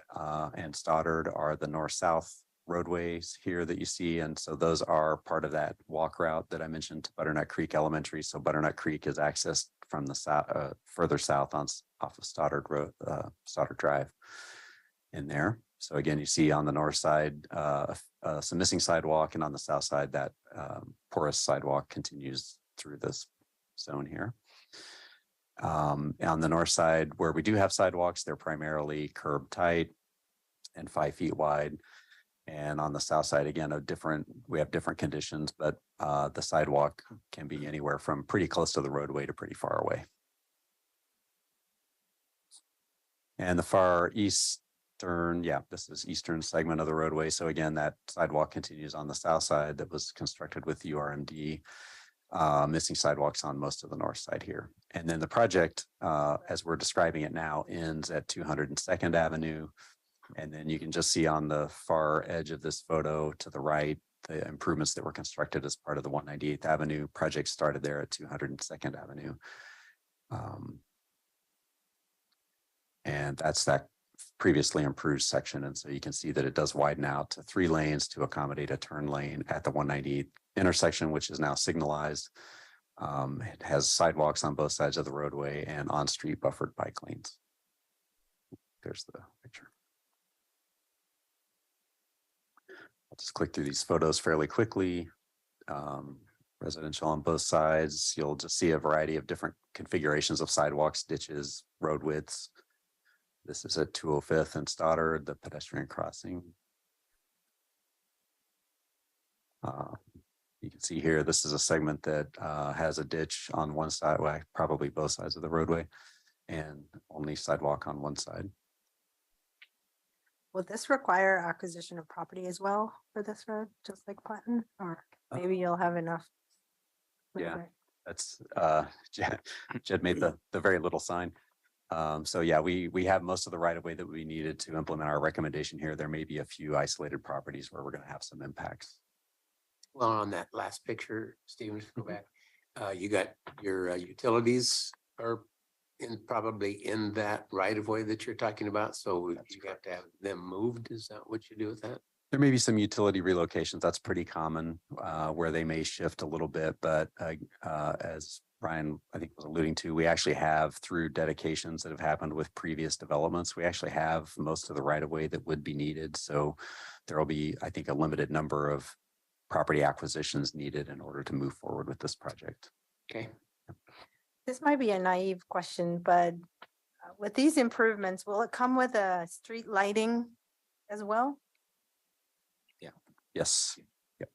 and Stoddard are the north-south roadways here that you see. And so those are part of that walk route that I mentioned to Butternut Creek Elementary. So Butternut Creek is accessed from the south, further south off of Stoddard Road, Stoddard Drive in there. So again, you see on the north side, some missing sidewalk, and on the south side, that porous sidewalk continues through this zone here. On the north side, where we do have sidewalks, they're primarily curb tight and 5 feet wide. And on the south side, again, we have different conditions, but the sidewalk can be anywhere from pretty close to the roadway to pretty far away. And the far eastern, this is eastern segment of the roadway. So again, that sidewalk continues on the south side that was constructed with URMD. Missing sidewalks on most of the north side here. And then the project, as we're describing it now, ends at 202nd Avenue. And then you can just see on the far edge of this photo to the right, the improvements that were constructed as part of the 198th Avenue project started there at 202nd Avenue. And that's that previously improved section. And so you can see that it does widen out to 3 lanes to accommodate a turn lane at the 198th intersection, which is now signalized. It has sidewalks on both sides of the roadway and on-street buffered bike lanes. There's the picture. I'll just click through these photos fairly quickly. Residential on both sides. You'll just see a variety of different configurations of sidewalks, ditches, road widths. This is at 205th and Stoddard, the pedestrian crossing. You can see here, this is a segment that has a ditch on one side, well, probably both sides of the roadway, and only sidewalk on one side. Will this require acquisition of property as well for this road, just like Blanton? Or maybe you'll have enough? Yeah, that's Jed made the very little sign. So yeah, we have most of the right of way that we needed to implement our recommendation here. There may be a few isolated properties where we're going to have some impacts. Well, on that last picture, Stephen, just go back. You got your utilities are probably in that right of way that you're talking about. So you have to have them moved. Is that what you do with that? There may be some utility relocations. That's pretty common where they may shift a little bit, but as Brian, I think was alluding to, we actually have through dedications that have happened with previous developments, we actually have most of the right of way that would be needed. So there will be, I think, a limited number of property acquisitions needed in order to move forward with this project. Okay. This might be a naive question, but with these improvements, will it come with a street lighting as well? Yes. Yep.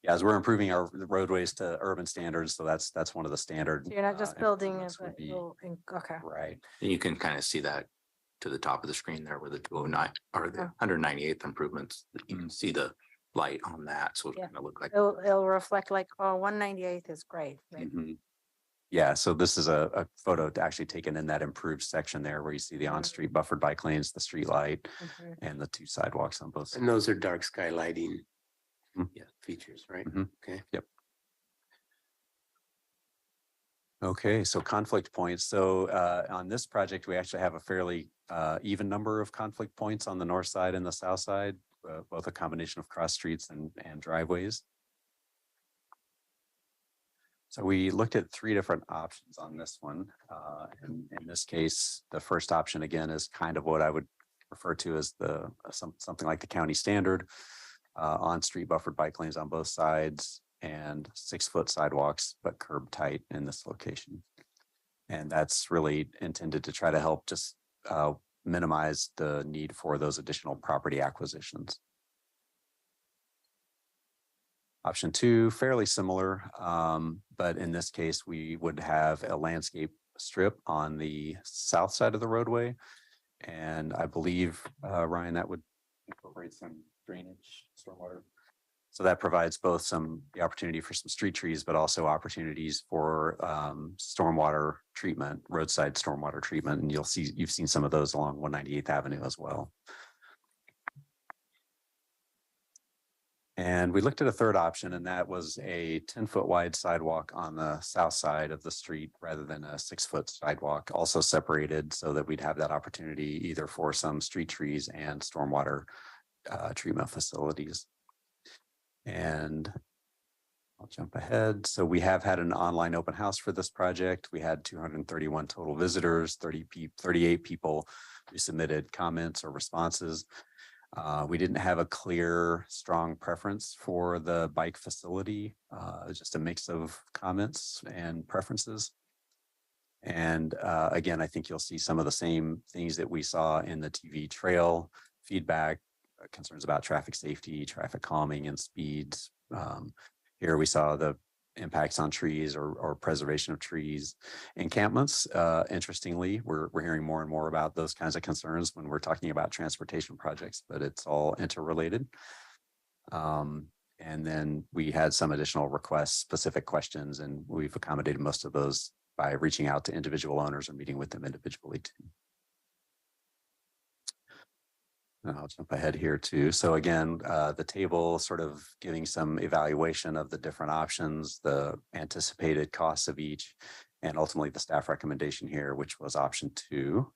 Yeah, as we're improving our roadways to urban standards, so that's one of the standard. So you're not just building it, improvements would but be- okay. Right. And you can kind of see that to the top of the screen there where the 209 or the 198th improvements. You can see the light on that. So it Yeah. kind of look like. It'll reflect like, oh, 198th is great. Right? Mhm. Yeah, so this is a photo actually taken in that improved section there where you see the on-street buffered bike lanes, the street light, Mhm. and the 2 sidewalks on both sides. And those are dark sky lighting. Mhm. Yeah, features, right? Mhm. Okay. Yep. Okay, so conflict points. So on this project, we actually have a fairly even number of conflict points on the north side and the south side, both a combination of cross streets and driveways. So we looked at 3 different options on this one. And in this case, the first option again is kind of what I would refer to as the something like the county standard, on-street buffered bike lanes on both sides and 6-foot sidewalks, but curb tight in this location. And that's really intended to try to help just minimize the need for those additional property acquisitions. Option 2, fairly similar, but in this case, we would have a landscape strip on the south side of the roadway. And I believe, Ryan, that would incorporate some drainage, stormwater. So that provides both the opportunity for some street trees, but also opportunities for stormwater treatment, roadside stormwater treatment. And you've seen some of those along 198th Avenue as well. And we looked at a third option, and that was a 10-foot wide sidewalk on the south side of the street rather than a 6-foot sidewalk, also separated so that we'd have that opportunity either for some street trees and stormwater treatment facilities. And I'll jump ahead. So we have had an online open house for this project. We had 231 total visitors, 38 people who submitted comments or responses. We didn't have a clear, strong preference for the bike facility, just a mix of comments and preferences. And again, I think you'll see some of the same things that we saw in the TV trail feedback, concerns about traffic safety, traffic calming and speeds. Here we saw the impacts on trees or preservation of trees. Encampments, interestingly, we're hearing more and more about those kinds of concerns when we're talking about transportation projects, but it's all interrelated. And then we had some additional requests, specific questions, and we've accommodated most of those by reaching out to individual owners or meeting with them individually too. And I'll jump ahead here too. So again, the table sort of giving some evaluation of the different options, the anticipated costs of each, and ultimately the staff recommendation here, which was option 2.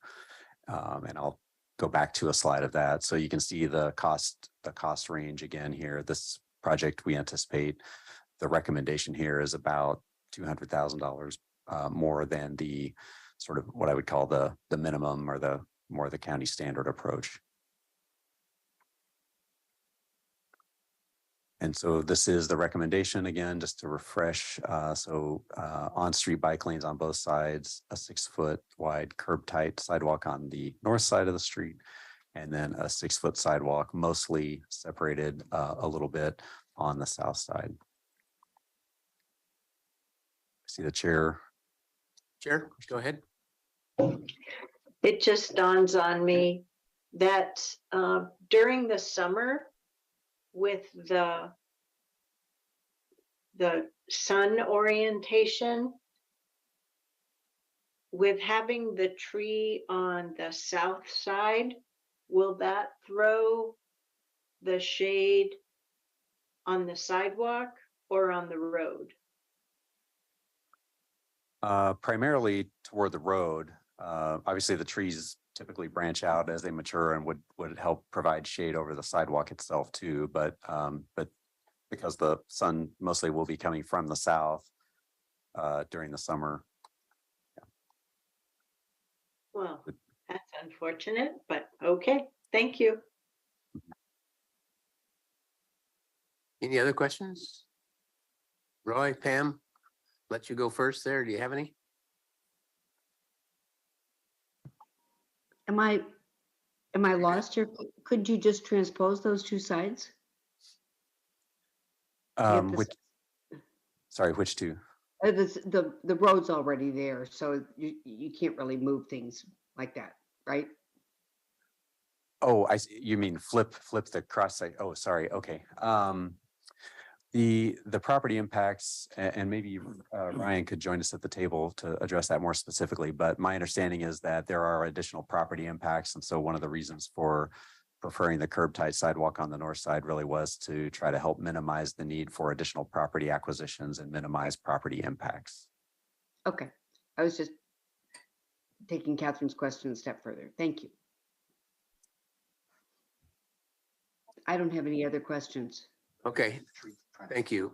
And I'll go back to a slide of that. So you can see the cost range again here. This project, we anticipate the recommendation here is about $200,000 more than the sort of what I would call the minimum or the more the county standard approach. And so this is the recommendation again, just to refresh. On-street bike lanes on both sides, a 6-foot wide curb tight sidewalk on the north side of the street, and then a 6-foot sidewalk, mostly separated a little bit on the south side. See the chair. Chair, go ahead. It just dawns on me that during the summer with the sun orientation, with having the tree on the south side, will that throw the shade on the sidewalk or on the road? Primarily toward the road. Obviously, the trees typically branch out as they mature and would help provide shade over the sidewalk itself too. But because the sun mostly will be coming from the south during the summer. Well, that's unfortunate, but okay, thank you. Any other questions? Roy, Pam, let you go first there. Do you have any? Am I lost here? Could you just transpose those two sides? Get this- Sorry, which two? The road's already there, so you can't really move things like that, right? Oh, you mean flip the cross site. Oh, sorry. Okay. The property impacts, and maybe Ryan could join us at the table to address that more specifically, but my understanding is that there are additional property impacts. And so one of the reasons for preferring the curb tight sidewalk on the north side really was to try to help minimize the need for additional property acquisitions and minimize property impacts. Okay, I was just taking Catherine's question a step further. Thank you. I don't have any other questions. Okay, thank you.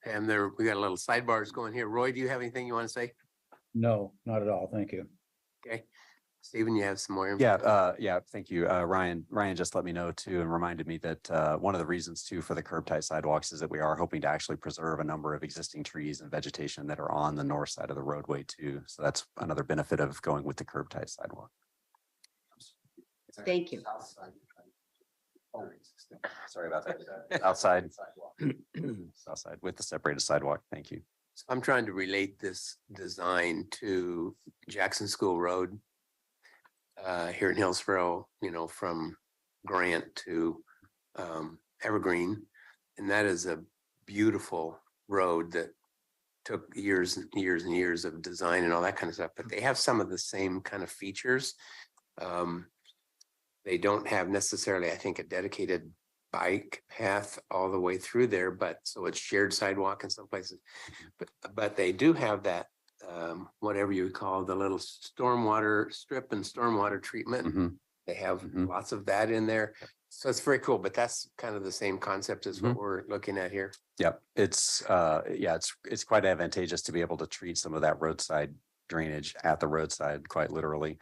And we got a little sidebars going here. Roy, do you have anything you want to say? No, not at all. Thank you. Okay. Stephen, you have some more? Yeah, thank you. Ryan just let me know too and reminded me that one of the reasons too for the curb tight sidewalks is that we are hoping to actually preserve a number of existing trees and vegetation that are on the north side of the roadway too. So that's another benefit of going with the curb tight sidewalk. Thank you. Sorry about that. Outside. South side with the separated sidewalk. Thank you. I'm trying to relate this design to Jackson School Road here in Hillsborough, from Grant to Evergreen. And that is a beautiful road that took years and years and years of design and all that kind of stuff, but they have some of the same kind of features. They don't have necessarily, I think, a dedicated bike path all the way through there, but so it's shared sidewalk in some places. But they do have that, whatever you call the little stormwater strip and stormwater treatment. Mm-hmm. They have lots of that in there. So it's very cool, but that's kind of the same concept as what we're looking at here. Yep. It's quite advantageous to be able to treat some of that roadside drainage at the roadside, quite literally.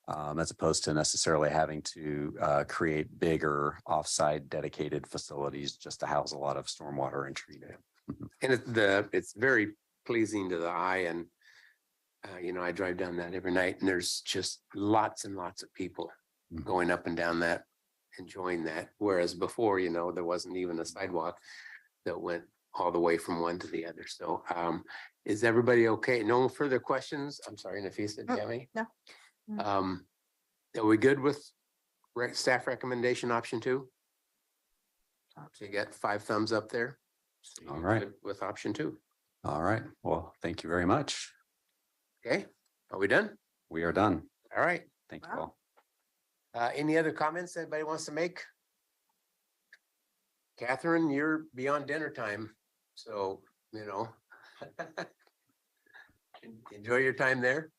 As opposed to necessarily having to create bigger offsite dedicated facilities just to house a lot of stormwater and treat it. And it's very pleasing to the eye. And, I drive down that every night and there's just lots and lots of people going up and down that, enjoying that. Whereas before, there wasn't even a sidewalk that went all the way from one to the other. So is everybody okay? No further questions? I'm sorry, Nafisa, do you have any? No. Are we good with staff recommendation option 2? So you got 5 thumbs up there. So All right. good with option 2. All right. Well, thank you very much. Okay, are we done? We are done. All right. Thank you all. Any other comments anybody wants to make? Catherine, you're beyond dinner time, so, enjoy your time there.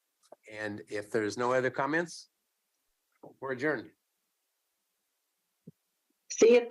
And if there's no other comments, we're adjourned. See you.